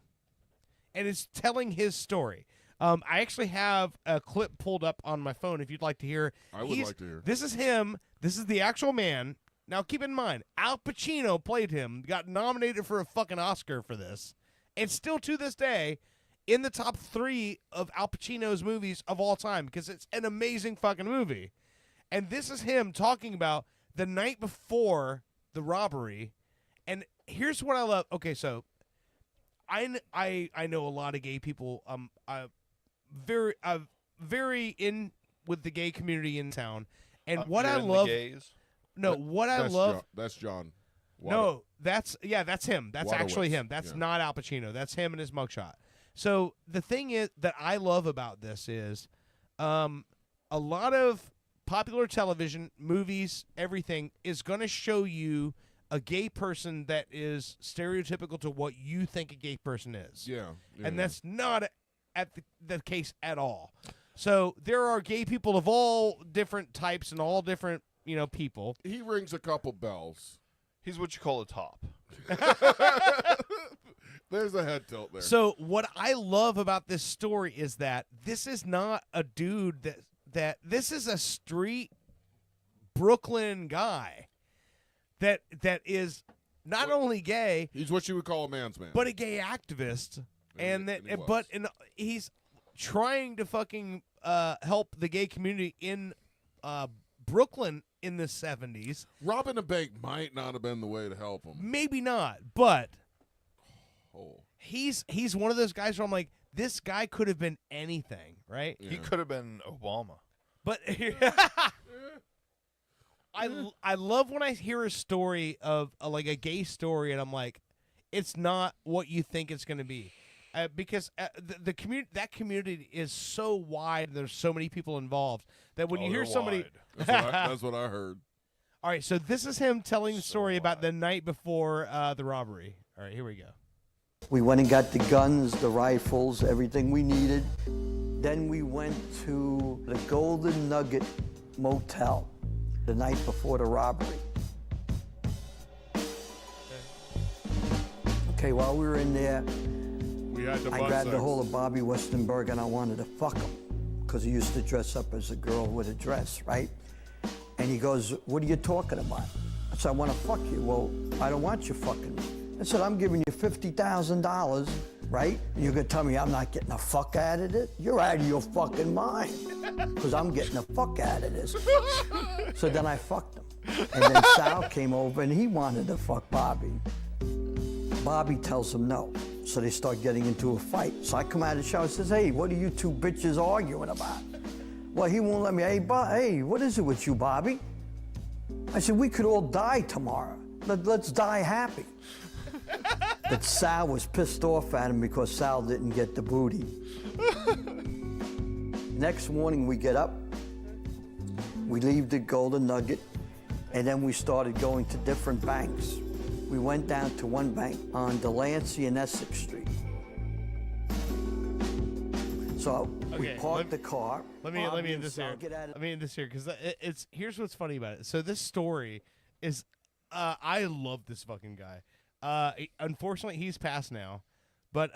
and it's telling his story. I actually have a clip pulled up on my phone if you'd like to hear. I would like to hear. This is him. This is the actual man. Now, keep in mind, Al Pacino played him, got nominated for a fucking Oscar for this, and still to this day in the top 3 of Al Pacino's movies of all time because it's an amazing fucking movie. And this is him talking about the night before the robbery. And here's what I love. Okay, so I know a lot of gay people. Very in with the gay community in town, and what I love. That's John. No, that's him. That's actually him. That's not Al Pacino. That's him and his mugshot. So the thing is that I love about this is, a lot of popular television, movies, everything is going to show you a gay person that is stereotypical to what you think a gay person is. And that's not at the case at all. So there are gay people of all different types and all different, people. He rings a couple bells. He's what you call a top. There's a head tilt there. So what I love about this story is that this is not a dude that this is a street Brooklyn guy that is not only gay. He's what you would call a man's man. But a gay activist. He's trying to fucking help the gay community in Brooklyn in the 70s. Robbing a bank might not have been the way to help him. Maybe not, but he's one of those guys where I'm like, this guy could have been anything, right? Yeah. He could have been Obama. But I love when I hear a story of like a gay story, and I'm like, it's not what you think it's going to be. Because the community, that community is so wide, and there's so many people involved that when you hear somebody, that's what I heard. All right, so this is him telling the story about the night before the robbery. All right, here we go. We went and got the guns, the rifles, everything we needed. Then we went to the Golden Nugget Motel the night before the robbery. Okay, while we were in there, I grabbed a hold of Bobby Westenberg and I wanted to fuck him because he used to dress up as a girl with a dress, right? And he goes, "What are you talking about?" I said, "I want to fuck you." "Well, I don't want you fucking me." I said, "I'm giving you $50,000, right? And you're going to tell me I'm not getting a fuck out of it? You're out of your fucking mind because I'm getting a fuck out of this." So then I fucked him. And then Sal came over and he wanted to fuck Bobby. Bobby tells him no. So they start getting into a fight. So I come out of the shower and says, "Hey, what are you two bitches arguing about?" Well, he won't let me. Hey, what is it with you, Bobby? I said, "We could all die tomorrow. Let's die happy." But Sal was pissed off at him because Sal didn't get the booty. Next morning we get up, we leave the Golden Nugget, and then we started going to different banks. We went down to one bank on Delancey and Essex Street. So we parked the car. Let me end this here. Let me end this here because it's here's what's funny about it. So this story is I love this fucking guy. Unfortunately, he's passed now. But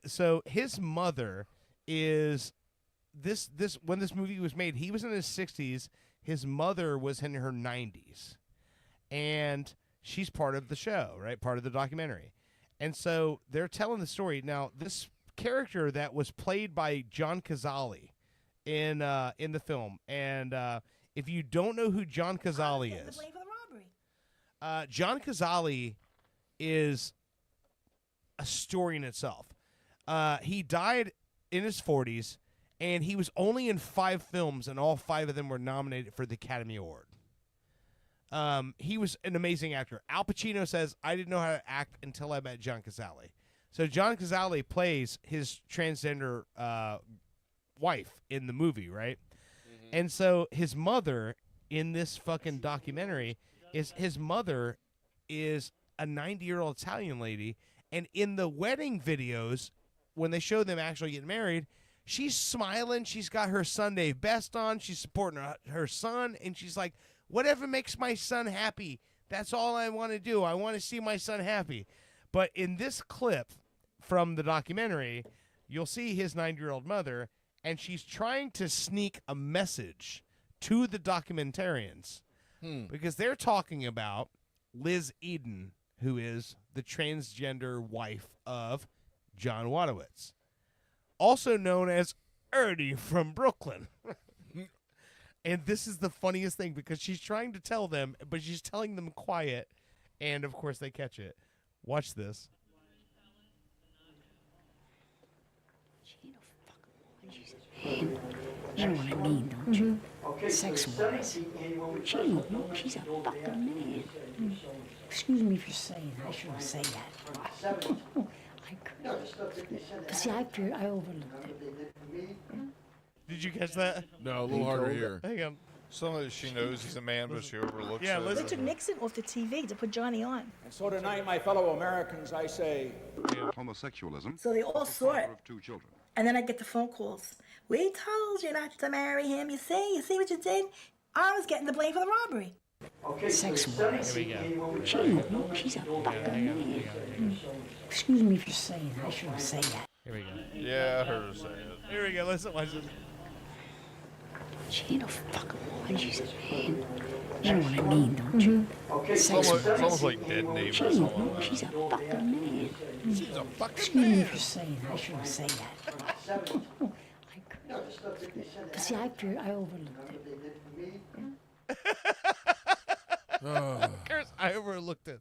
so his mother is this when this movie was made, he was in his 60s. His mother was in her 90s, and she's part of the show, right? Part of the documentary. And so they're telling the story. Now, this character that was played by John Cazale in the film, and if you don't know who John Cazale is, John Cazale is a story in itself. He died in his 40s, and he was only in 5 films, and all 5 of them were nominated for the Academy Award. He was an amazing actor. Al Pacino says, I didn't know how to act until I met John Cazale. So John Cazale plays his transgender wife in the movie, right? Mm-hmm. And so his mother in this fucking documentary is a 90-year-old Italian lady, and in the wedding videos, when they show them actually getting married, she's smiling. She's got her Sunday best on. She's supporting her son, and she's like, whatever makes my son happy, that's all I want to do. I want to see my son happy. But in this clip from the documentary, you'll see his 90-year-old mother, and she's trying to sneak a message to the documentarians because they're talking about Liz Eden, who is the transgender wife of John Wadowitz, also known as Ernie from Brooklyn. And this is the funniest thing because she's trying to tell them, but she's telling them quiet, and of course they catch it. Watch this. You know what I mean, don't you? Sex-wise. She's a fucking man. Excuse me for saying that. I shouldn't say that. I could. See, I overlooked it. Did you catch that? No, a little harder here. Hang on. Some of it she knows he's a man, but she overlooks Yeah, it. They took Nixon off the TV to put Johnny on. And so tonight, my fellow Americans, I say... Homosexualism. So they all saw it. Of 2 children. And then I get the phone calls. We told you not to marry him. You see what you did? I was getting the blame for the robbery. Okay, Sex-wise. Here we go. She's a fucking man. Excuse me for saying that. I shouldn't say that. Here we go. Yeah, I heard her say it. Here we go. Listen, watch this. She ain't no fucking woman. She's a man. You know what I mean, don't you? It's almost like Dead Neighbors. She's a fucking man. She's a fucking Excuse me for saying that. I shouldn't say that. I could. See, I overlooked it. Of course, I overlooked it.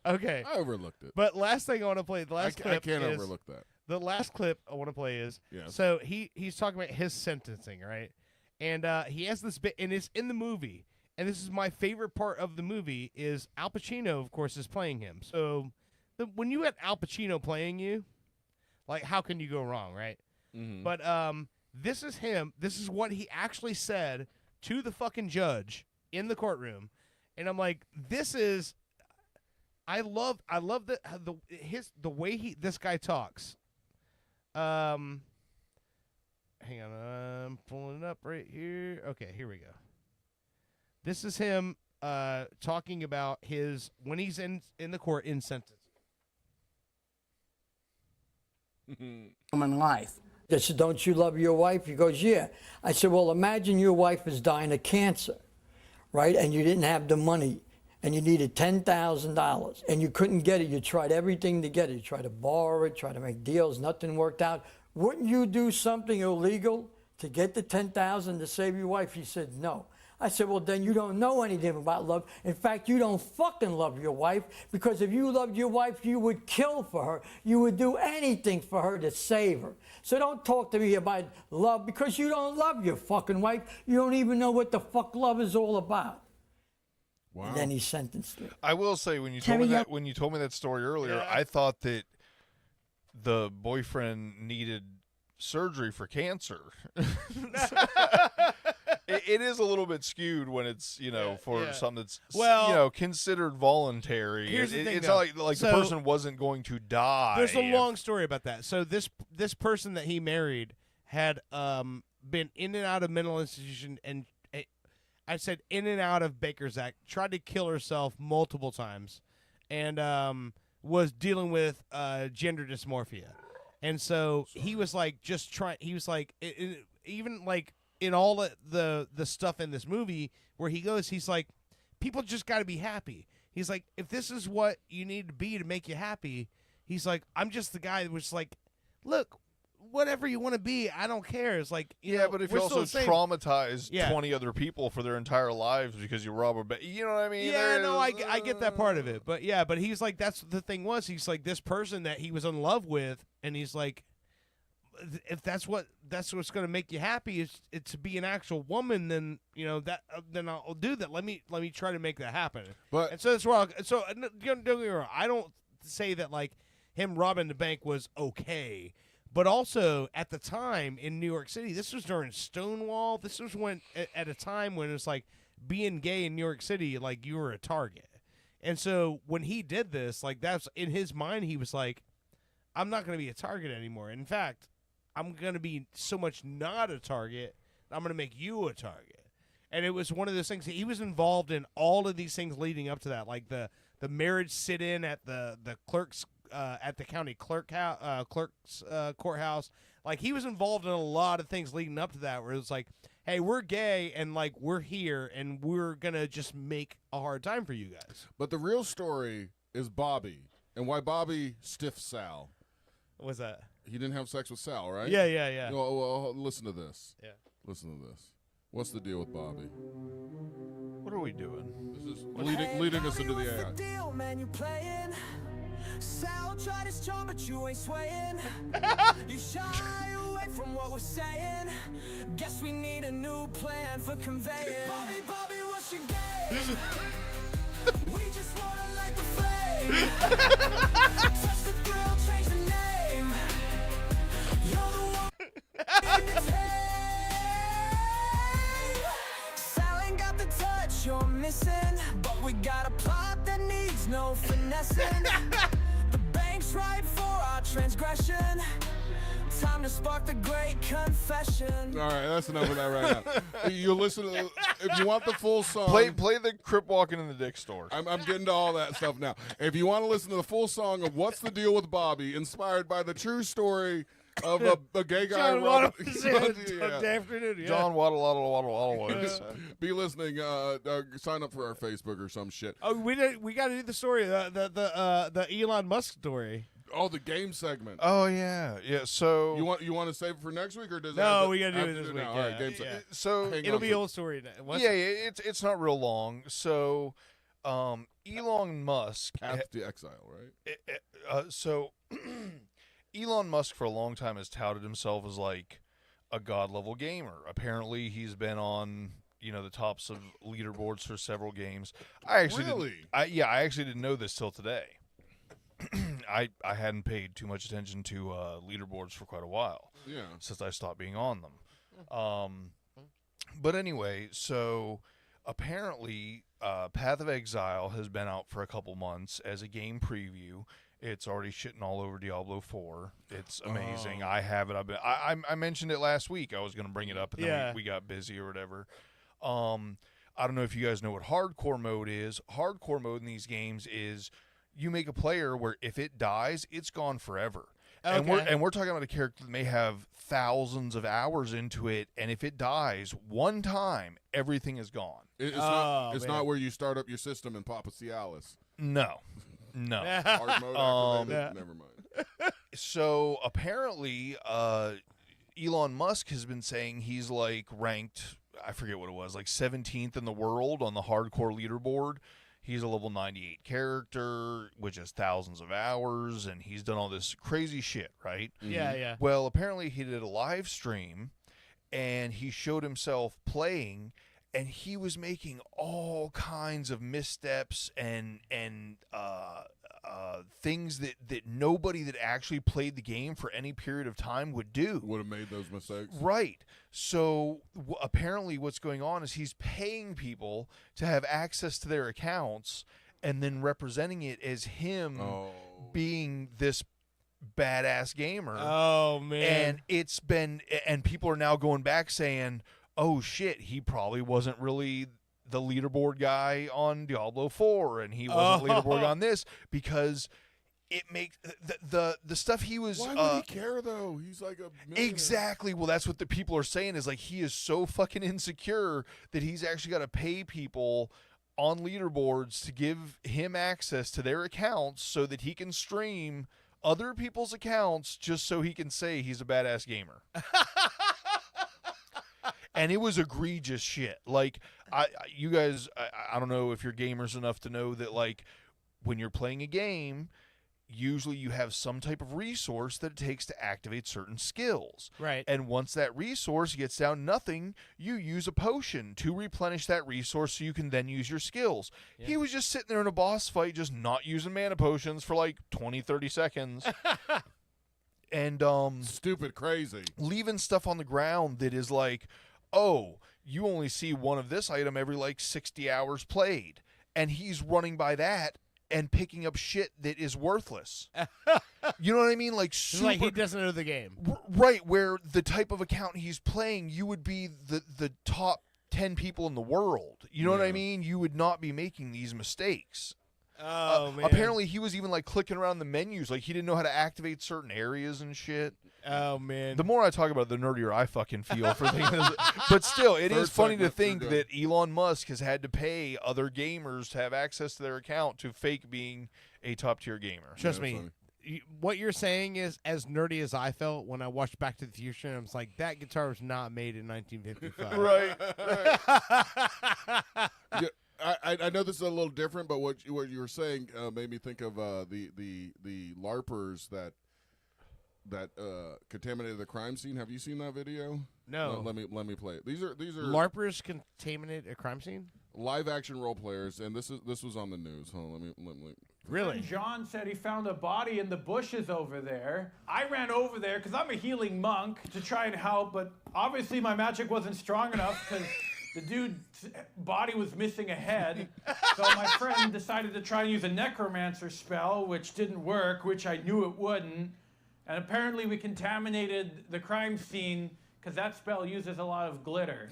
Okay. I overlooked it. But last thing I want to play, the last clip I can't is, overlook that. The last clip I want to play is, so he's talking about his sentencing, right? And he has this bit, and it's in the movie. And this is my favorite part of the movie is Al Pacino, of course, is playing him. So when you had Al Pacino playing you, like, how can you go wrong, right? Mm-hmm. But this is him. This is what he actually said to the fucking judge in the courtroom. And I'm like, this is, I love the way this guy talks. Hang on, I'm pulling it up right here. Okay, here we go. This is him talking about when he's in the court in sentence. Human life. I said, don't you love your wife? He goes, yeah. I said, well, imagine your wife is dying of cancer, right? And you didn't have the money, and you needed $10,000, and you couldn't get it. You tried everything to get it. You tried to borrow it, tried to make deals. Nothing worked out. Wouldn't you do something illegal to get the $10,000 to save your wife? He said, no. I said, well, then you don't know anything about love. In fact, you don't fucking love your wife, because if you loved your wife, you would kill for her. You would do anything for her to save her. So don't talk to me about love, because you don't love your fucking wife. You don't even know what the fuck love is all about. Wow. And then he sentenced her. I will say, when you told me that story earlier, I thought that the boyfriend needed surgery for cancer. It is a little bit skewed when it's, for something that's, considered voluntary. Here's the thing, it's though. not like the person wasn't going to die. There's a long story about that. So this person that he married had been in and out of mental institution, and I said in and out of Baker's Act, tried to kill herself multiple times, and was dealing with gender dysmorphia. And so he was like just trying. He was like even like in all the stuff in this movie where he goes, he's like, people just got to be happy. He's like, if this is what you need to be to make you happy, he's like, I'm just the guy that was like, look, whatever you want to be, I don't care. It's like, you know, but if we're you also still the same. traumatize 20 other people for their entire lives because you rob a bank, you know what I mean? Yeah, no, I get that part of it. But yeah, but he's like, that's the thing was, he's like this person that he was in love with, and he's like, if that's what's going to make you happy is to be an actual woman, then you know that then I'll do that. Let me try to make that happen. But and so that's where don't get me wrong. I don't say that like him robbing the bank was okay, but also at the time in New York City, this was during Stonewall. This was when at a time when it's like being gay in New York City, like you were a target. And so when he did this, like that's in his mind, he was like, I'm not going to be a target anymore. In fact, I'm going to be so much not a target, I'm going to make you a target. And it was one of those things that he was involved in all of these things leading up to that, like the marriage sit-in at the clerk's at the county clerk's courthouse. Like he was involved in a lot of things leading up to that, where it was like, hey, we're gay and like we're here and we're going to just make a hard time for you guys. But the real story is Bobby and why Bobby stiffed Sal. What's that? He didn't have sex with Sal, right? Yeah. Well, listen to this. Yeah. Listen to this. What's the deal with Bobby? What are we doing? This is leading us into the AI. What's the deal, man? You playing? Sal tried his charm, but you ain't swaying. You shy away from what we're saying. Guess we need a new plan for conveying. Bobby, what's your game? We just wanna light the flame. Touch the thrill, change the name. You're the one in the tape. Sal ain't got the touch you're missing, but we got a plot that needs no finessing. The bank's right for our transgression. Time to spark the great confession. All right, that's enough of that right now. You listen to if you want the full song. Play the Crip walking in the dick store. I'm getting to all that stuff now. If you want to listen to the full song of What's the Deal with Bobby, inspired by the true story of a gay guy. John Waddle. John Waddle. Be listening. Sign up for our Facebook or some shit. Oh, we got to do the story, the Elon Musk story. Oh, the game segment. Oh yeah. So you want to save it for next week or does no? We got to do it this week. All right, game segment. So it'll be old story. It's not real long. So, Elon Musk Path to Exile, right? So, Elon Musk for a long time has touted himself as like a god level gamer. Apparently, he's been on the tops of leaderboards for several games. I actually didn't know this till today. I hadn't paid too much attention to leaderboards for quite a while. Yeah. Since I stopped being on them. But anyway, so apparently Path of Exile has been out for a couple months as a game preview. It's already shitting all over Diablo 4. It's amazing. I have it. I mentioned it last week. I was going to bring it up, and then we got busy or whatever. I don't know if you guys know what hardcore mode is. Hardcore mode in these games is you make a player where if it dies, it's gone forever. Okay. And we're talking about a character that may have thousands of hours into it, and if it dies one time, everything is gone. It's not where you start up your system and pop a Cialis. No. Hard mode activated. Never mind. So apparently, Elon Musk has been saying he's like ranked, I forget what it was, like 17th in the world on the hardcore leaderboard. He's a level 98 character, which has thousands of hours, and he's done all this crazy shit, right? Yeah. Well, apparently he did a live stream, and he showed himself playing, and he was making all kinds of missteps and things that nobody that actually played the game for any period of time would do. Would have made those mistakes. Right. So apparently what's going on is he's paying people to have access to their accounts and then representing it as him being this badass gamer. Oh, man. And people are now going back saying, oh shit, he probably wasn't really the leaderboard guy on Diablo 4, and he wasn't leaderboard on this because it makes the stuff he was. Why would he care though? He's like a millionaire. Exactly. Well, that's what the people are saying is like he is so fucking insecure that he's actually got to pay people on leaderboards to give him access to their accounts so that he can stream other people's accounts just so he can say he's a badass gamer. And it was egregious shit. Like, you guys, I don't know if you're gamers enough to know that, like, when you're playing a game, usually you have some type of resource that it takes to activate certain skills. Right. And once that resource gets down nothing, you use a potion to replenish that resource so you can then use your skills. Yeah. He was just sitting there in a boss fight just not using mana potions for like 20, 30 seconds. And stupid crazy. Leaving stuff on the ground that is like, oh, you only see one of this item every like 60 hours played. And he's running by that and picking up shit that is worthless. You know what I mean? Like, super, like he doesn't know the game. Right, where the type of account he's playing, you would be the top 10 people in the world. You know what I mean? You would not be making these mistakes. Oh, man. Apparently, he was even, like, clicking around the menus. Like, he didn't know how to activate certain areas and shit. Oh, man. The more I talk about it, the nerdier I fucking feel for things. But still, it is funny to think that Elon Musk has had to pay other gamers to have access to their account to fake being a top-tier gamer. Trust me, what you're saying is as nerdy as I felt when I watched Back to the Future, and I was like, that guitar was not made in 1955. Right. Yeah, I know this is a little different, but what you were saying made me think of the LARPers that contaminated the crime scene. Have you seen that video? No. Let me play it. These are LARPers contaminate a crime scene? Live action role players, and this was on the news. Hold on, let me Really? John said he found a body in the bushes over there. I ran over there because I'm a healing monk to try and help, but obviously my magic wasn't strong enough because the dude's body was missing a head. So my friend decided to try and use a necromancer spell, which didn't work, which I knew it wouldn't. And apparently we contaminated the crime scene because that spell uses a lot of glitter.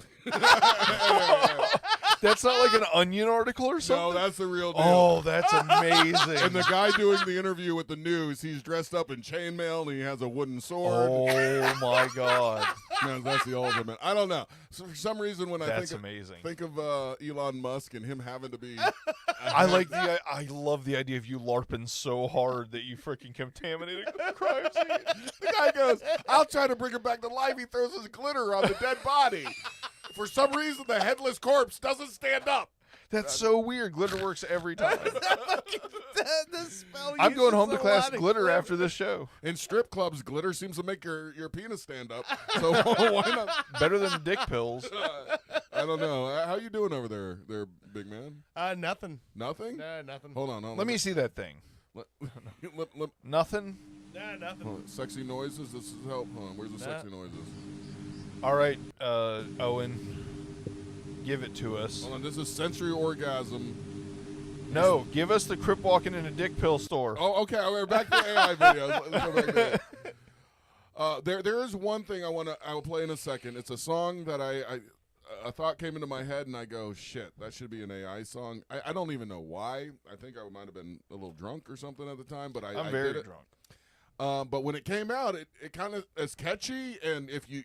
That's not like an Onion article or something? No, that's the real deal. Oh, that's amazing. And the guy doing the interview with the news, he's dressed up in chainmail and he has a wooden sword. Oh, my God. Man, that's the ultimate. I don't know. So for some reason, when I think of Elon Musk and him having to be... I love the idea of you LARPing so hard that you freaking contaminated the crime scene. The guy goes, I'll try to bring him back to life. He throws his glitter on the dead body. For some reason, the headless corpse doesn't stand up. That's so weird. Glitter works every time. The spell I'm going home to uses a class lot of glitter after this show. In strip clubs, glitter seems to make your penis stand up. So why not? Better than dick pills. I don't know. How you doing over there, big man? Nothing. Nothing? No, nothing. Hold on. Let me see that thing. Nothing? Nah, nothing. Hold on. Sexy noises? This is help. Hold on. Where's the sexy noises? All right, Owen. Give it to us. Hold on, this is sensory orgasm. No, give us the crip walking in a dick pill store. Oh, okay. We're back to AI videos. Let's go back to there is one thing I will play in a second. It's a song that a thought came into my head, and I go, shit, that should be an AI song. I don't even know why. I think I might have been a little drunk or something at the time, but I'm very drunk. But when it came out, it kind of is catchy, and if you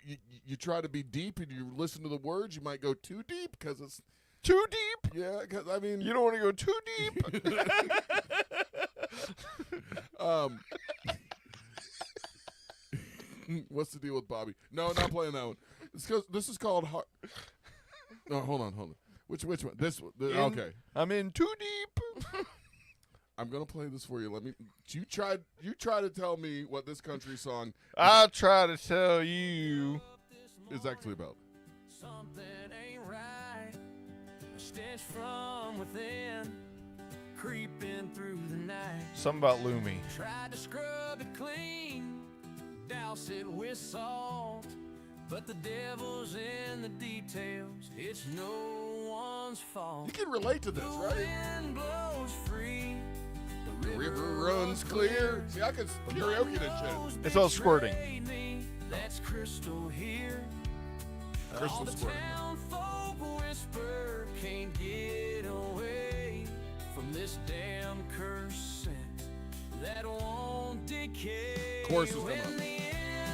try to be deep and you listen to the words, you might go too deep because it's too deep. Yeah, because I mean you don't want to go too deep. What's the deal with Bobby? No, not playing that one. This is called. No, hold on. Which one? This one. Okay. I'm in too deep. I'm gonna play this for you. You try to tell me what this country song I'll try to tell you is actually about. Something ain't right. A stench from within, creeping through the night. Something about Lumi. Tried to scrub it clean, douse it with salt, but the devil's in the details. It's no one's fault. You can relate to this, right? The wind blows free. The river runs clear. See, I can karaoke this shit. It's all squirting. That's crystal here. Crystal squirting. Town folk whisper, can't get Chorus is coming when up. the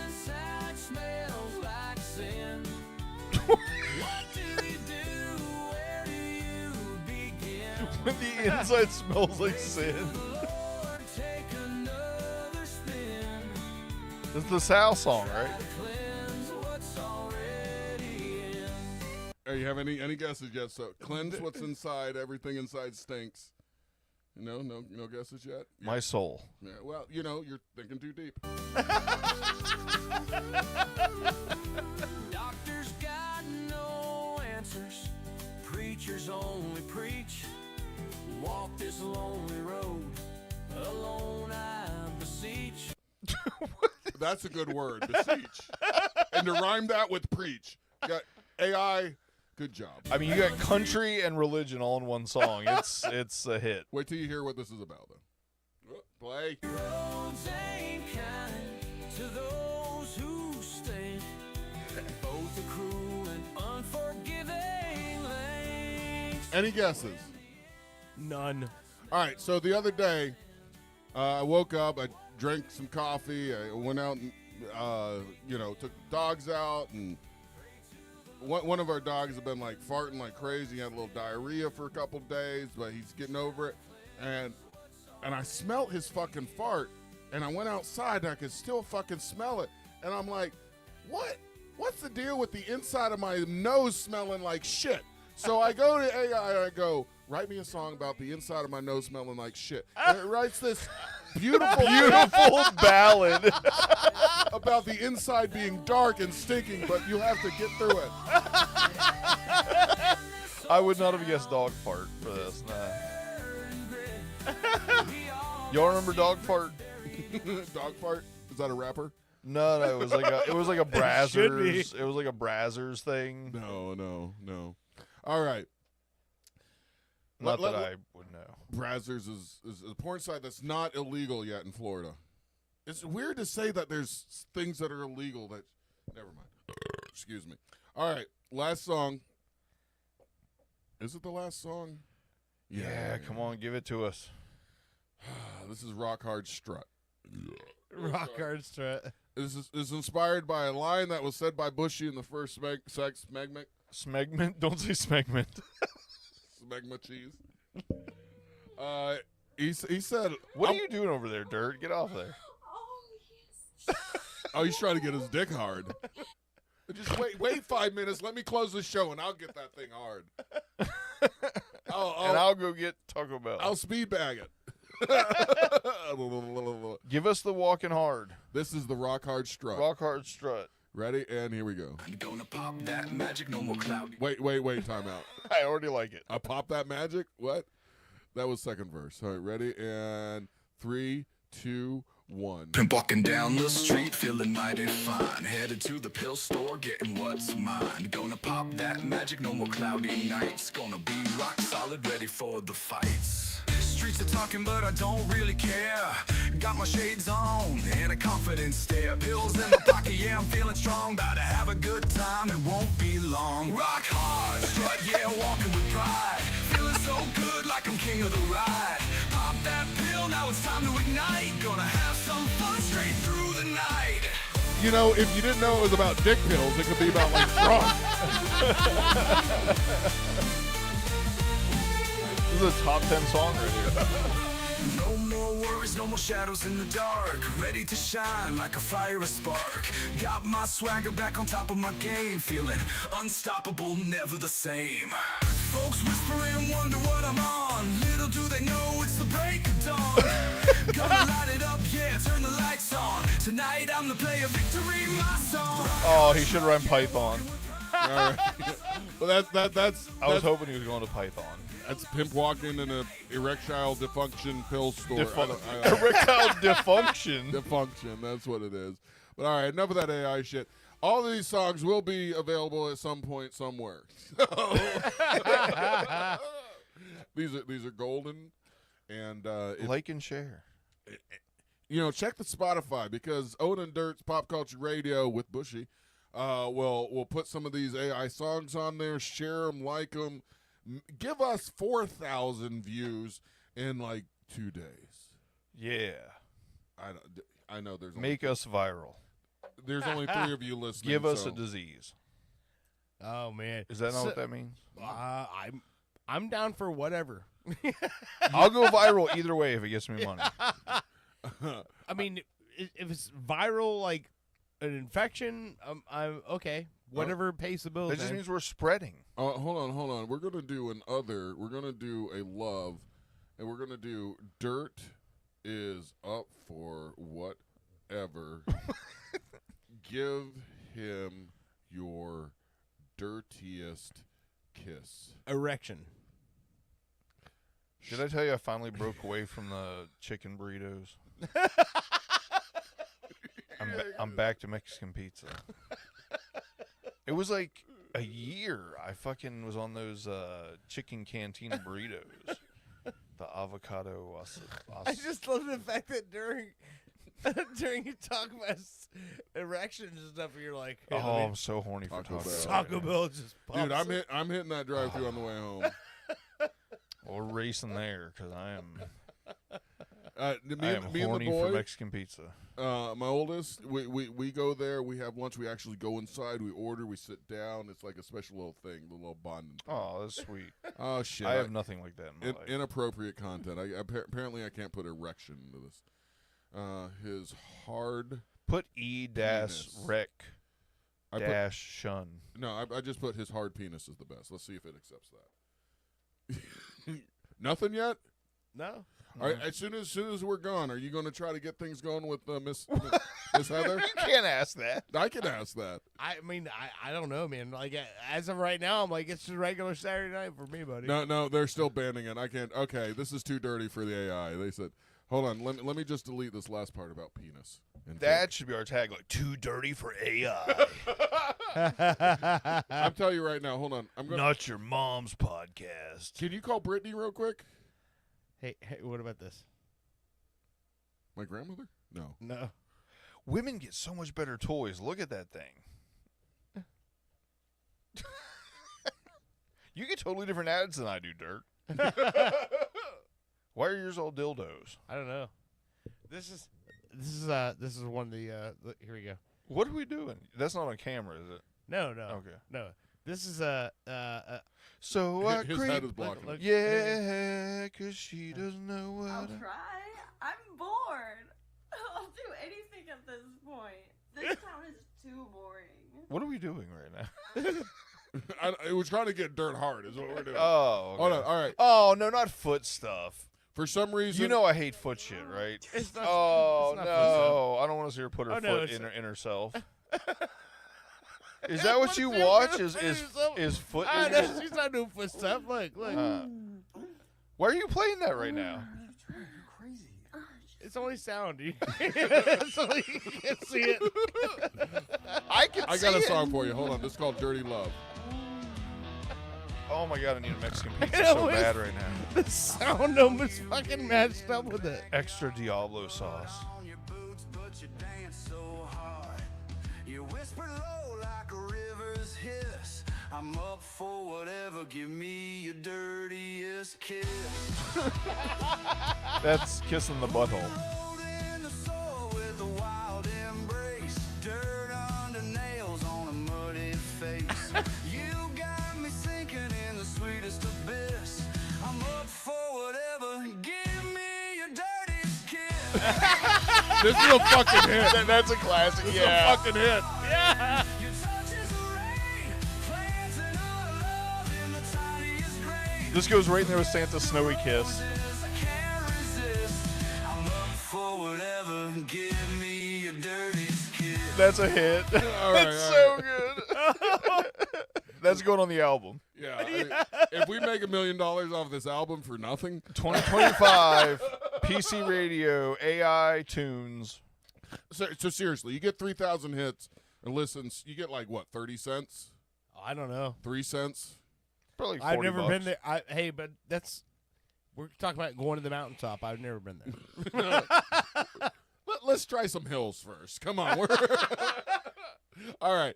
inside smells like sin. What do you do? Where do you begin? When the inside smells like sin. Lord, take another spin. This is the Sal song, right? Cleanse what's already in. Hey, you have any guesses yet? So cleanse what's inside. Everything inside stinks. No guesses yet. My soul. Yeah, well, you're thinking too deep. Doctors got no answers. Preachers only preach. Walk this lonely road. Alone I beseech. That's a good word, beseech. And to rhyme that with preach. You got AI, good job. I mean, you got country and religion all in one song. It's a hit. Wait till you hear what this is about, then. Play. Roads ain't kind to those who stay. Both the cruel and unforgiving lanes. Any guesses? None. All right, so the other day, I woke up, I drank some coffee, I went out and, took the dogs out, and one of our dogs had been, farting like crazy. He had a little diarrhea for a couple days, but he's getting over it, and I smelt his fucking fart, and I went outside, and I could still fucking smell it, and I'm like, what? What's the deal with the inside of my nose smelling like shit? So I go to AI and I go, write me a song about the inside of my nose smelling like shit. And it writes this beautiful ballad about the inside being dark and stinking, but you have to get through it. I would not have guessed dog fart for this. Nah. Y'all remember dog fart? Dog fart? Is that a rapper? No, it was like a It should be. Brazzers. It was like a Brazzers thing. No. All right. Not that I would know. Brazzers is a porn site that's not illegal yet in Florida. It's weird to say that there's things that are illegal that... Never mind. Excuse me. All right, last song. Is it the last song? Yeah, come on, give it to us. This is Rock Hard Strut. Rock Hard Strut. This is inspired by a line that was said by Bushy in the first Smegment. Smegment? Don't say Smegment. Smegma cheese. He said... What are you doing over there, Dirt? Get off there. Oh, he's trying to get his dick hard. Just wait 5 minutes. Let me close the show, and I'll get that thing hard. And I'll go get Taco Bell. I'll speed bag it. Give us the walking hard. This is the Rock Hard Strut. Rock Hard Strut. Ready? And here we go. I'm gonna pop that magic, no more cloudy. Wait, time out. I already like it. I pop that magic? What? That was second verse. All right, ready? And 3, 2, 1. Been walking down the street, feeling mighty fine. Headed to the pill store, getting what's mine. Gonna pop that magic, no more cloudy nights. Gonna be rock solid, ready for the fights. Streets are talking, but I don't really care. Got my shades on and a confident stare. Pills in my pocket, yeah, I'm feeling strong. About to have a good time, it won't be long. Rock hard, strut, yeah, walking with pride. Feeling so good, like I'm king of the ride. Pop that pill, now it's time to ignite. Gonna have some fun straight through the night. You know, if you didn't know it was about dick pills, it could be about drunk. This is a top 10 song right here. No more worries, no more shadows in the dark. Ready to shine like a fire, a spark. Got my swagger back on top of my game. Feeling unstoppable, never the same. Folks whispering, wonder what I'm on. Little do they know it's the break of dawn. Gonna light it up, yeah, turn the lights on. Tonight I'm the player, victory, my song. Oh, he should run Python. All right. Well, that's. I was hoping he was going to Python. That's pimp walking in an erectile dysfunction pill store. Erectile dysfunction. Dysfunction, that's what it is. But all right, enough of that AI shit. All of these songs will be available at some point somewhere. These are golden, and like and share. Check the Spotify, because Odin Dirt's Pop Culture Radio with Bushy will put some of these AI songs on there. Share them, like them. Give us 4,000 views in 2 days. Yeah. I know there's Make us viral. There's only 3 of you listening. Give us so. a disease. Oh man, Is that not what that means? I'm down for whatever. I'll go viral either way if it gets me money. I mean, if it's viral, like an infection, I'm okay. Whatever pays the bills. That just man. means we're spreading. Hold on. We're gonna do We're gonna do a love, and we're gonna do dirt is up for whatever. Give him your dirtiest kiss. Erection. Did I tell you I finally broke away from the chicken burritos? I'm back to Mexican pizza. It was like a year. I fucking was on those chicken cantina burritos. The avocado. I just love the fact that during you talk about erections and stuff, you're like, hey, I'm so horny for Taco Bell. Taco Bell just pops. Dude, I'm hitting that drive-thru on the way home. Well, we're racing there because I am. Me and the horny boy, for Mexican pizza. My oldest, we go there. We have lunch. We actually go inside. We order. We sit down. It's like a special little thing, the little bonding thing. Oh, that's sweet. Oh shit! I have nothing like that in my life. Inappropriate content. Apparently I can't put erection into this. His hard. Put E-rec dash shun. No, I just put his hard penis is the best. Let's see if it accepts that. Nothing yet? No. All right, as soon as we're gone, are you going to try to get things going with Miss Heather? You can't ask that. I can ask that. I mean, I don't know, man. Like as of right now, I'm like, it's just a regular Saturday night for me, buddy. No, they're still banning it. I can't. Okay, this is too dirty for the AI. They said, hold on, let me just delete this last part about penis. That should be our tagline. Too dirty for AI. I'm telling you right now. Hold on. Not your mom's podcast. Can you call Brittany real quick? Hey, what about this? My grandmother? No. No. Women get so much better toys. Look at that thing. You get totally different ads than I do, Dirt. Why are yours all dildos? I don't know. This is one of the here we go. What are we doing? That's not on camera, is it? No. Okay. No. This is So I his creep. head is blocking. Look. Yeah, because she doesn't know what. I'll try. I'm bored. I'll do anything at this point. This town is too boring. What are we doing right now? We're trying to get dirt hard is what we're doing. Oh, okay. Hold on. All right. Oh, no, not foot stuff. For some reason. You know I hate foot shit, right? It's not, Oh, it's not no. I don't want to see her put her no, foot it's- in herself. Is that what you watch? Is foot? Ah, no, she's not doing foot stuff. Look. Why are you playing that right now? It's only sound. So you can't see it. I got a song for you. Hold on. This is called Dirty Love. Oh my god, I need a Mexican pizza so bad right now. The sound almost fucking matched up with it. Extra Diablo sauce. You whisper low like a river's hiss. I'm up for whatever. Give me your dirtiest kiss. That's kissing the butthole. In the soul with a wild embrace. Dirt under nails on a muddy face. You got me sinking in the sweetest abyss. I'm up for whatever. Give me your dirtiest kiss. This is a fucking hit. That's a classic. This yeah. is a fucking hit. Yeah. Your touch is a rain, planting our love in the tiniest grain. This goes right in there with Santa's snowy kiss. I can't resist. I'm up for whatever. Give me your dirtiest kiss. That's a hit. All right, That's all so good. That's going on the album. Yeah. I mean, if we make $1 million off this album for nothing, 2025 PC Radio AI Tunes. So seriously, you get 3,000 hits and listens. You get like what, 30 cents? I don't know. 3 cents? Probably 40 I've never bucks. been there. Hey, but we're talking about going to the mountaintop. I've never been there. Let's try some hills first. Come on. All right.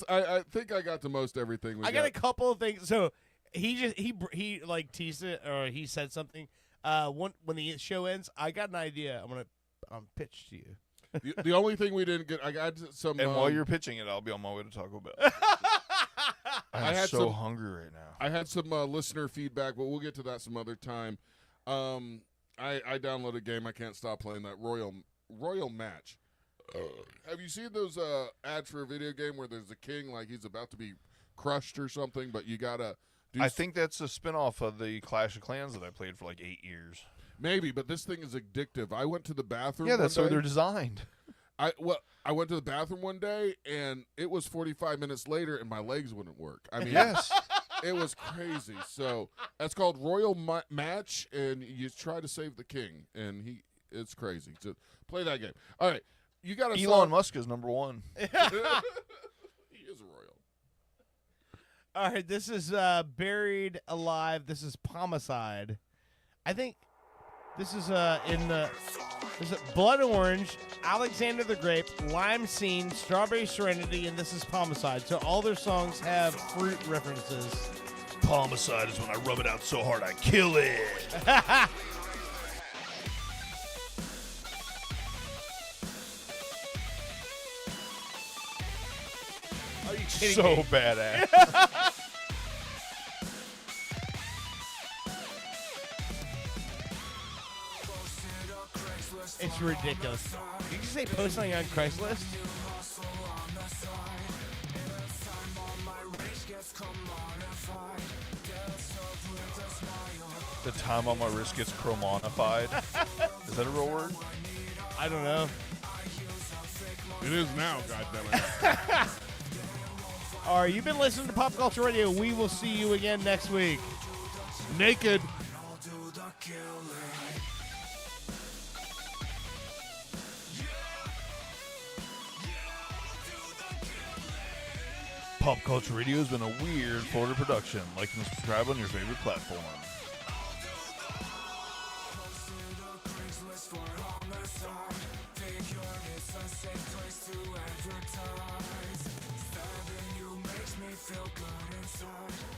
I think I got to most everything. I got a couple of things. So he like teased it or he said something. When the show ends, I got an idea. pitch to you. The only thing we didn't get, I got some. And while you're pitching it, I'll be on my way to Taco Bell. I'm so hungry right now. I had some listener feedback, but we'll get to that some other time. I downloaded a game. I can't stop playing that Royal Match. Have you seen those ads for a video game where there's a king like he's about to be crushed or something, but you gotta do I think that's a spinoff of the Clash of Clans that I played for like 8 years. Maybe, but this thing is addictive. I went to the bathroom. Yeah, that's how they're designed. I went to the bathroom one day, and it was 45 minutes later, and my legs wouldn't work. I mean, yes, it was crazy. So that's called Royal Match, and you try to save the king, and it's crazy. So play that game. All right, you got to. Elon Musk is number one. He is a royal. All right, this is Buried Alive. This is Pomicide. I think this is Is it Blood Orange, Alexander the Grape, Lime Scene, Strawberry Serenity, and This is Pomicide. So all their songs have fruit references. Pomicide is when I rub it out so hard I kill it. Are you kidding so me? badass. It's ridiculous. Did you say post something on Craigslist? The time on my wrist gets chromonified. Is that a real word? I don't know. It is now, goddammit. All right, you've been listening to Pop Culture Radio. We will see you again next week. Naked. Pop Culture Radio has been a weird Florida production. Like and subscribe on your favorite platform. Feel good inside.